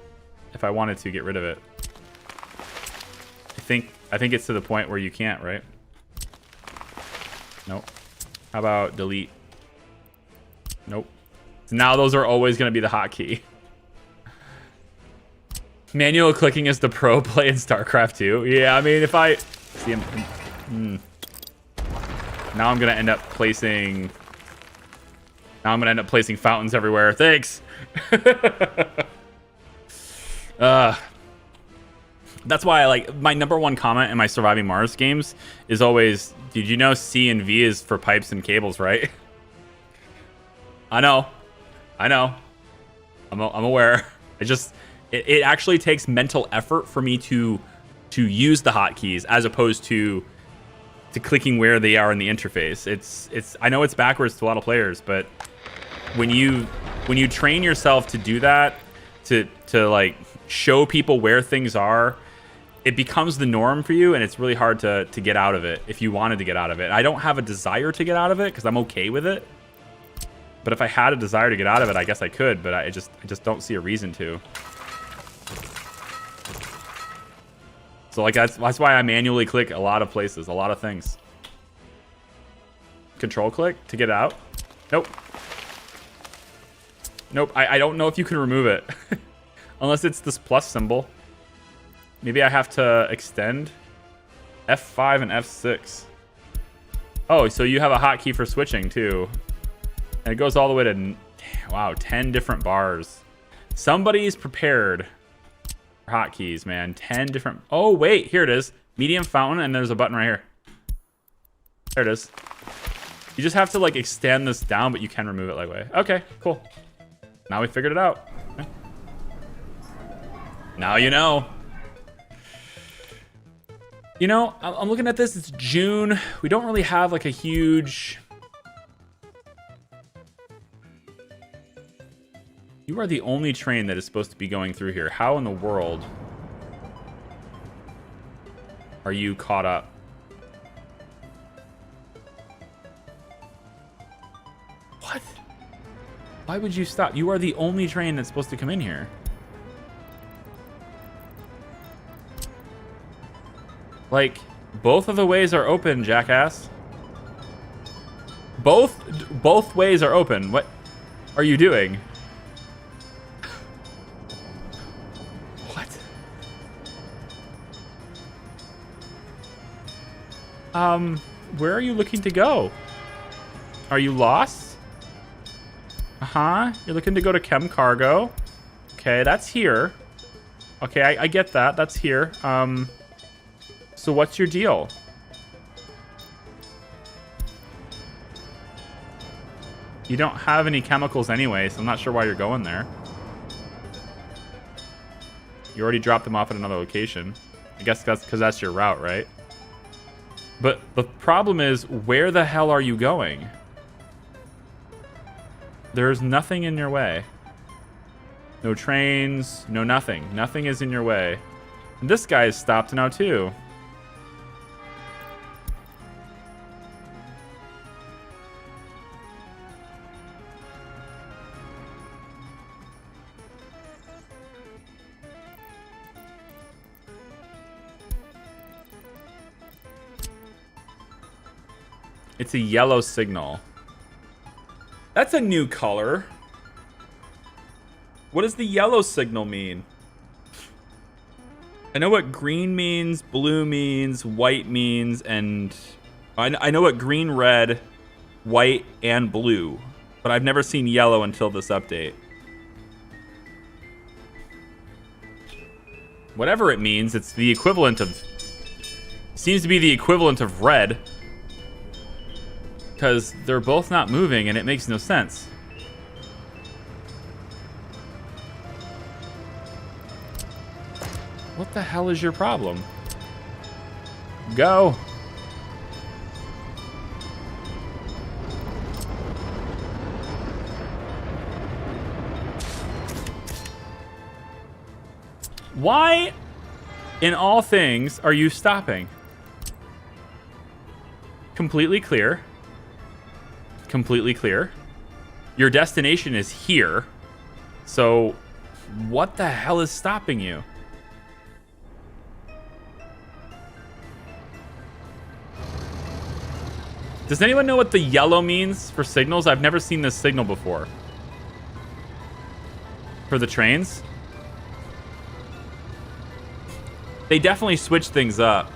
If I wanted to get rid of it. I think it's to the point where you can't, right? Nope. How about delete? Nope. So now those are always going to be the hotkey. Manual clicking is the pro play in StarCraft 2. Yeah, I mean, if I see him, now I'm gonna end up placing fountains everywhere. Thanks. That's why I like my #1 comment in my Surviving Mars games is always, did you know C and V is for pipes and cables, right? I know. I'm aware. It actually takes mental effort for me to use the hotkeys as opposed to clicking where they are in the interface. I know it's backwards to a lot of players, but when you train yourself to do that, to like show people where things are, it becomes the norm for you, and it's really hard to get out of it if you wanted to get out of it. I don't have a desire to get out of it because I'm okay with it. But if I had a desire to get out of it, I guess I could, but I just don't see a reason to. So like that's why I manually click a lot of places, a lot of things. Control click to get out. Nope. I don't know if you can remove it. Unless it's this plus symbol. Maybe I have to extend F5 and F6. Oh, so you have a hotkey for switching too. And it goes all the way to, wow, 10 different bars. Somebody's prepared. Hotkeys, man. 10 different. Oh, wait. Here it is. Medium fountain, and there's a button right here. There it is. You just have to like extend this down, but you can remove it lightweight. Okay, cool. Now we figured it out. Okay. Now you know. You know, I'm looking at this. It's June. We don't really have like a huge... You are the only train that is supposed to be going through here. How in the world are you caught up? What? Why would you stop? You are the only train that's supposed to come in here. Like, both of the ways are open, jackass. Both ways are open. What are you doing? What? Where are you looking to go? Are you lost? Uh-huh. You're looking to go to Chem Cargo. Okay, that's here. Okay, I get that. That's here. So what's your deal? You don't have any chemicals anyway, so I'm not sure why you're going there. You already dropped them off at another location. I guess that's because that's your route, right? But the problem is, where the hell are you going? There's nothing in your way. No trains, no nothing. Nothing is in your way. And this guy is stopped now too. It's a yellow signal. That's a new color. What does the yellow signal mean? I know what green means, blue means, white means, and I know what green, red, white, and blue, but I've never seen yellow until this update. Whatever it means, it's the equivalent of... Seems to be the equivalent of red. Because they're both not moving and it makes no sense. What the hell is your problem? Go. Why, in all things, are you stopping? Completely clear. Completely clear. Your destination is here. So, what the hell is stopping you? Does anyone know what the yellow means for signals? I've never seen this signal before. For the trains? They definitely switched things up.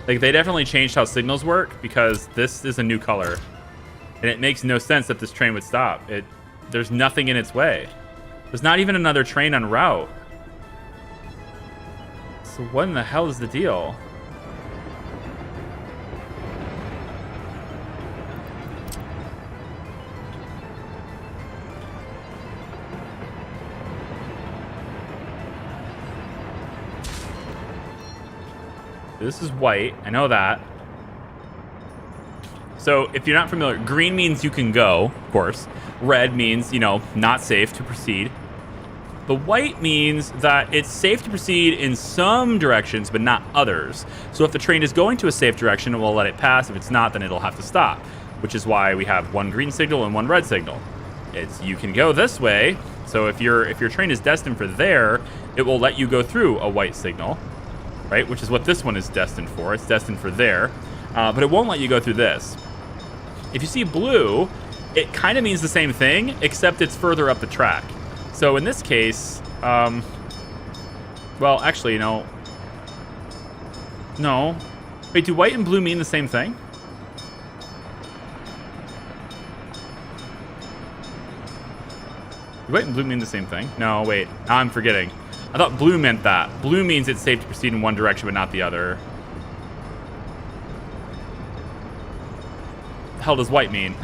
Like, they definitely changed how signals work because this is a new color. And it makes no sense that this train would stop. There's nothing in its way. There's not even another train en route. So what in the hell is the deal? This is white. I know that. So if you're not familiar, green means you can go, of course. Red means, you know, not safe to proceed. The white means that it's safe to proceed in some directions, but not others. So if the train is going to a safe direction, it will let it pass. If it's not, then it'll have to stop, which is why we have one green signal and one red signal. It's you can go this way. So if your train is destined for there, it will let you go through a white signal, right? Which is what this one is destined for. It's destined for there, but it won't let you go through this. If you see blue, it kind of means the same thing, except it's further up the track. So in this case, well, actually, no. Wait, do white and blue mean the same thing? Do white and blue mean the same thing? No, wait, I'm forgetting. I thought blue meant that. Blue means it's safe to proceed in one direction, but not the other. The hell does white mean?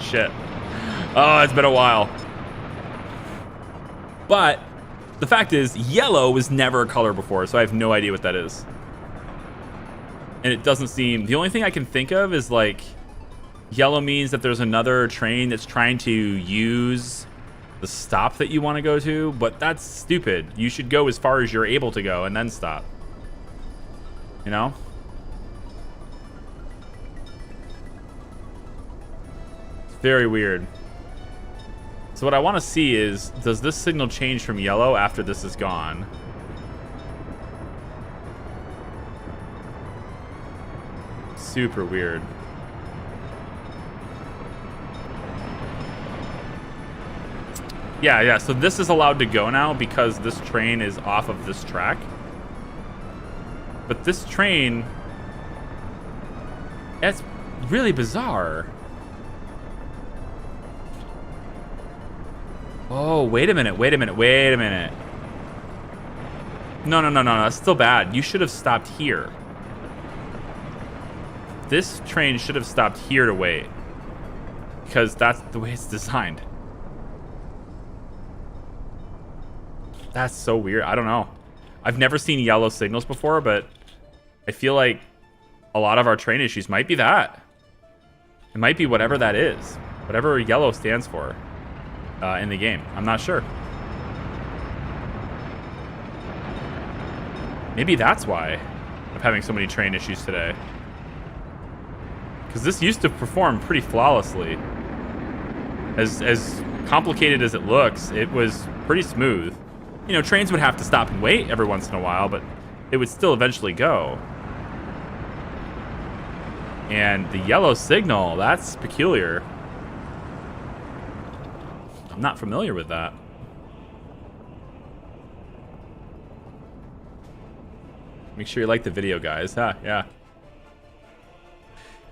Shit. Oh, it's been a while. But the fact is, yellow was never a color before, so I have no idea what that is. And it doesn't seem... The only thing I can think of is, like, yellow means that there's another train that's trying to use the stop that you want to go to, but that's stupid. You should go as far as you're able to go and then stop. You know? It's very weird. So what I want to see is, does this signal change from yellow after this is gone? Super weird. Yeah, so this is allowed to go now because this train is off of this track. But this train... It's really bizarre. Oh, wait a minute. No, that's still bad. You should have stopped here. This train should have stopped here to wait. Because that's the way it's designed. That's so weird. I don't know. I've never seen yellow signals before, but I feel like a lot of our train issues might be that. It might be whatever that is. Whatever yellow stands for in the game. I'm not sure. Maybe that's why I'm having so many train issues today. Because this used to perform pretty flawlessly. As complicated as it looks, it was pretty smooth. You know, trains would have to stop and wait every once in a while, but it would still eventually go. And the yellow signal, that's peculiar. I'm not familiar with that. Make sure you like the video, guys. Yeah.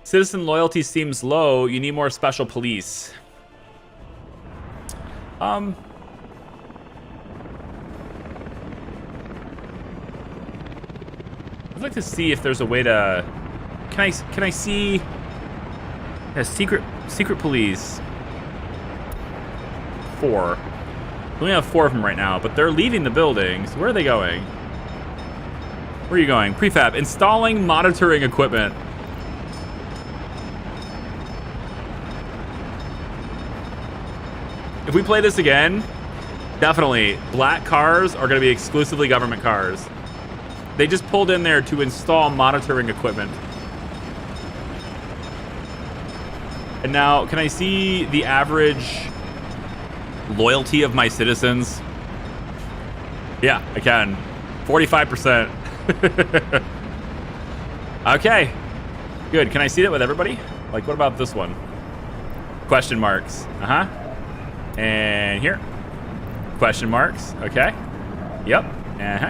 Citizen loyalty seems low. You need more special police. I'd like to see if there's a way to... Can I see a secret police? 4. We only have 4 of them right now, but they're leaving the buildings. Where are they going? Where are you going? Prefab. Installing monitoring equipment. If we play this again, definitely black cars are going to be exclusively government cars. They just pulled in there to install monitoring equipment. And now, can I see the average loyalty of my citizens? Yeah, I can. 45%. Okay. Good. Can I see that with everybody? Like, what about this one? Question marks. And here. Question marks. Okay. Yep.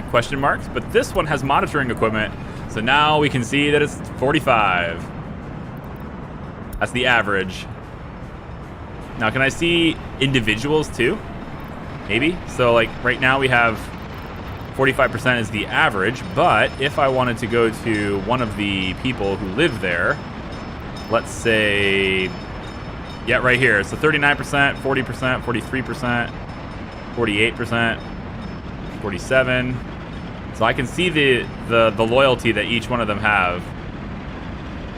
Question marks. But this one has monitoring equipment. So now we can see that it's 45. That's the average. Now, can I see individuals too? Maybe. So, like, right now we have 45% is the average. But if I wanted to go to one of the people who live there, let's say, yeah, right here. So 39%, 40%, 43%, 48%, 47. So I can see the loyalty that each one of them have.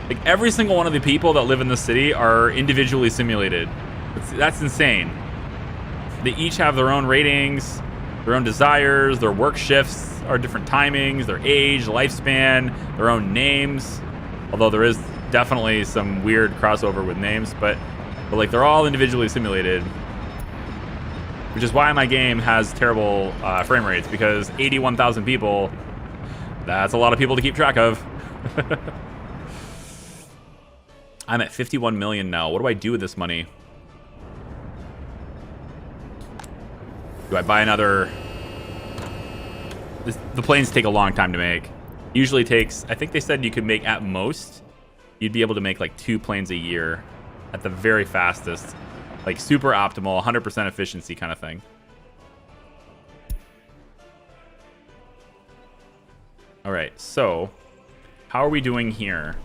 Like, every single one of the people that live in the city are individually simulated. That's insane. They each have their own ratings, their own desires, their work shifts are different timings, their age, lifespan, their own names. Although there is definitely some weird crossover with names, but like, they're all individually simulated. Which is why my game has terrible frame rates, because 81,000 people, that's a lot of people to keep track of. I'm at 51 million now. What do I do with this money? Do I buy another? The planes take a long time to make. Usually takes, I think they said you could make, at most, you'd be able to make like 2 planes a year at the very fastest. Like super optimal, 100% efficiency kind of thing. All right, so how are we doing here?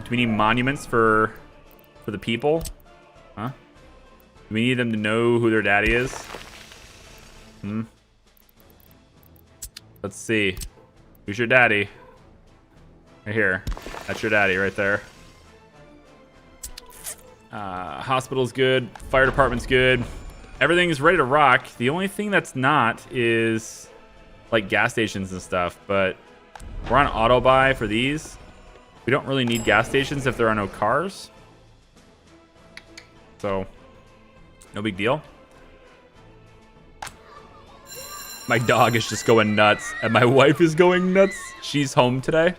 Do we need monuments for the people? Huh? Do we need them to know who their daddy is? Let's see. Who's your daddy? Right here. That's your daddy right there. Hospital's good. Fire department's good. Everything's ready to rock. The only thing that's not is like gas stations and stuff, but we're on auto buy for these. We don't really need gas stations if there are no cars. So, no big deal. My dog is just going nuts, and my wife is going nuts. She's home today.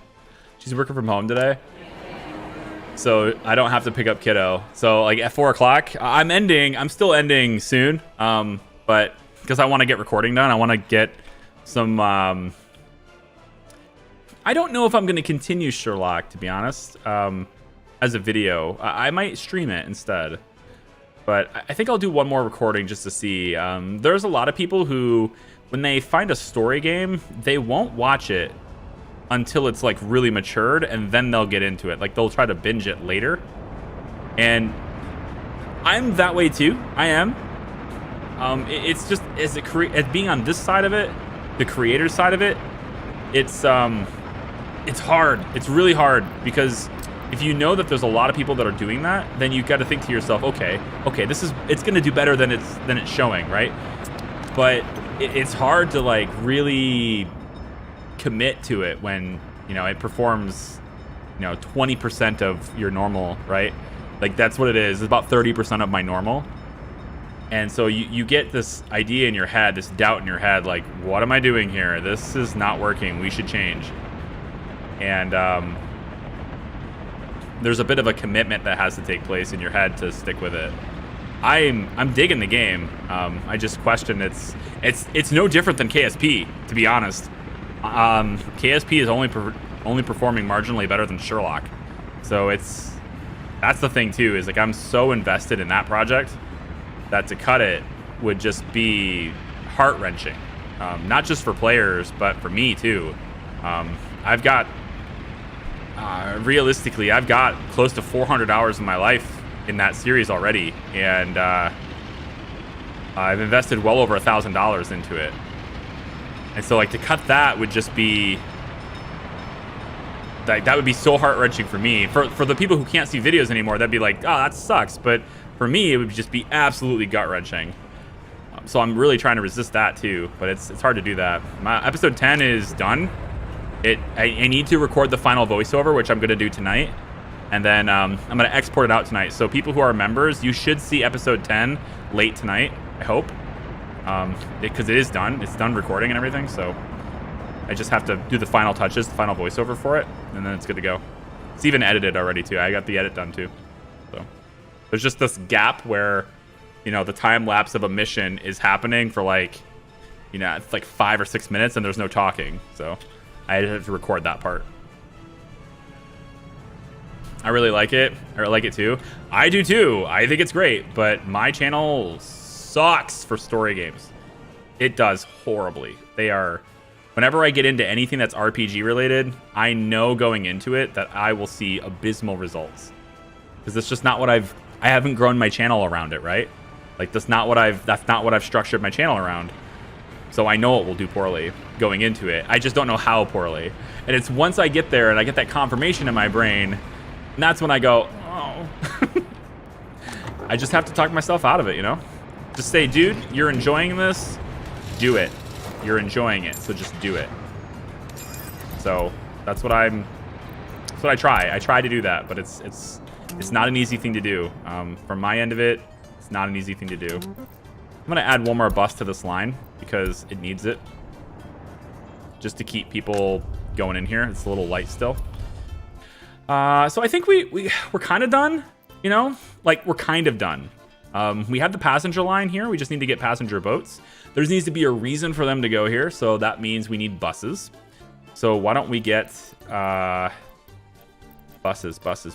She's working from home today. So I don't have to pick up kiddo. So like at 4 o'clock, I'm still ending soon. But because I want to get recording done, I want to get some, I don't know if I'm going to continue Sherlock, to be honest, as a video. I might stream it instead. But I think I'll do one more recording just to see. There's a lot of people who, when they find a story game, they won't watch it until it's like really matured, and then they'll get into it. Like they'll try to binge it later. And I'm that way too. I am. It's just as being on this side of it, the creator side of it, it's hard. It's really hard because if you know that there's a lot of people that are doing that, then you've got to think to yourself, okay, it's going to do better than it's showing, right? But it's hard to like really commit to it when, you know, it performs, you know, 20% of your normal, right? Like that's what it is. It's about 30% of my normal. And so you get this idea in your head, this doubt in your head, like, what am I doing here? This is not working. We should change. And there's a bit of a commitment that has to take place in your head to stick with it. I'm digging the game. I just question it's no different than KSP, to be honest. KSP is only performing marginally better than Sherlock. So that's the thing too, is like I'm so invested in that project that to cut it would just be heart-wrenching. Not just for players, but for me too. I've got realistically, I've got close to 400 hours of my life in that series already, and I've invested well over $1,000 into it. And so like to cut that would just be like, that would be so heart-wrenching for me. For the people who can't see videos anymore, that'd be like, oh, that sucks. But for me, it would just be absolutely gut-wrenching. So I'm really trying to resist that too, but it's hard to do that. My episode 10 is done. I need to record the final voiceover, which I'm gonna do tonight. And then I'm gonna export it out tonight. So people who are members, you should see episode 10 late tonight, I hope. Because it is done. It's done recording and everything, so I just have to do the final touches, the final voiceover for it, and then it's good to go. It's even edited already too. I got the edit done too. So there's just this gap where, you know, the time lapse of a mission is happening for like, you know, it's like 5 or 6 minutes and there's no talking. So I have to record that part. I really like it. I like it too. I do too. I think it's great, but my channel sucks for story games. It does horribly. They are, whenever I get into anything that's RPG related, I know going into it that I will see abysmal results. Because it's just not what I haven't grown my channel around it, right? Like that's not what I've structured my channel around. So I know it will do poorly going into it. I just don't know how poorly. And it's once I get there and I get that confirmation in my brain, and that's when I go, oh. I just have to talk myself out of it, you know? Just say, dude, you're enjoying this, do it. You're enjoying it, so just do it. So that's what I try. I try to do that, but it's not an easy thing to do. From my end of it, it's not an easy thing to do. I'm gonna add one more bus to this line because it needs it, just to keep people going in here. It's a little light still. So I think we're kind of done. You know, like we're kind of done. We have the passenger line here. We just need to get passenger boats. There needs to be a reason for them to go here, so that means we need buses. So why don't we get buses, bus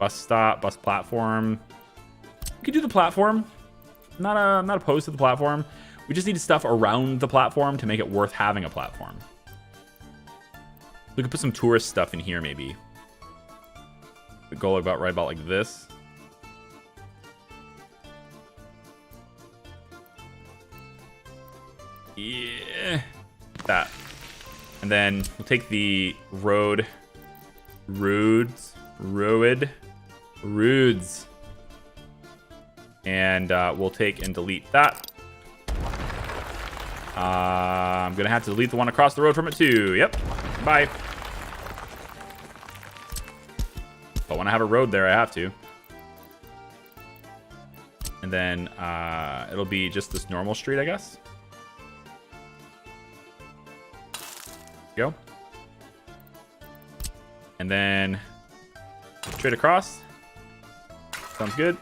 stop, bus platform. We could do the platform. Not opposed to the platform. We just need stuff around the platform to make it worth having a platform. We could put some tourist stuff in here, maybe. The goal about right about like this. Yeah, that. And then we'll take the roads, and we'll take and delete that. I'm gonna have to delete the one across the road from it too. Yep. Bye. If I want to have a road there, I have to. And then it'll be just this normal street, I guess. Go. And then straight across. Sounds good.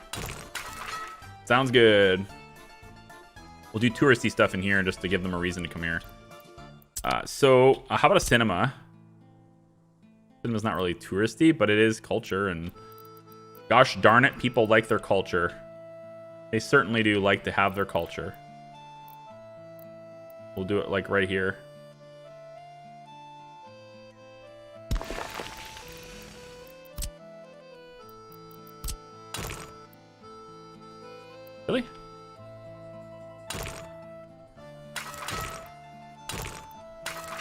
Sounds good. We'll do touristy stuff in here just to give them a reason to come here. So how about a cinema? Cinema's not really touristy, but it is culture, and gosh darn it, people like their culture. They certainly do like to have their culture. We'll do it like right here. Really?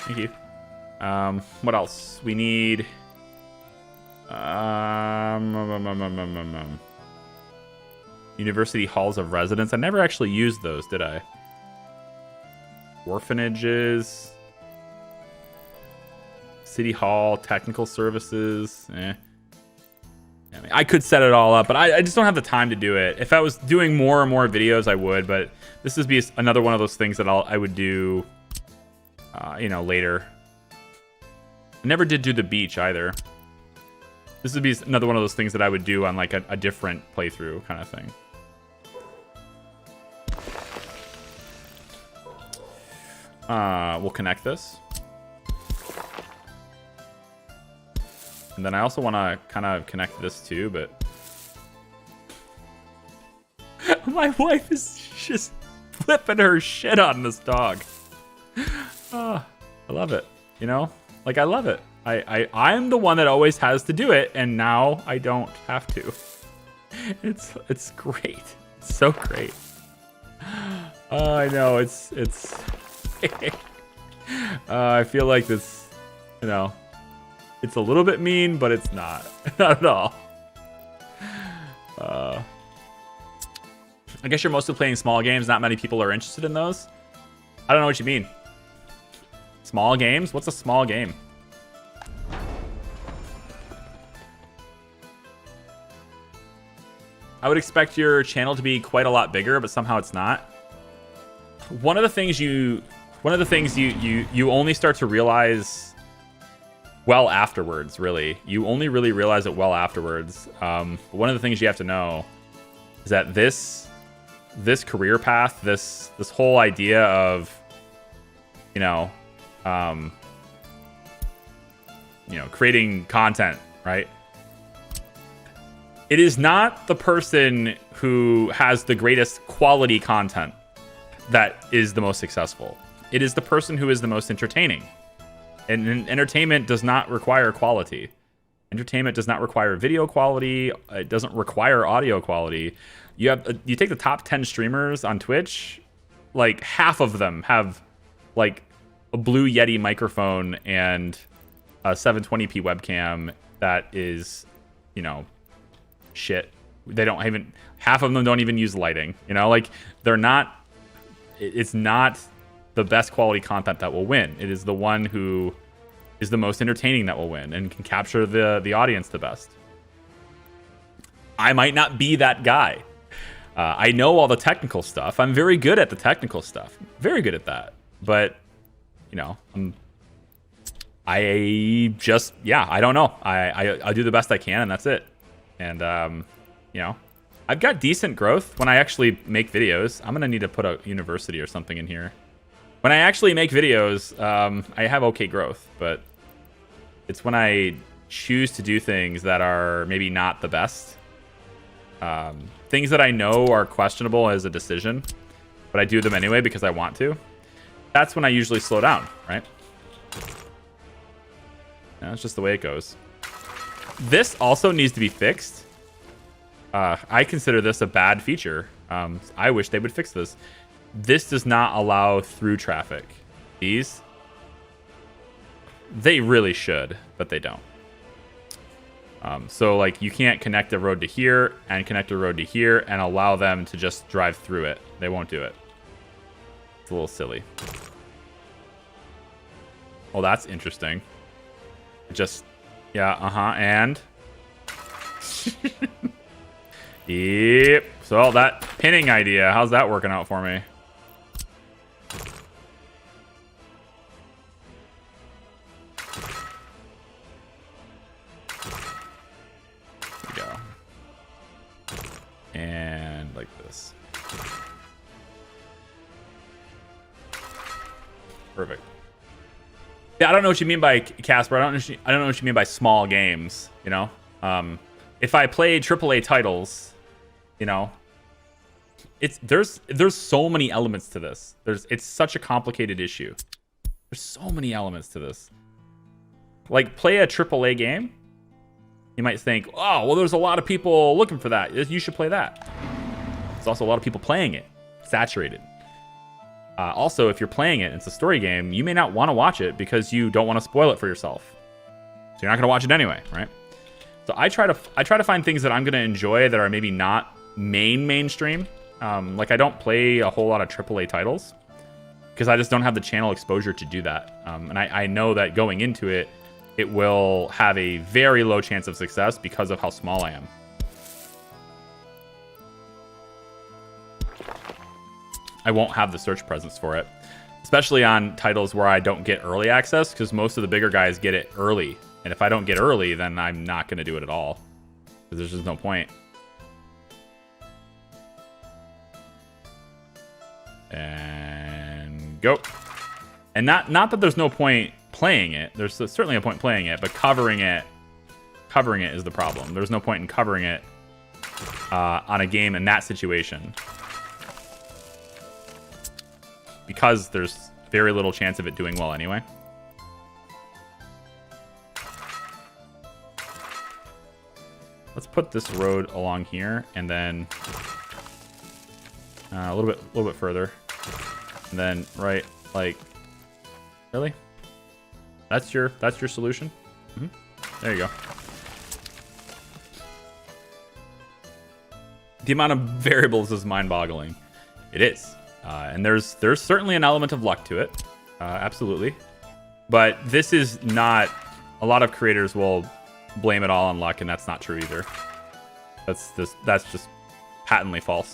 Thank you. What else? We need university halls of residence. I never actually used those, did I? Orphanages, city hall, technical services. I could set it all up, but I just don't have the time to do it. If I was doing more and more videos, I would, but this would be another one of those things that I would do, you know, later. I never did do the beach either. This would be another one of those things that I would do on like a different playthrough kind of thing. We'll connect this. And then I also want to kind of connect this too, but my wife is just flipping her shit on this dog. Oh, I love it. You know, like I love it. I'm the one that always has to do it, and now I don't have to. It's great. It's so great. I know it's. I feel like this, you know. It's a little bit mean, but it's not. Not at all. I guess you're mostly playing small games. Not many people are interested in those. I don't know what you mean. Small games? What's a small game? I would expect your channel to be quite a lot bigger, but somehow it's not. One of the things you only start to realize well afterwards, really. You only really realize it well afterwards. One of the things you have to know is that this career path, this whole idea of, you know, creating content, right? It is not the person who has the greatest quality content that is the most successful. It is the person who is the most entertaining. And entertainment does not require quality. Entertainment does not require video quality. It doesn't require audio quality. You take the top 10 streamers on Twitch, like half of them have like a Blue Yeti microphone and a 720p webcam that is, you know, shit. They don't even, half of them don't even use lighting, you know, like it's not the best quality content that will win. It is the one who is the most entertaining that will win and can capture the audience the best. I might not be that guy. I know all the technical stuff. I'm very good at the technical stuff. Very good at that. But, you know, I don't know. I do the best I can, and that's it. And, you know, I've got decent growth when I actually make videos. I'm going to need to put a university or something in here. When I actually make videos, I have okay growth, but it's when I choose to do things that are maybe not the best. Things that I know are questionable as a decision. but I do them anyway because I want to. That's when I usually slow down, right? That's just the way it goes. This also needs to be fixed. I consider this a bad feature. I wish they would fix this. This does not allow through traffic. These, they really should, but they don't. So like you can't connect a road to here and connect a road to here and allow them to just drive through it. They won't do it. It's a little silly. Well, that's interesting. Just, yeah, and yep. So that pinning idea, how's that working out for me? There we go. And like this. Perfect. Yeah, I don't know what you mean by Casper. I don't know what you mean by small games. You know, if I play AAA titles, you know, there's so many elements to this. It's such a complicated issue. There's so many elements to this. Like play a AAA game, you might think, oh, well, there's a lot of people looking for that. You should play that. There's also a lot of people playing it. Saturated. Also, if you're playing it, it's a story game, you may not want to watch it because you don't want to spoil it for yourself. So you're not going to watch it anyway, right? So I try to find things that I'm going to enjoy that are maybe not mainstream. Like I don't play a whole lot of AAA titles because I just don't have the channel exposure to do that. And I know that going into it, it will have a very low chance of success because of how small I am. I won't have the search presence for it, especially on titles where I don't get early access because most of the bigger guys get it early. And if I don't get early, then I'm not going to do it at all because there's just no point. And go. And not that there's no point playing it. There's certainly a point playing it, but covering it is the problem. There's no point in covering it on a game in that situation. Because there's very little chance of it doing well anyway. Let's put this road along here, and then a little bit further, and then right, like, really? That's your solution? Mm-hmm. There you go. The amount of variables is mind-boggling. It is. And there's certainly an element of luck to it, absolutely. But this is not. A lot of creators will blame it all on luck, and that's not true either. That's just patently false.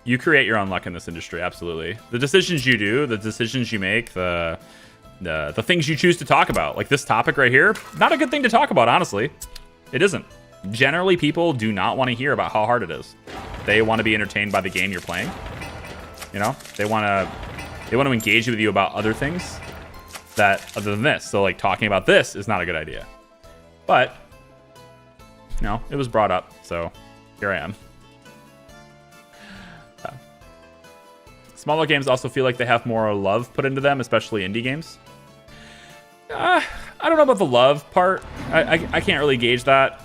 You create your own luck in this industry, absolutely. The decisions you do, the decisions you make, the things you choose to talk about, like this topic right here, not a good thing to talk about, honestly. It isn't. Generally, people do not want to hear about how hard it is. They want to be entertained by the game you're playing. You know, they want to engage with you about other things that other than this. So like talking about this is not a good idea. But you know, it was brought up, so here I am. Smaller games also feel like they have more love put into them, especially indie games. I don't know about the love part. I can't really gauge that.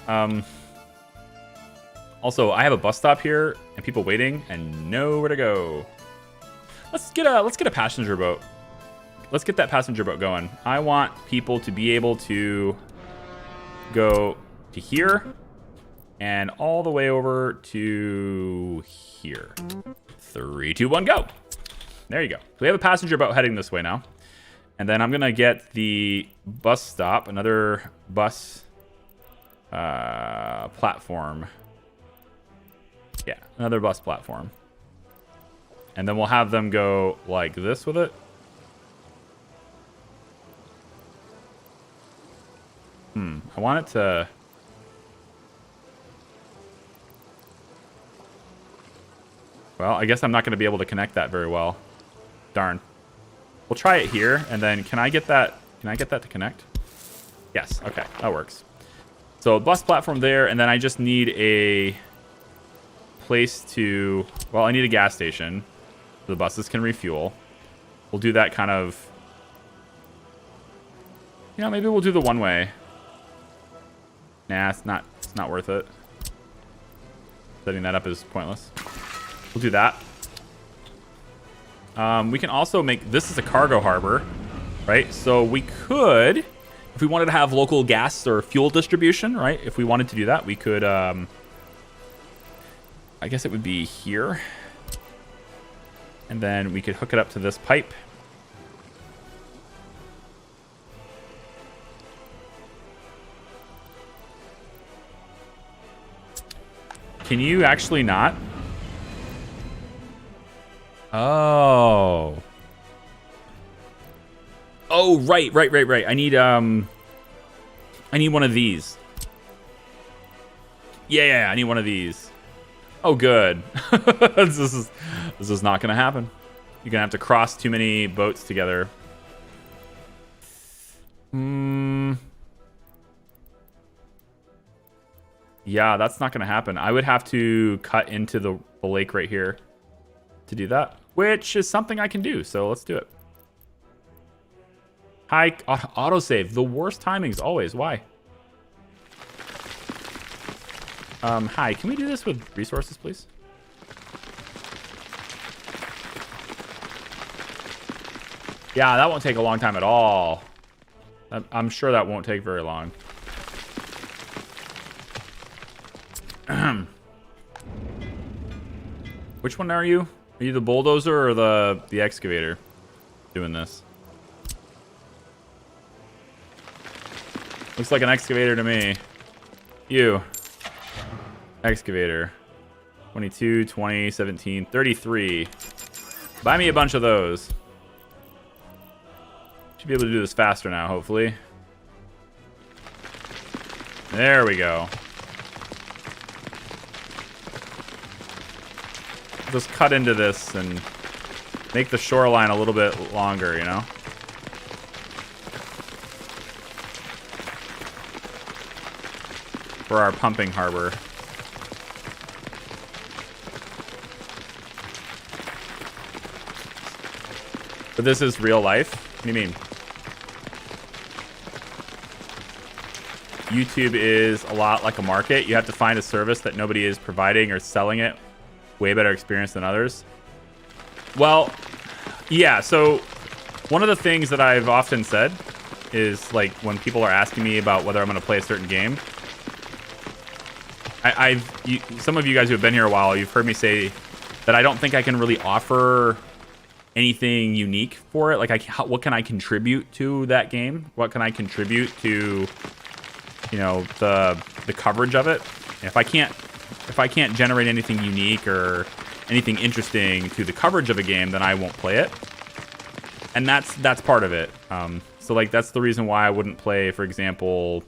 Also, I have a bus stop here and people waiting and nowhere to go. Let's get a passenger boat. Let's get that passenger boat going. I want people to be able to go to here and all the way over to here. 3, 2, 1, go. There you go. We have a passenger boat heading this way now. And then I'm going to get the bus stop, another bus platform. Yeah, another bus platform. And then we'll have them go like this with it. I want it to... Well, I guess I'm not going to be able to connect that very well. Darn. We'll try it here, and then can I get that to connect? Yes, okay, that works. So bus platform there, and then I just need a place to... Well, I need a gas station. so the buses can refuel. We'll do that kind of... You know, maybe we'll do the one way. Nah, it's not worth it. Setting that up is pointless. We'll do that. We can also make... This is a cargo harbor, right? So we could, if we wanted to have local gas or fuel distribution, right? If we wanted to do that, we could... I guess it would be here. And then we could hook it up to this pipe. Can you actually not? Oh. Oh, right. I need one of these. Yeah, I need one of these. Oh, good. This is not gonna happen. You're gonna have to cross too many boats together. Yeah, that's not gonna happen. I would have to cut into the lake right here to do that, which is something I can do. So let's do it. Hi, autosave. The worst timings always. Why? Hi, can we do this with resources, please? Yeah, that won't take a long time at all. I'm sure that won't take very long. Which one are you? Are you the bulldozer or the excavator doing this? Looks like an excavator to me. You. Excavator. 22, 20, 17, 33. Buy me a bunch of those. Should be able to do this faster now, hopefully. There we go. Just cut into this and make the shoreline a little bit longer, you know? For our pumping harbor. But this is real life? What do you mean? YouTube is a lot like a market. You have to find a service that nobody is providing or selling it. Way better experience than others. Well, yeah, so one of the things that I've often said is, like, when people are asking me about whether I'm going to play a certain game, some of you guys who have been here a while, you've heard me say that I don't think I can really offer anything unique for it. Like, what can I contribute to that game? What can I contribute to, you know, the coverage of it? If I can't generate anything unique or anything interesting to the coverage of a game, then I won't play it. And that's part of it. So, like, that's the reason why I wouldn't play, for example,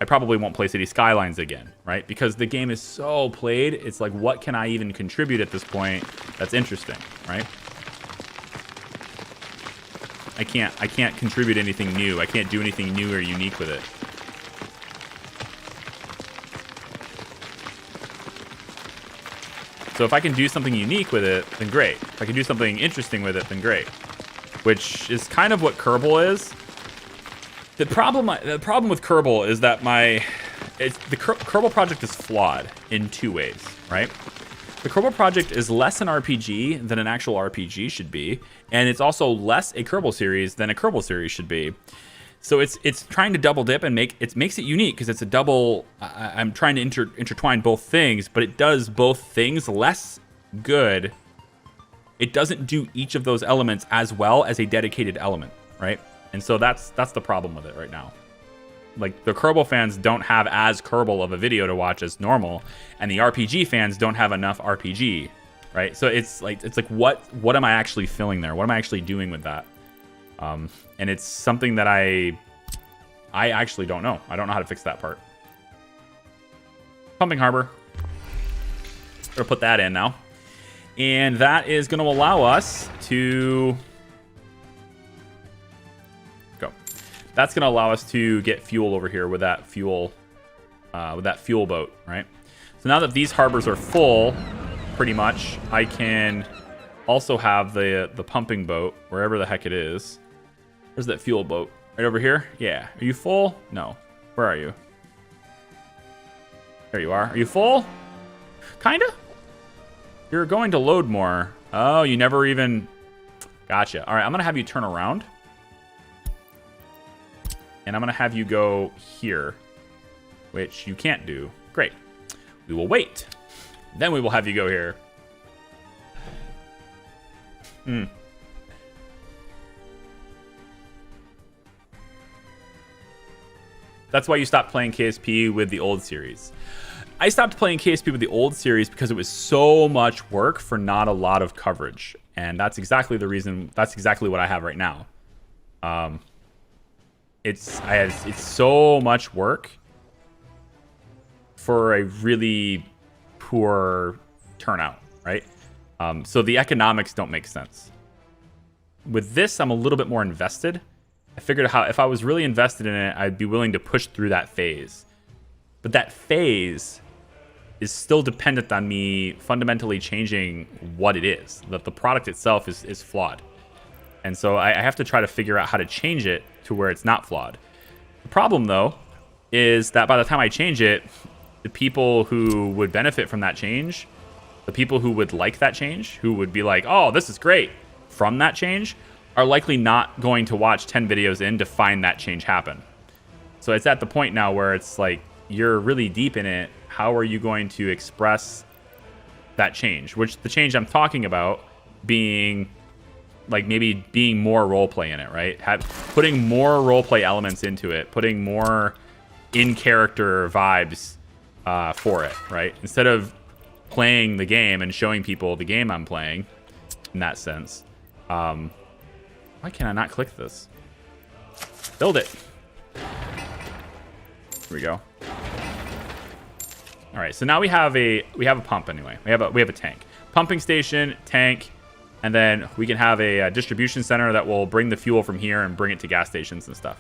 I probably won't play City Skylines again, right? Because the game is so played, it's like, what can I even contribute at this point that's interesting, right? I can't contribute anything new. I can't do anything new or unique with it. So if I can do something unique with it, then great. If I can do something interesting with it, then great. Which is kind of what Kerbal is. The problem with Kerbal is that the Kerbal project is flawed in two ways, right? The Kerbal project is less an RPG than an actual RPG should be, and it's also less a Kerbal series than a Kerbal series should be. So it's trying to double dip and makes it unique because it's a double. I'm trying to intertwine both things, but it does both things less good. It doesn't do each of those elements as well as a dedicated element, right? And so that's the problem with it right now. Like, the Kerbal fans don't have as Kerbal of a video to watch as normal, and the RPG fans don't have enough RPG, right? So it's like what am I actually filling there? What am I actually doing with that? And it's something that I actually don't know. I don't know how to fix that part. Pumping harbor. Gonna put that in now, and that is going to allow us to go. That's going to allow us to get fuel over here with that fuel boat, right? So now that these harbors are full, pretty much, I can also have the pumping boat, wherever the heck it is. Where's that fuel boat? Right over here? Yeah. Are you full? No. Where are you? There you are. Are you full? Kinda? You're going to load more. Oh, you never even... Gotcha. All right, I'm going to have you turn around. And I'm going to have you go here, which you can't do. Great. We will wait. Then we will have you go here. That's why you stopped playing KSP with the old series. I stopped playing KSP with the old series because it was so much work for not a lot of coverage. And that's exactly the reason. That's exactly what I have right now. It's so much work for a really poor turnout, right? So the economics don't make sense. With this, I'm a little bit more invested. I figured how if I was really invested in it, I'd be willing to push through that phase. But that phase is still dependent on me fundamentally changing what it is. That the product itself is flawed. And so I have to try to figure out how to change it to where it's not flawed. The problem, though, is that by the time I change it, the people who would benefit from that change, the people who would like that change, who would be like, oh, this is great from that change, are likely not going to watch 10 videos in to find that change happen. So it's at the point now where it's like, you're really deep in it. How are you going to express that change? Which the change I'm talking about being like maybe being more roleplay in it, right? Putting more roleplay elements into it, putting more in-character vibes for it, right? Instead of playing the game and showing people the game I'm playing in that sense. Why can I not click this? Build it. Here we go. All right, so now we have a pump anyway. We have a tank, pumping station, tank, and then we can have a distribution center that will bring the fuel from here and bring it to gas stations and stuff.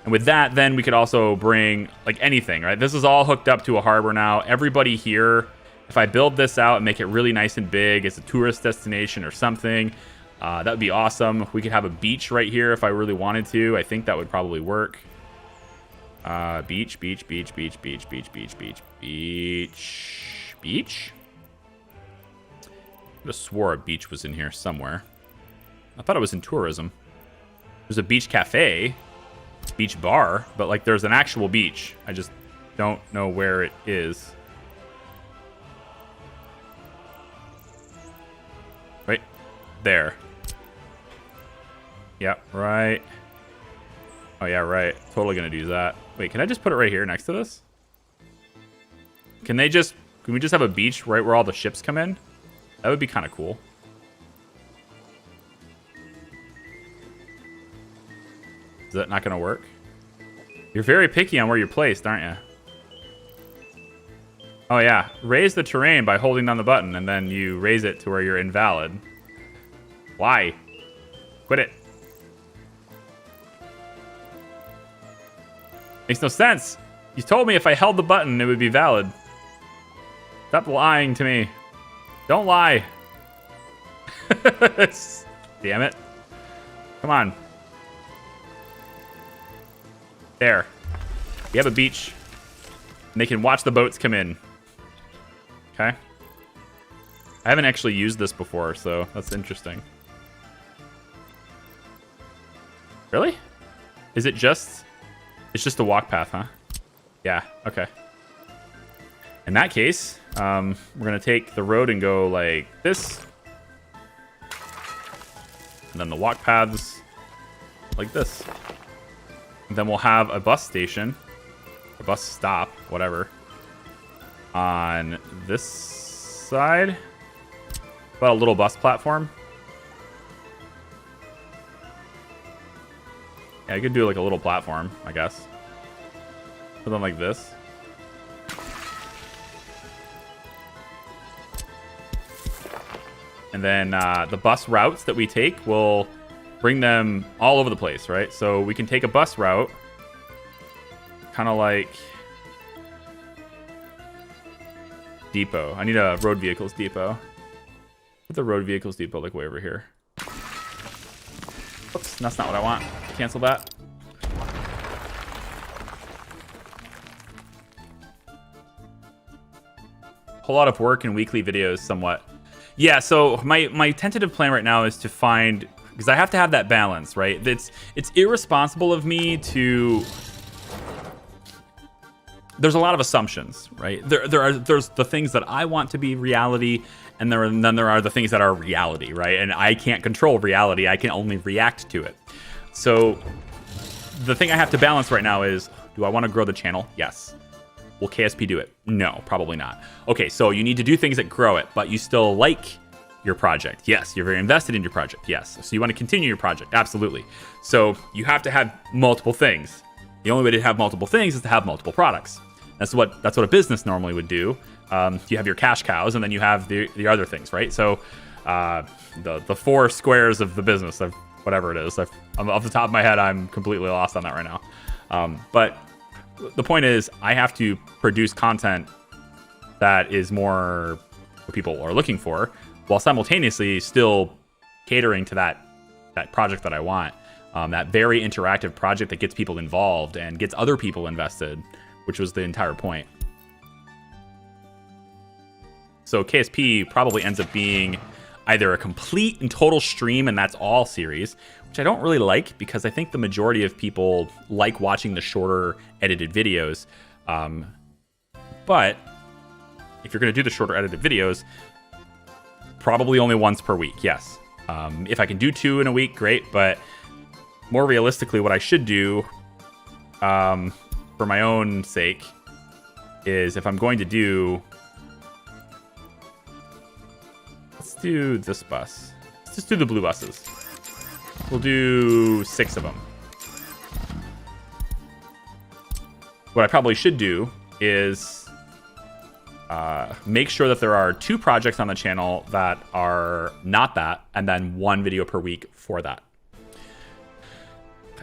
And with that, then we could also bring like anything, right? This is all hooked up to a harbor now. Everybody here, if I build this out and make it really nice and big, it's a tourist destination or something. That would be awesome. We could have a beach right here if I really wanted to. I think that would probably work. Beach. I just swore a beach was in here somewhere. I thought it was in tourism. There's a beach cafe, beach bar, but like there's an actual beach. I just don't know where it is. Right there. Yep, right. Oh yeah, right. Totally gonna do that. Wait, can I just put it right here next to this? Can we just have a beach right where all the ships come in? That would be kind of cool. Is that not gonna work? You're very picky on where you're placed, aren't you? Oh yeah, raise the terrain by holding down the button, and then you raise it to where you're invalid. Why? Quit it. Makes no sense. You told me if I held the button, it would be valid. Stop lying to me. Don't lie. Damn it. Come on. There. We have a beach. And they can watch the boats come in. Okay. I haven't actually used this before, so that's interesting. Really? Is it just... It's just a walk path, huh? Yeah, okay. In that case, we're going to take the road and go like this. And then the walk paths like this. And then we'll have a bus station, a bus stop, whatever, on this side. About a little bus platform. Yeah, I could do like a little platform, I guess. Something like this. And then the bus routes that we take will bring them all over the place, right? So we can take a bus route, kind of like depot. I need a road vehicles depot. Put the road vehicles depot like way over here. Oops, that's not what I want. Cancel that. Whole lot of work and weekly videos somewhat. Yeah, so my tentative plan right now is to find, because I have to have that balance, right? It's irresponsible of me to. There's a lot of assumptions, right? There's the things that I want to be reality, and then there are the things that are reality, right? And I can't control reality. I can only react to it. So the thing I have to balance right now is, do I want to grow the channel? Yes. Will KSP do it? No, probably not. Okay, so you need to do things that grow it, but you still like your project. Yes, you're very invested in your project. Yes. So you want to continue your project. Absolutely. So you have to have multiple things. The only way to have multiple things is to have multiple products. That's what a business normally would do. You have your cash cows, and then you have the other things, right? So the four squares of the business, of whatever it is. I'm off the top of my head, I'm completely lost on that right now. But the point is, I have to produce content that is more what people are looking for, while simultaneously still catering to that project that I want. That very interactive project that gets people involved and gets other people invested, which was the entire point. So KSP probably ends up being either a complete and total stream and that's all series, which I don't really like because I think the majority of people like watching the shorter edited videos. But if you're going to do the shorter edited videos, probably only once per week, yes. If I can do 2 in a week, great. But more realistically, what I should do, for my own sake, is if I'm going to do... Let's do this bus. Let's just do the blue buses. We'll do 6 of them. What I probably should do is make sure that there are 2 projects on the channel that are not that, and then 1 video per week for that.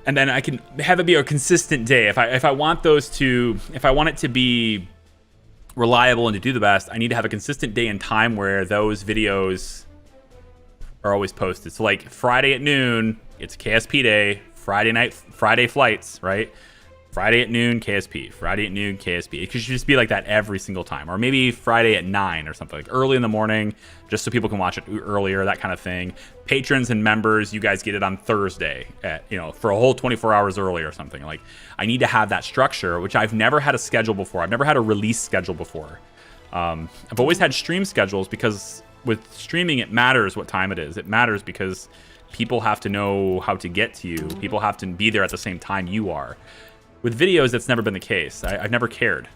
And then I can have it be a consistent day. If I want it to be reliable and to do the best, I need to have a consistent day and time where those videos are always posted. So like Friday at noon, it's KSP day. Friday flights, right? Friday at noon, KSP. Friday at noon, KSP. It should just be like that every single time. Or maybe Friday at 9 or something, like early in the morning, just so people can watch it earlier, that kind of thing. Patrons and members, you guys get it on Thursday at, for a whole 24 hours early or something. Like, I need to have that structure, which I've never had a schedule before. I've never had a release schedule before. I've always had stream schedules because with streaming, it matters what time it is. It matters because people have to know how to get to you. People have to be there at the same time you are. With videos, that's never been the case. I've never cared.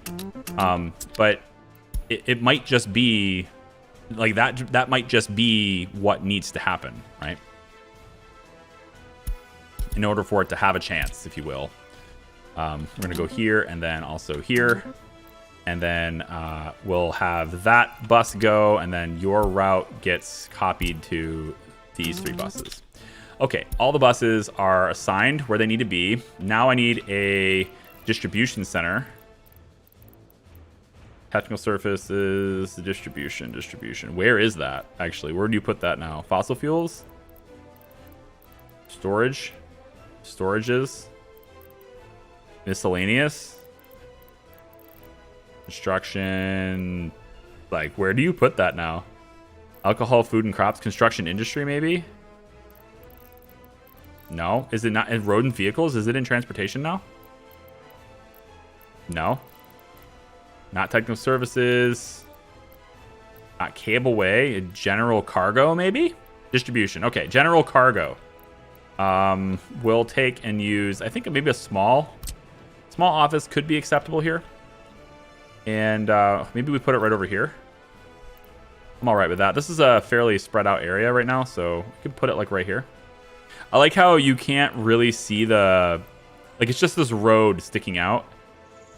But it might just be like that. That might just be what needs to happen, right? In order for it to have a chance, if you will. We're going to go here and then also here. And then we'll have that bus go. And then your route gets copied to these 3 buses. Okay, all the buses are assigned where they need to be. Now I need a distribution center. Technical surfaces, distribution. Where is that, actually? Where do you put that now? Fossil fuels? Storages? Miscellaneous? Construction? Like, where do you put that now? Alcohol, food, and crops? Construction industry, maybe? No. Is it not in road and vehicles? Is it in transportation now? No. Not technical services. Not cableway. General cargo, maybe? Distribution. Okay, general cargo. We'll take and use, I think maybe a small office could be acceptable here. And maybe we put it right over here. I'm all right with that. This is a fairly spread out area right now, so we could put it like right here. I like how you can't really see like it's just this road sticking out,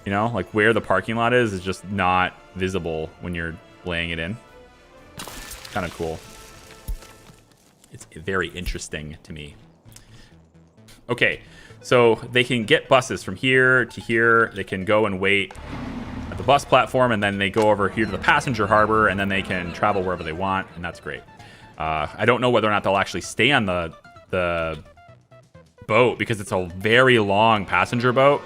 like where the parking lot is just not visible when you're laying it in. Kind of cool. It's very interesting to me. Okay, so they can get buses from here to here. They can go and wait at the bus platform, and then they go over here to the passenger harbor, and then they can travel wherever they want, and that's great. I don't know whether or not they'll actually stay on the boat because it's a very long passenger boat.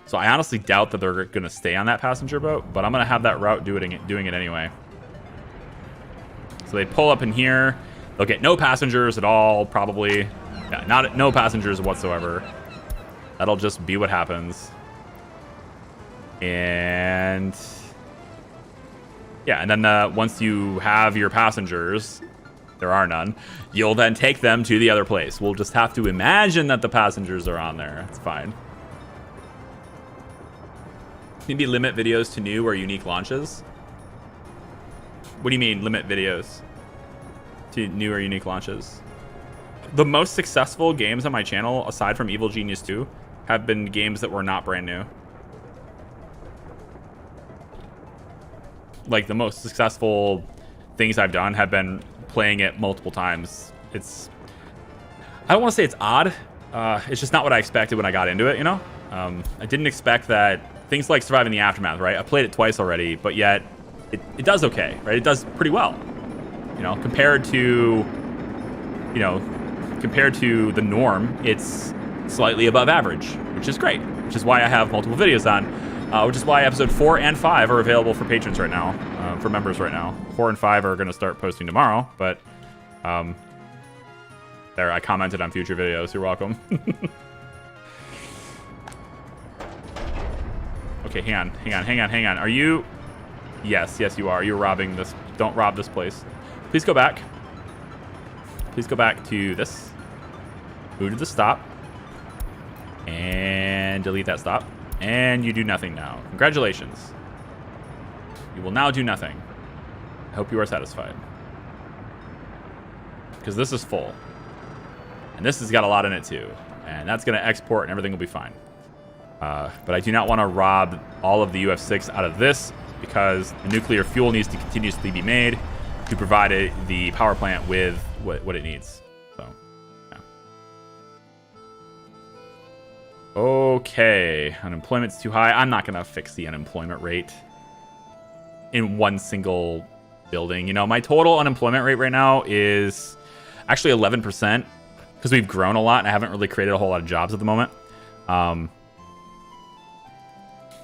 So I honestly doubt that they're going to stay on that passenger boat, but I'm going to have that route doing it anyway. So they pull up in here. They'll get no passengers at all, probably. Yeah, no passengers whatsoever. That'll just be what happens. And yeah, and then once you have your passengers, there are none, you'll then take them to the other place. We'll just have to imagine that the passengers are on there. It's fine. Maybe limit videos to new or unique launches. What do you mean limit videos to new or unique launches? The most successful games on my channel, aside from Evil Genius 2, have been games that were not brand new. Like, the most successful things I've done have been playing it multiple times. I don't want to say it's odd. It's just not what I expected when I got into it, you know? I didn't expect that things like Surviving the Aftermath, right? I played it twice already, but yet it does okay, right? It does pretty well, you know, compared to the norm. It's slightly above average, which is great, which is why I have multiple videos on, which is why episode 4 and 5 are available for patrons right now, for members right now. 4 and 5 are going to start posting tomorrow, but there, I commented on future videos. You're welcome. Okay, hang on. Are you? Yes, you are. You're robbing this. Don't rob this place. Please go back. Please go back to this. Move to the stop. And delete that stop. And you do nothing now. Congratulations. You will now do nothing. I hope you are satisfied. Because this is full. And this has got a lot in it too. And that's going to export and everything will be fine. But I do not want to rob all of the UF6 out of this because the nuclear fuel needs to continuously be made to provide the power plant with what it needs. So, yeah. Okay, unemployment's too high. I'm not going to fix the unemployment rate in one single building. You know, my total unemployment rate right now is actually 11% because we've grown a lot and I haven't really created a whole lot of jobs at the moment.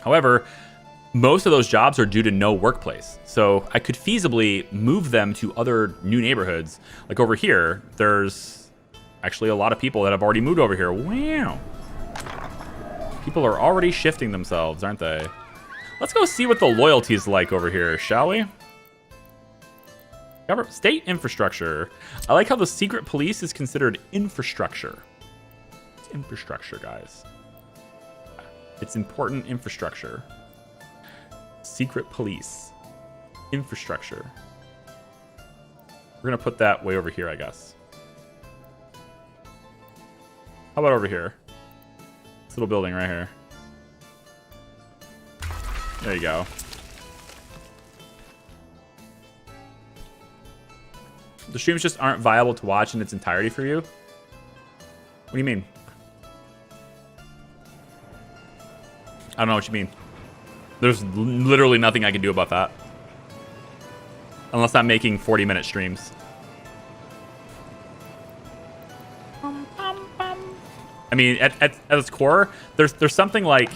However, most of those jobs are due to no workplace. So I could feasibly move them to other new neighborhoods. Like over here, there's actually a lot of people that have already moved over here. Wow. People are already shifting themselves, aren't they? Let's go see what the loyalty is like over here, shall we? State infrastructure. I like how the secret police is considered infrastructure. It's infrastructure, guys. It's important infrastructure. Secret police. Infrastructure. We're going to put that way over here, I guess. How about over here? This little building right here. There you go. The streams just aren't viable to watch in its entirety for you? What do you mean? I don't know what you mean. There's literally nothing I can do about that. Unless I'm making 40-minute streams. I mean, at its core, there's something like...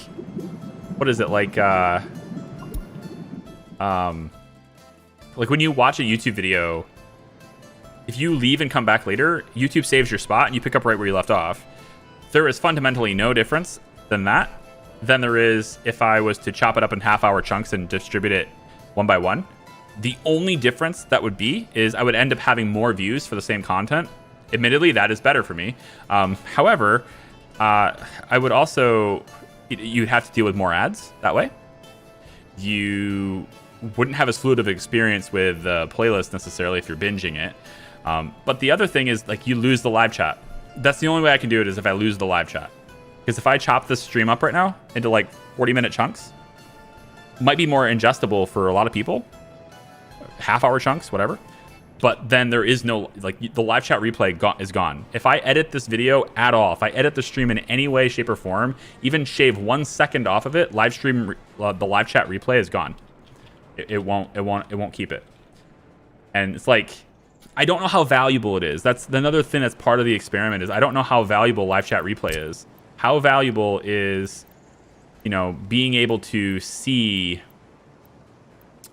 What is it? Like when you watch a YouTube video, if you leave and come back later, YouTube saves your spot and you pick up right where you left off. There is fundamentally no difference than there is if I was to chop it up in half-hour chunks and distribute it one by one. The only difference that would be is I would end up having more views for the same content. Admittedly, that is better for me. However, I would also... You'd have to deal with more ads that way. You wouldn't have as fluid of experience with the playlist necessarily if you're binging it. But the other thing is, like, you lose the live chat. That's the only way I can do it is if I lose the live chat. Because if I chop this stream up right now into like 40-minute chunks, it might be more ingestible for a lot of people. Half-hour chunks, whatever. But then there is no, like, the live chat replay is gone. If I edit this video at all, if I edit the stream in any way, shape, or form, even shave 1 second off of it, the live chat replay is gone. It won't keep it. And it's like, I don't know how valuable it is. That's another thing that's part of the experiment is I don't know how valuable live chat replay is. How valuable is, you know, being able to see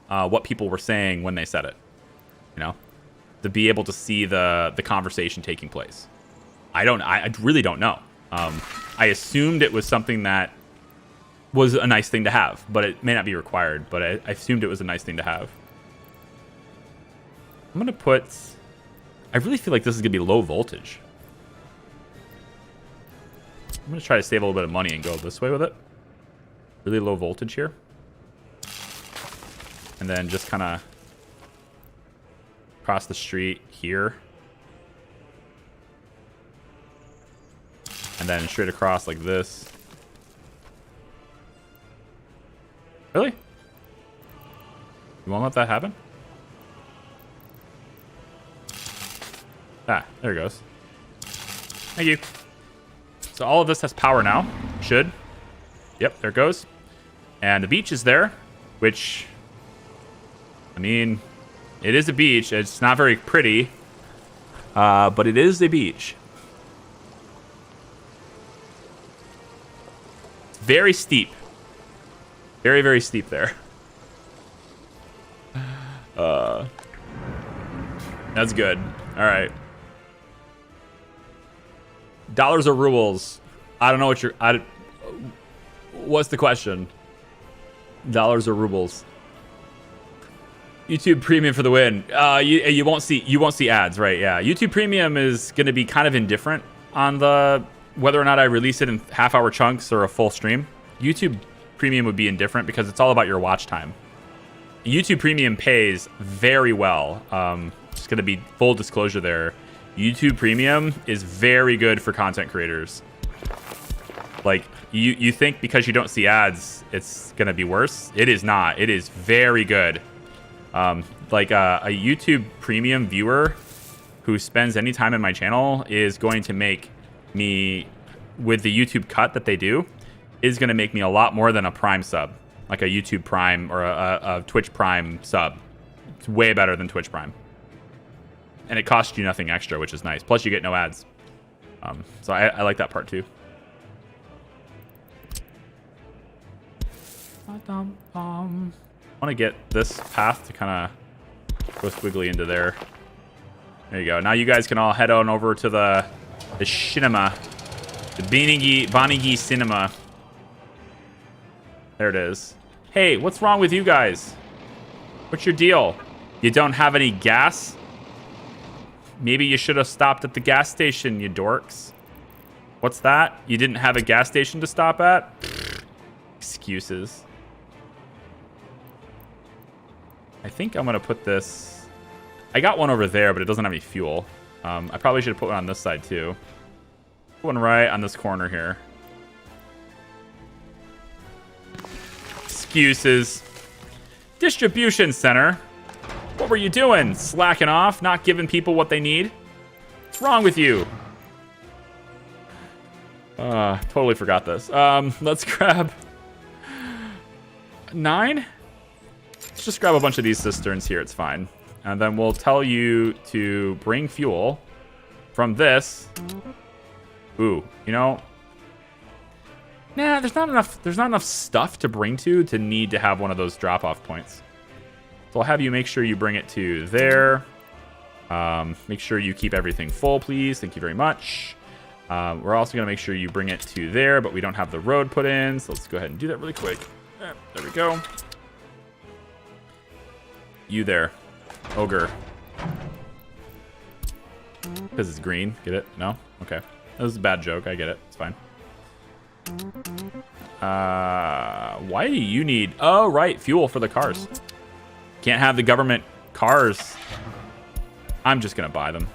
what people were saying when they said it, you know, to be able to see the conversation taking place. I really don't know. I assumed it was something that was a nice thing to have, but it may not be required, but I assumed it was a nice thing to have. I'm going to put... I really feel like this is going to be low voltage. I'm going to try to save a little bit of money and go this way with it. Really low voltage here. And then just kind of cross the street here. And then straight across like this. Really? You won't let that happen? Ah, there it goes. Thank you. So all of this has power now. Should. Yep, there it goes. And the beach is there, which, I mean, it is a beach. It's not very pretty, but it is a beach. It's very steep. Very, very steep there. That's good. All right. Dollars or rubles? I don't know what you're... what's the question? Dollars or rubles? YouTube Premium for the win. You won't see ads, right? Yeah. YouTube Premium is going to be kind of indifferent on the whether or not I release it in half-hour chunks or a full stream. YouTube Premium would be indifferent because it's all about your watch time. YouTube Premium pays very well. Just going to be full disclosure there. YouTube Premium is very good for content creators. Like, you think because you don't see ads, it's going to be worse. It is not. It is very good. Like a YouTube Premium viewer who spends any time in my channel is going to make me, with the YouTube cut that they do, is going to make me a lot more than a Prime sub. Like a YouTube Prime or a Twitch Prime sub. It's way better than Twitch Prime. And it costs you nothing extra, which is nice. Plus, you get no ads. So I like that part, too. I want to get this path to kind of go squiggly into there. There you go. Now you guys can all head on over to the cinema. The Banigi Cinema. There it is. Hey, what's wrong with you guys? What's your deal? You don't have any gas? Maybe you should have stopped at the gas station, you dorks. What's that? You didn't have a gas station to stop at? Pfft, excuses. I think I'm going to put this... I got one over there, but it doesn't have any fuel. I probably should have put one on this side, too. Put one right on this corner here. Excuses. Distribution center. What were you doing? Slacking off? Not giving people what they need? What's wrong with you? Totally forgot this. Let's grab 9. Let's just grab a bunch of these cisterns here. It's fine. And then we'll tell you to bring fuel from this. Ooh, you know, nah, there's not enough stuff to bring to need to have one of those drop-off points. So I'll have you make sure you bring it to there. Make sure you keep everything full, please. Thank you very much. We're also going to make sure you bring it to there, but we don't have the road put in. So let's go ahead and do that really quick. There we go. You there, ogre. Because it's green. Get it? No? Okay. That was a bad joke. I get it. It's fine. Why do you need... Oh, right. Fuel for the cars. Can't have the government cars. I'm just going to buy them.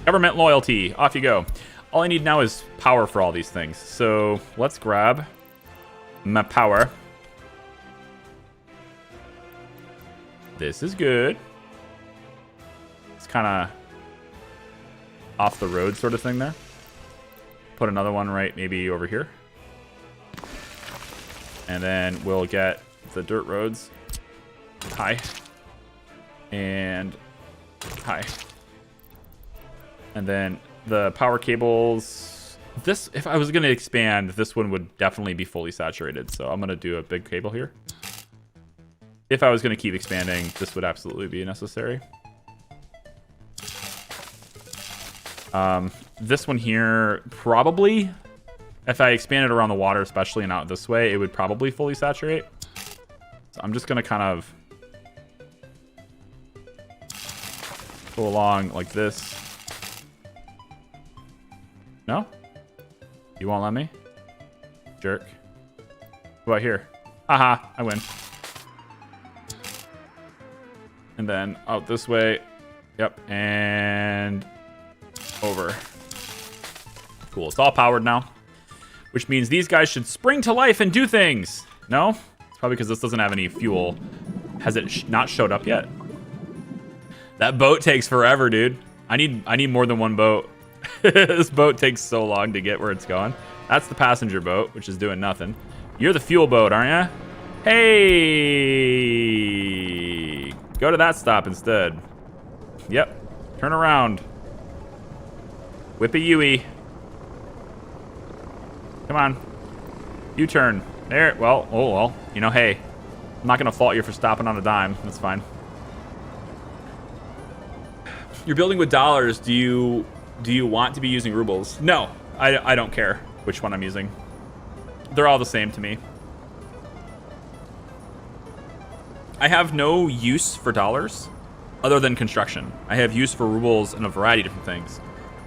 Government loyalty. Off you go. All I need now is power for all these things. So let's grab my power. This is good. It's kind of off the road sort of thing there. Put another one right maybe over here. And then we'll get the dirt roads. Hi. And hi. And then the power cables. This, if I was going to expand, this one would definitely be fully saturated. So I'm going to do a big cable here. If I was going to keep expanding, this would absolutely be necessary. This one here, probably, if I expanded around the water, especially and out this way, it would probably fully saturate. So I'm just going to kind of go along like this. No? You won't let me? Jerk. What about here? Haha, I win. And then out this way. Yep, and over. Cool, it's all powered now. Which means these guys should spring to life and do things. No? It's probably because this doesn't have any fuel. Has it not showed up yet? That boat takes forever, dude. I need more than one boat. This boat takes so long to get where it's going. That's the passenger boat, which is doing nothing. You're the fuel boat, aren't you? Hey! Go to that stop instead. Yep. Turn around. Whippy-Yui. Come on. U-turn. There. Well, oh well. You know, hey. I'm not going to fault you for stopping on a dime. That's fine. You're building with dollars. Do you want to be using rubles? No. I don't care which one I'm using. They're all the same to me. I have no use for dollars other than construction. I have use for rubles and a variety of different things.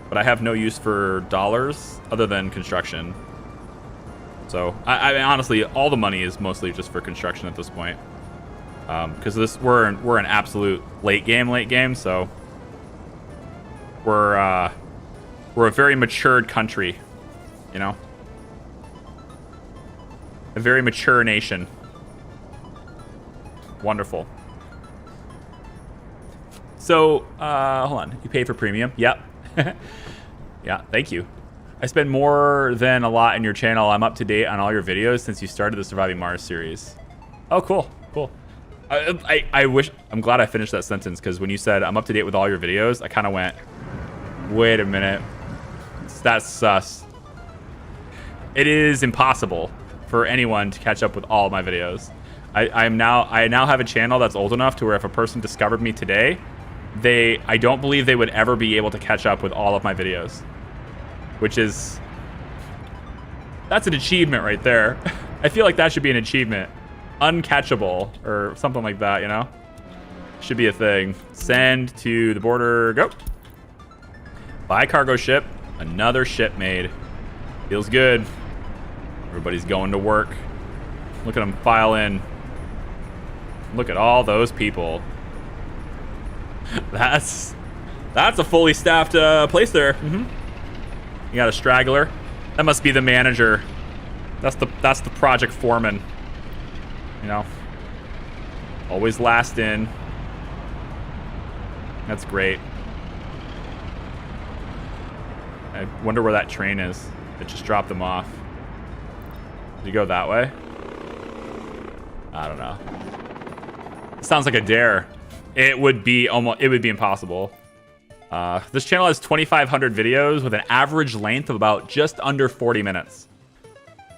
But I have no use for dollars other than construction. So, I mean, honestly, all the money is mostly just for construction at this point. Because we're an absolute late game, so we're a very matured country, you know? A very mature nation. Wonderful. So, hold on. You pay for premium? Yep. Yeah, thank you. I spend more than a lot in your channel. I'm up to date on all your videos since you started the Surviving Mars series. Oh, cool. Cool. I'm glad I finished that sentence, because when you said I'm up to date with all your videos, I kind of went, wait a minute. That's sus. It is impossible for anyone to catch up with all of my videos. I now have a channel that's old enough to where if a person discovered me today, I don't believe they would ever be able to catch up with all of my videos. Which is, that's an achievement right there. I feel like that should be an achievement. Uncatchable or something like that, you know? Should be a thing. Send to the border, go. Buy cargo ship, another ship made. Feels good. Everybody's going to work. Look at them file in. Look at all those people. That's a fully staffed place there. Mm-hmm. You got a straggler. That must be the manager. That's the project foreman. You know, always last in. That's great. I wonder where that train is. It just dropped them off. Did you go that way? I don't know. It sounds like a dare. It would be impossible. This channel has 2,500 videos with an average length of about just under 40 minutes.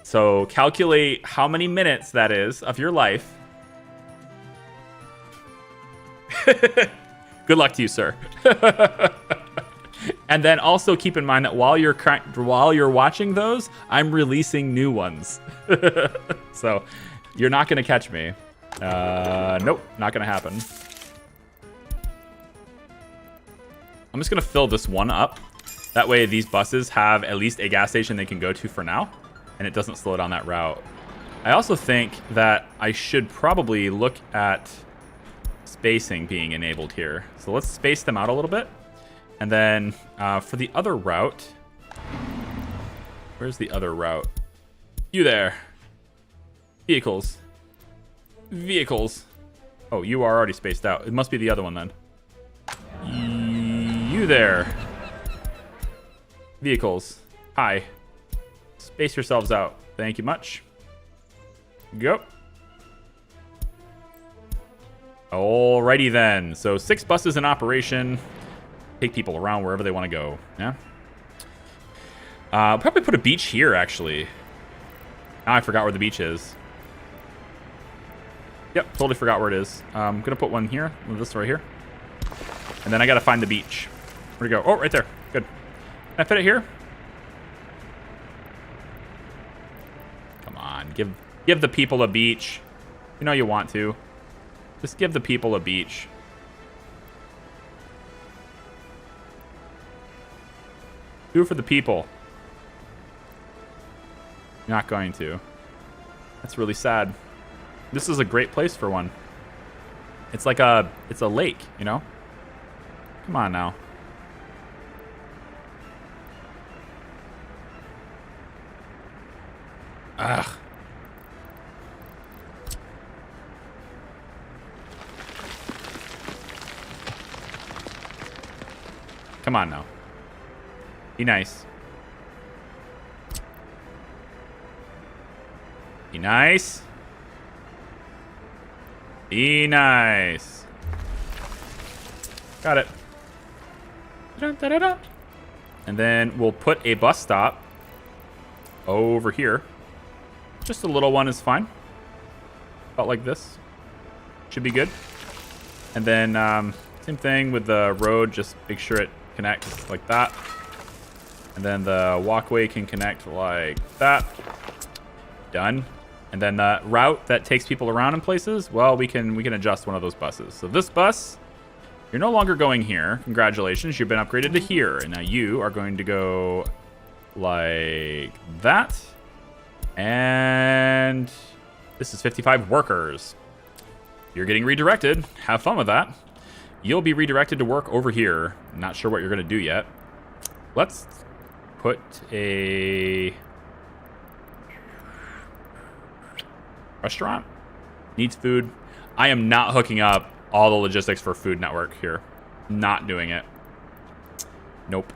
So calculate how many minutes that is of your life. Good luck to you, sir. And then also keep in mind that while you're watching those, I'm releasing new ones. So you're not going to catch me. Nope, not going to happen. I'm just going to fill this one up. That way these buses have at least a gas station they can go to for now, and it doesn't slow down that route. I also think that I should probably look at spacing being enabled here. So let's space them out a little bit. And then for the other route, where's the other route? You there. Vehicles. Vehicles. Oh, you are already spaced out. It must be the other one then. You there. Vehicles. Hi. Space yourselves out. Thank you much. Go. Alrighty then. So 6 buses in operation. Take people around wherever they want to go. Yeah. Probably put a beach here, actually. Now I forgot where the beach is. Yep, totally forgot where it is. I'm going to put one here. This right here. And then I got to find the beach. Where'd it go? Oh, right there. Good. Can I fit it here? Come on. Give the people a beach. You know you want to. Just give the people a beach. Do it for the people. You're not going to. That's really sad. This is a great place for one. It's like it's a lake, you know? Come on now. Ugh. Come on now. Be nice. Be nice. Be nice. Got it. Da-da-da-da. And then we'll put a bus stop over here. Just a little one is fine. About like this. Should be good. And then same thing with the road. Just make sure it connects like that. And then the walkway can connect like that. Done. And then the route that takes people around in places, well, we can adjust one of those buses. So this bus, you're no longer going here. Congratulations, you've been upgraded to here. And now you are going to go like that. And this is 55 workers. You're getting redirected. Have fun with that. You'll be redirected to work over here. Not sure what you're going to do yet. Let's put a restaurant. Needs food. I am not hooking up all the logistics for Food Network here. Not doing it. Nope.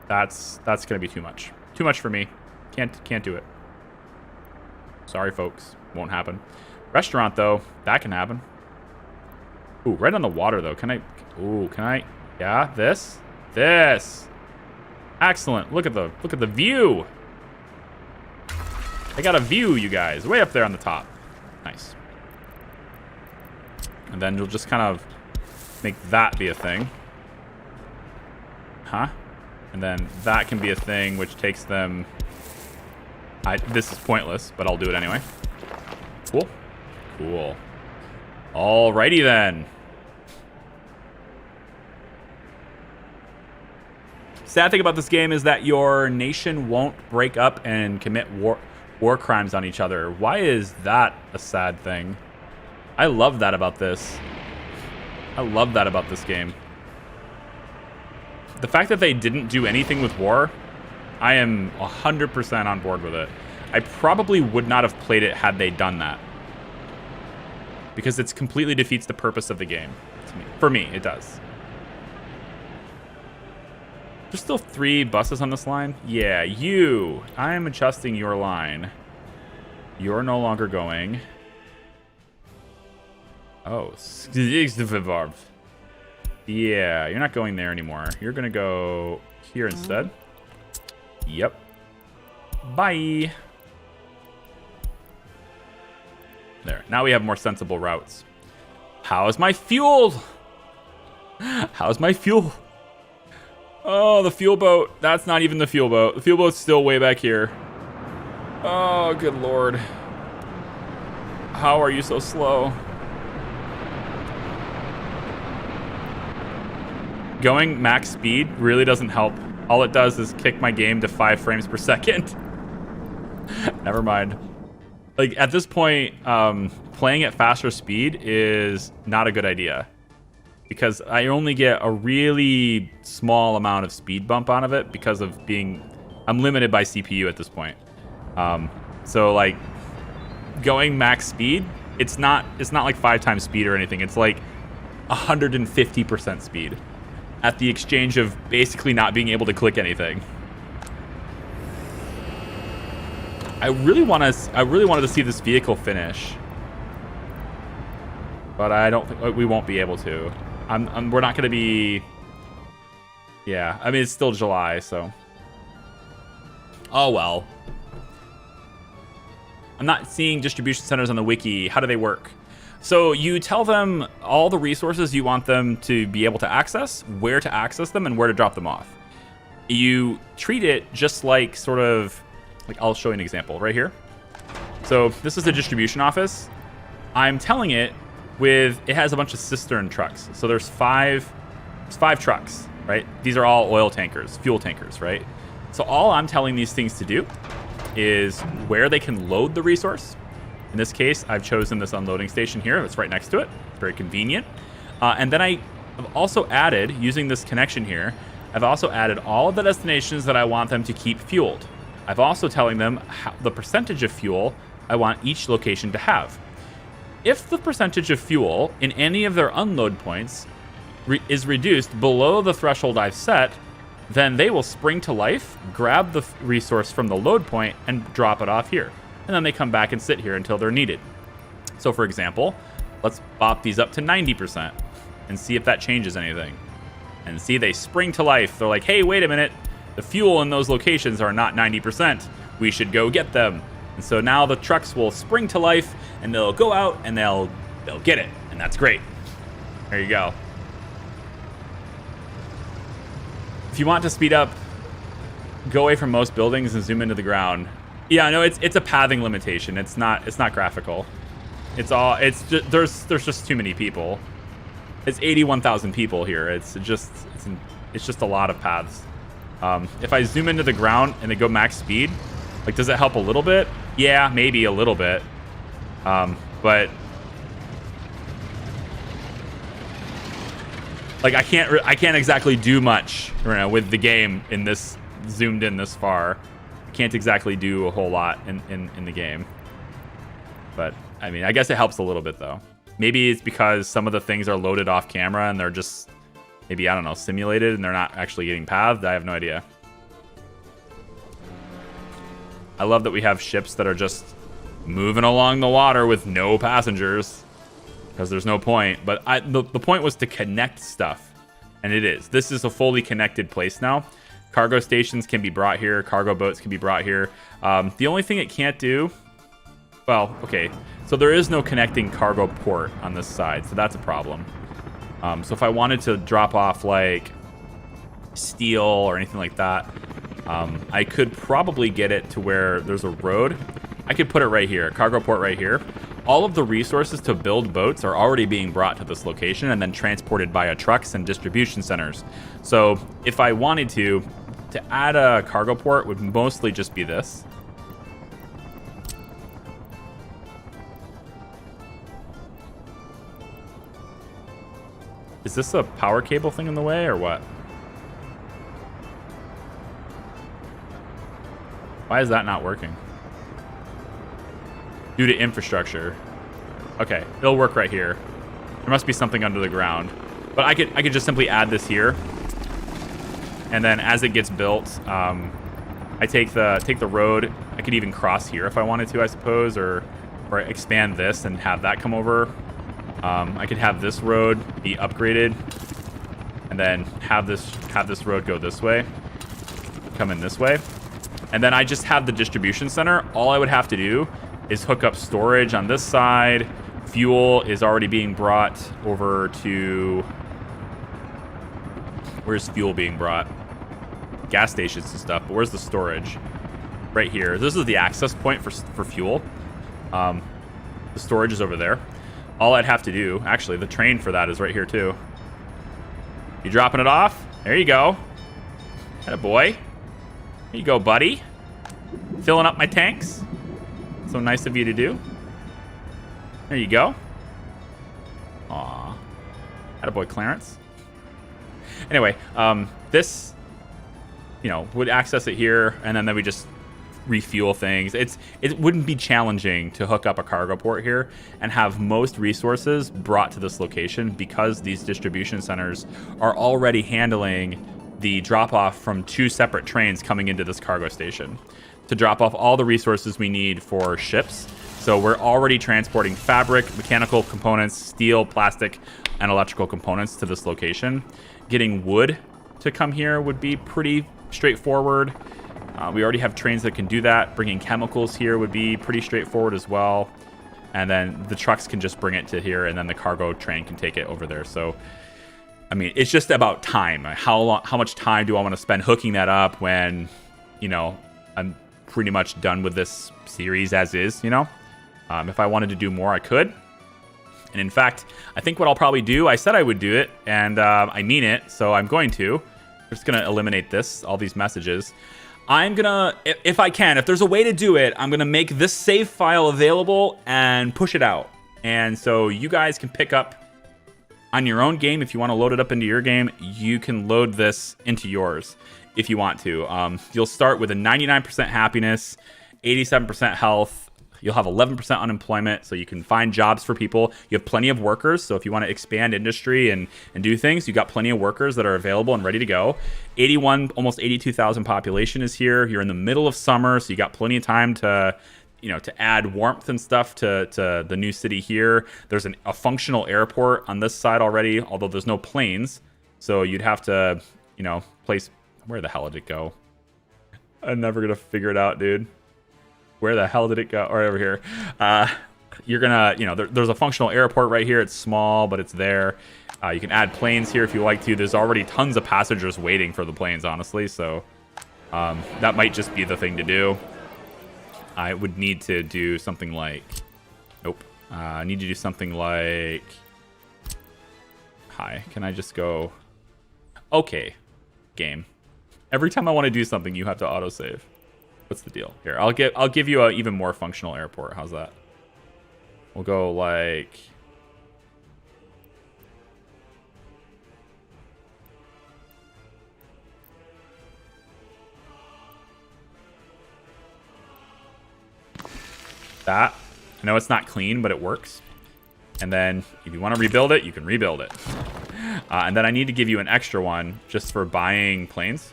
That's going to be too much. Too much for me. Can't do it. Sorry, folks. Won't happen. Restaurant, though, that can happen. Ooh, right on the water, though. Can I? Ooh, can I? Yeah, this. Excellent. Look at the view. I got a view, you guys. Way up there on the top. Nice. And then you'll just kind of make that be a thing. Huh? And then that can be a thing, which takes them... this is pointless, but I'll do it anyway. Cool. Cool. Alrighty then. Sad thing about this game is that your nation won't break up and commit war crimes on each other. Why is that a sad thing? I love that about this. I love that about this game. The fact that they didn't do anything with war, I am 100% on board with it. I probably would not have played it had they done that. Because it completely defeats the purpose of the game. For me, it does. There's still 3 buses on this line? Yeah, you. I'm adjusting your line. You're no longer going. Oh. Yeah, you're not going there anymore. You're going to go here instead. Yep. Bye. There. Now we have more sensible routes. How's my fuel? How's my fuel? Oh, the fuel boat. That's not even the fuel boat. The fuel boat's still way back here. Oh, good lord. How are you so slow? Going max speed really doesn't help. All it does is kick my game to 5 frames per second. Never mind. Like, at this point, playing at faster speed is not a good idea. Because I only get a really small amount of speed bump out of it because of being... I'm limited by CPU at this point. So, like, going max speed, it's not like 5 times speed or anything. It's like 150% speed at the exchange of basically not being able to click anything. I really wanted to see this vehicle finish. but I don't think we won't be able to. We're not going to be. Yeah, I mean it's still July, so. Oh well. I'm not seeing distribution centers on the wiki. How do they work? So you tell them all the resources you want them to be able to access, where to access them, and where to drop them off. You treat it just like sort of, like I'll show you an example right here. So this is the distribution office. I'm telling it it has a bunch of cistern trucks. So there's five trucks, right? These are all oil tankers, fuel tankers, right? So all I'm telling these things to do is where they can load the resource. In this case, I've chosen this unloading station here. It's right next to it. Very convenient. And then I have also added, using this connection here, I've also added all of the destinations that I want them to keep fueled. I've also telling them the percentage of fuel I want each location to have. If the percentage of fuel in any of their unload points is reduced below the threshold I've set, then they will spring to life, grab the resource from the load point, and drop it off here. And then they come back and sit here until they're needed. So for example, let's bop these up to 90% and see if that changes anything. And see, they spring to life. They're like, hey, wait a minute. The fuel in those locations are not 90%. We should go get them. And so now the trucks will spring to life, and they'll go out and they'll get it. And that's great. There you go. If you want to speed up, go away from most buildings and zoom into the ground. Yeah, no, it's a pathing limitation. It's not graphical. It's just there's just too many people. It's 81,000 people here. It's just a lot of paths. If I zoom into the ground and they go max speed, like, does it help a little bit? Yeah, maybe a little bit. But like I can't exactly do much right now with the game in this zoomed in this far. I can't exactly do a whole lot in the game. But I mean, I guess it helps a little bit though. Maybe it's because some of the things are loaded off camera and they're just maybe, I don't know, simulated and they're not actually getting pathed. I have no idea. I love that we have ships that are just moving along the water with no passengers because there's no point. But the point was to connect stuff, and it is. This is a fully connected place now. Cargo stations can be brought here. Cargo boats can be brought here. The only thing it can't do, well, okay, so there is no connecting cargo port on this side, so that's a problem. So if I wanted to drop off like steel or anything like that, I could probably get it to where there's a road. I could put it right here, cargo port right here. All of the resources to build boats are already being brought to this location and then transported via trucks and distribution centers. So if I wanted to add a cargo port would mostly just be this. Is this a power cable thing in the way or what? Why is that not working? Due to infrastructure. Okay, it'll work right here. There must be something under the ground. But I could just simply add this here. And then as it gets built, I take the road. I could even cross here if I wanted to, I suppose, or expand this and have that come over. I could have this road be upgraded and then have this road go this way, come in this way. And then I just have the distribution center. All I would have to do is hook up storage on this side. Fuel is already being brought over to... Where's fuel being brought? Gas stations and stuff, but where's the storage? Right here. This is the access point for fuel. The storage is over there. All I'd have to do... Actually, the train for that is right here, too. You dropping it off? There you go. Attaboy. Here you go, buddy. Filling up my tanks. So nice of you to do. There you go. Aw. Attaboy, Clarence. Anyway, this, would access it here, and then we just refuel things. It wouldn't be challenging to hook up a cargo port here and have most resources brought to this location because these distribution centers are already handling the drop-off from 2 separate trains coming into this cargo station to drop off all the resources we need for ships. So we're already transporting fabric, mechanical components, steel, plastic, and electrical components to this location. Getting wood to come here would be pretty straightforward. We already have trains that can do that. Bringing chemicals here would be pretty straightforward as well. And then the trucks can just bring it to here, and then the cargo train can take it over there. So, I mean, it's just about time. How much time do I want to spend hooking that up when, you know, I'm pretty much done with this series as is, you know? If I wanted to do more, I could. And in fact, I think what I'll probably do, I said I would do it, and I mean it, so I'm going to. I'm just going to eliminate all these messages. I'm gonna, if I can, if there's a way to do it, I'm gonna make this save file available and push it out. And so you guys can pick up on your own game. If you want to load it up into your game, you can load this into yours if you want to. You'll start with a 99% happiness, 87% health. You'll have 11% unemployment, so you can find jobs for people. You have plenty of workers, so if you want to expand industry and do things, you've got plenty of workers that are available and ready to go. 81, almost 82,000 population is here. You're in the middle of summer, so you got plenty of time to, you know, to add warmth and stuff to the new city here. There's a functional airport on this side already, although there's no planes, so you'd have to, you know, place. Where the hell did it go? I'm never gonna figure it out, dude. Where the hell did it go? Or over here. You're gonna, you know, there's a functional airport right here. It's small, but it's there. You can add planes here if you like to. There's already tons of passengers waiting for the planes, honestly. So that might just be the thing to do. I would need to do something like, nope. I need to do something like, hi, can I just go, okay, game. Every time I want to do something, you have to autosave. What's the deal? Here, I'll give you an even more functional airport. How's that? We'll go like, that. I know it's not clean, but it works. And then if you want to rebuild it, you can rebuild it. And then I need to give you an extra one just for buying planes.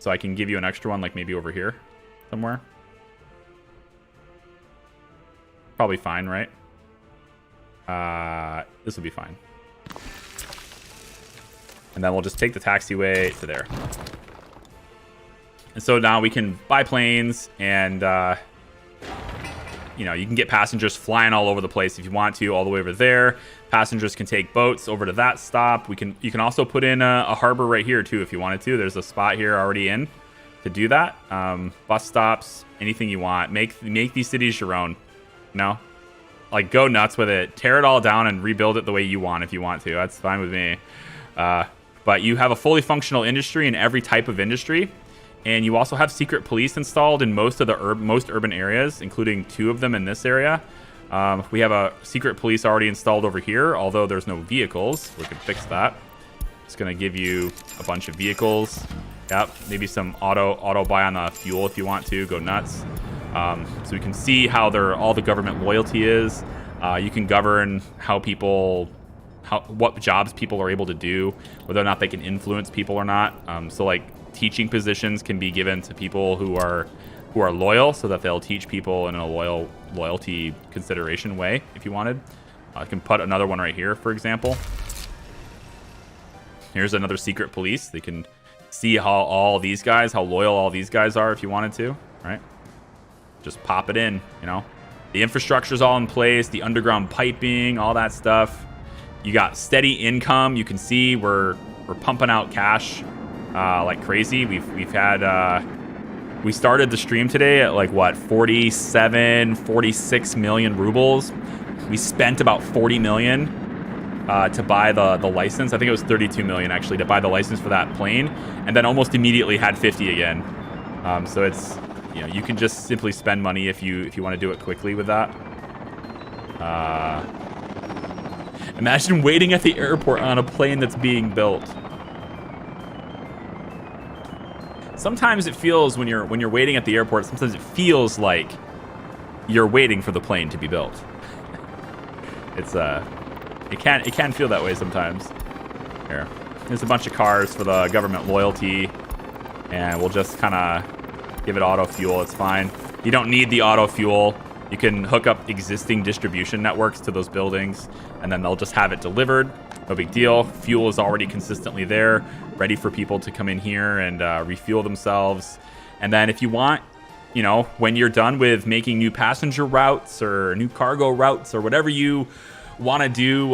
So I can give you an extra one, like maybe over here somewhere. Probably fine, right? This will be fine. And then we'll just take the taxiway to there. And so now we can buy planes and, you know, you can get passengers flying all over the place if you want to, all the way over there. Passengers can take boats over to that stop. You can also put in a harbor right here too if you wanted to. There's a spot here already in to do that. Bus stops, anything you want. Make these cities your own. You know, like go nuts with it. Tear it all down and rebuild it the way you want if you want to. That's fine with me. But you have a fully functional industry in every type of industry. And you also have secret police installed in most of the most urban areas, including 2 of them in this area. We have a secret police already installed over here, although there's no vehicles. We can fix that. It's going to give you a bunch of vehicles. Yep, maybe some auto buy on the fuel if you want to. Go nuts. So we can see how all the government loyalty is. You can govern what jobs people are able to do, whether or not they can influence people or not. So like teaching positions can be given to people who are loyal, so that they'll teach people in a loyalty consideration way if you wanted. I can put another one right here, for example. Here's another secret police. They can see how loyal all these guys are if you wanted to, right? Just pop it in, you know. The infrastructure's all in place, the underground piping, all that stuff. You got steady income. You can see we're pumping out cash like crazy. We've had we started the stream today at like what, 46 million rubles. We spent about 40 million to buy the license. I think it was 32 million actually to buy the license for that plane, and then almost immediately had 50 again. So it's, you know, you can just simply spend money if you want to do it quickly with that. Imagine waiting at the airport on a plane that's being built. Sometimes it feels when you're waiting at the airport, sometimes it feels like you're waiting for the plane to be built. It's it can feel that way sometimes. Here, there's a bunch of cars for the government loyalty, and we'll just kind of Give it auto fuel. It's fine. You don't need the auto fuel. You can hook up existing distribution networks to those buildings, and then they'll just have it delivered. No big deal. Fuel is already consistently there, ready for people to come in here and refuel themselves. And then if you want, you know, when you're done with making new passenger routes or new cargo routes or whatever you want to do,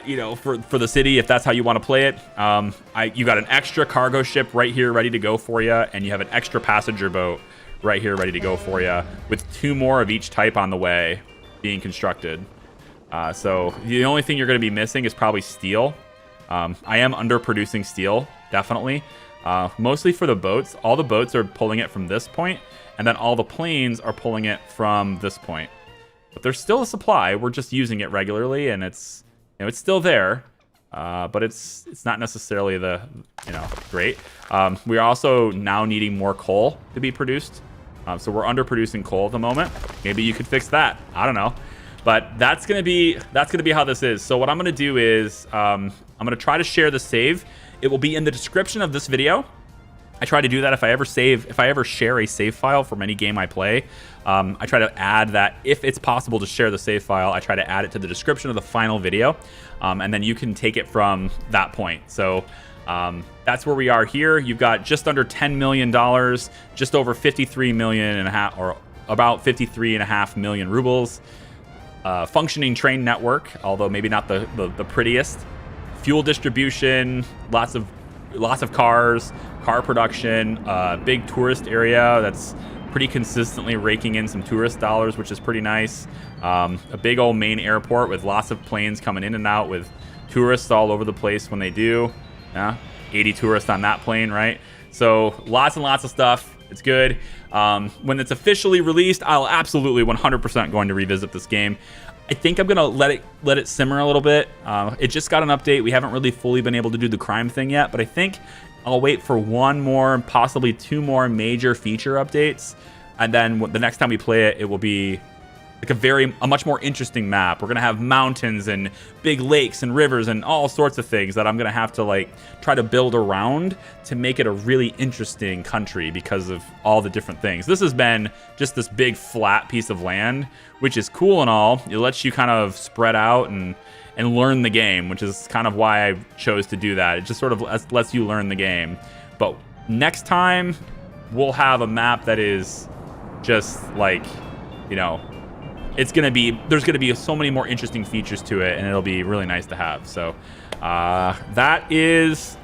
you know, for the city, if that's how you want to play it, you got an extra cargo ship right here ready to go for you, and you have an extra passenger boat right here ready to go for you, with 2 more of each type on the way being constructed. So the only thing you're going to be missing is probably steel. I am underproducing steel, definitely. Mostly for the boats. All the boats are pulling it from this point, and then all the planes are pulling it from this point. But there's still a supply. We're just using it regularly, and it's, you know, it's still there. But it's not necessarily the, you know, great. We are also now needing more coal to be produced. So we're underproducing coal at the moment. Maybe you could fix that. I don't know. But that's gonna be how this is. So what I'm gonna do is I'm gonna try to share the save. It will be in the description of this video. I try to do that if I ever share a save file from any game I play. I try to add that, if it's possible to share the save file, I try to add it to the description of the final video, and then you can take it from that point. So that's where we are here. You've got just under $10 million, just over 53 million and a half, or about 53.5 million rubles. Functioning train network, although maybe not the prettiest. Fuel distribution, lots of cars, car production, big tourist area that's pretty consistently raking in some tourist dollars, which is pretty nice. A big old main airport with lots of planes coming in and out with tourists all over the place when they do. Yeah, 80 tourists on that plane, right? So lots and lots of stuff. It's good. When it's officially released, I'll absolutely 100% going to revisit this game. I think I'm gonna let it simmer a little bit. It just got an update. We haven't really fully been able to do the crime thing yet, but I think I'll wait for 1 more, possibly 2 more major feature updates, and then the next time we play it, it will be like a much more interesting map. We're gonna have mountains and big lakes and rivers and all sorts of things that I'm gonna have to like try to build around to make it a really interesting country because of all the different things. This has been just this big flat piece of land, which is cool and all. It lets you kind of spread out and learn the game, which is kind of why I chose to do that. It just sort of lets you learn the game. But next time we'll have a map that is just like, you know, there's gonna be so many more interesting features to it, and it'll be really nice to have. So that is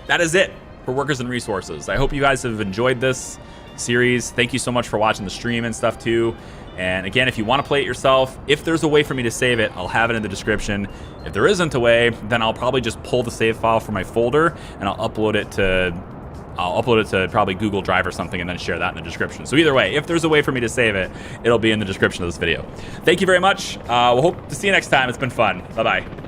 it for Workers and Resources. I hope you guys have enjoyed this series. Thank you so much for watching the stream and stuff too. And again, if you want to play it yourself, if there's a way for me to save it, I'll have it in the description. If there isn't a way, then I'll probably just pull the save file from my folder and I'll upload it to probably Google Drive or something, and then share that in the description. So either way, if there's a way for me to save it, it'll be in the description of this video. Thank you very much. We'll hope to see you next time. It's been fun. Bye-bye.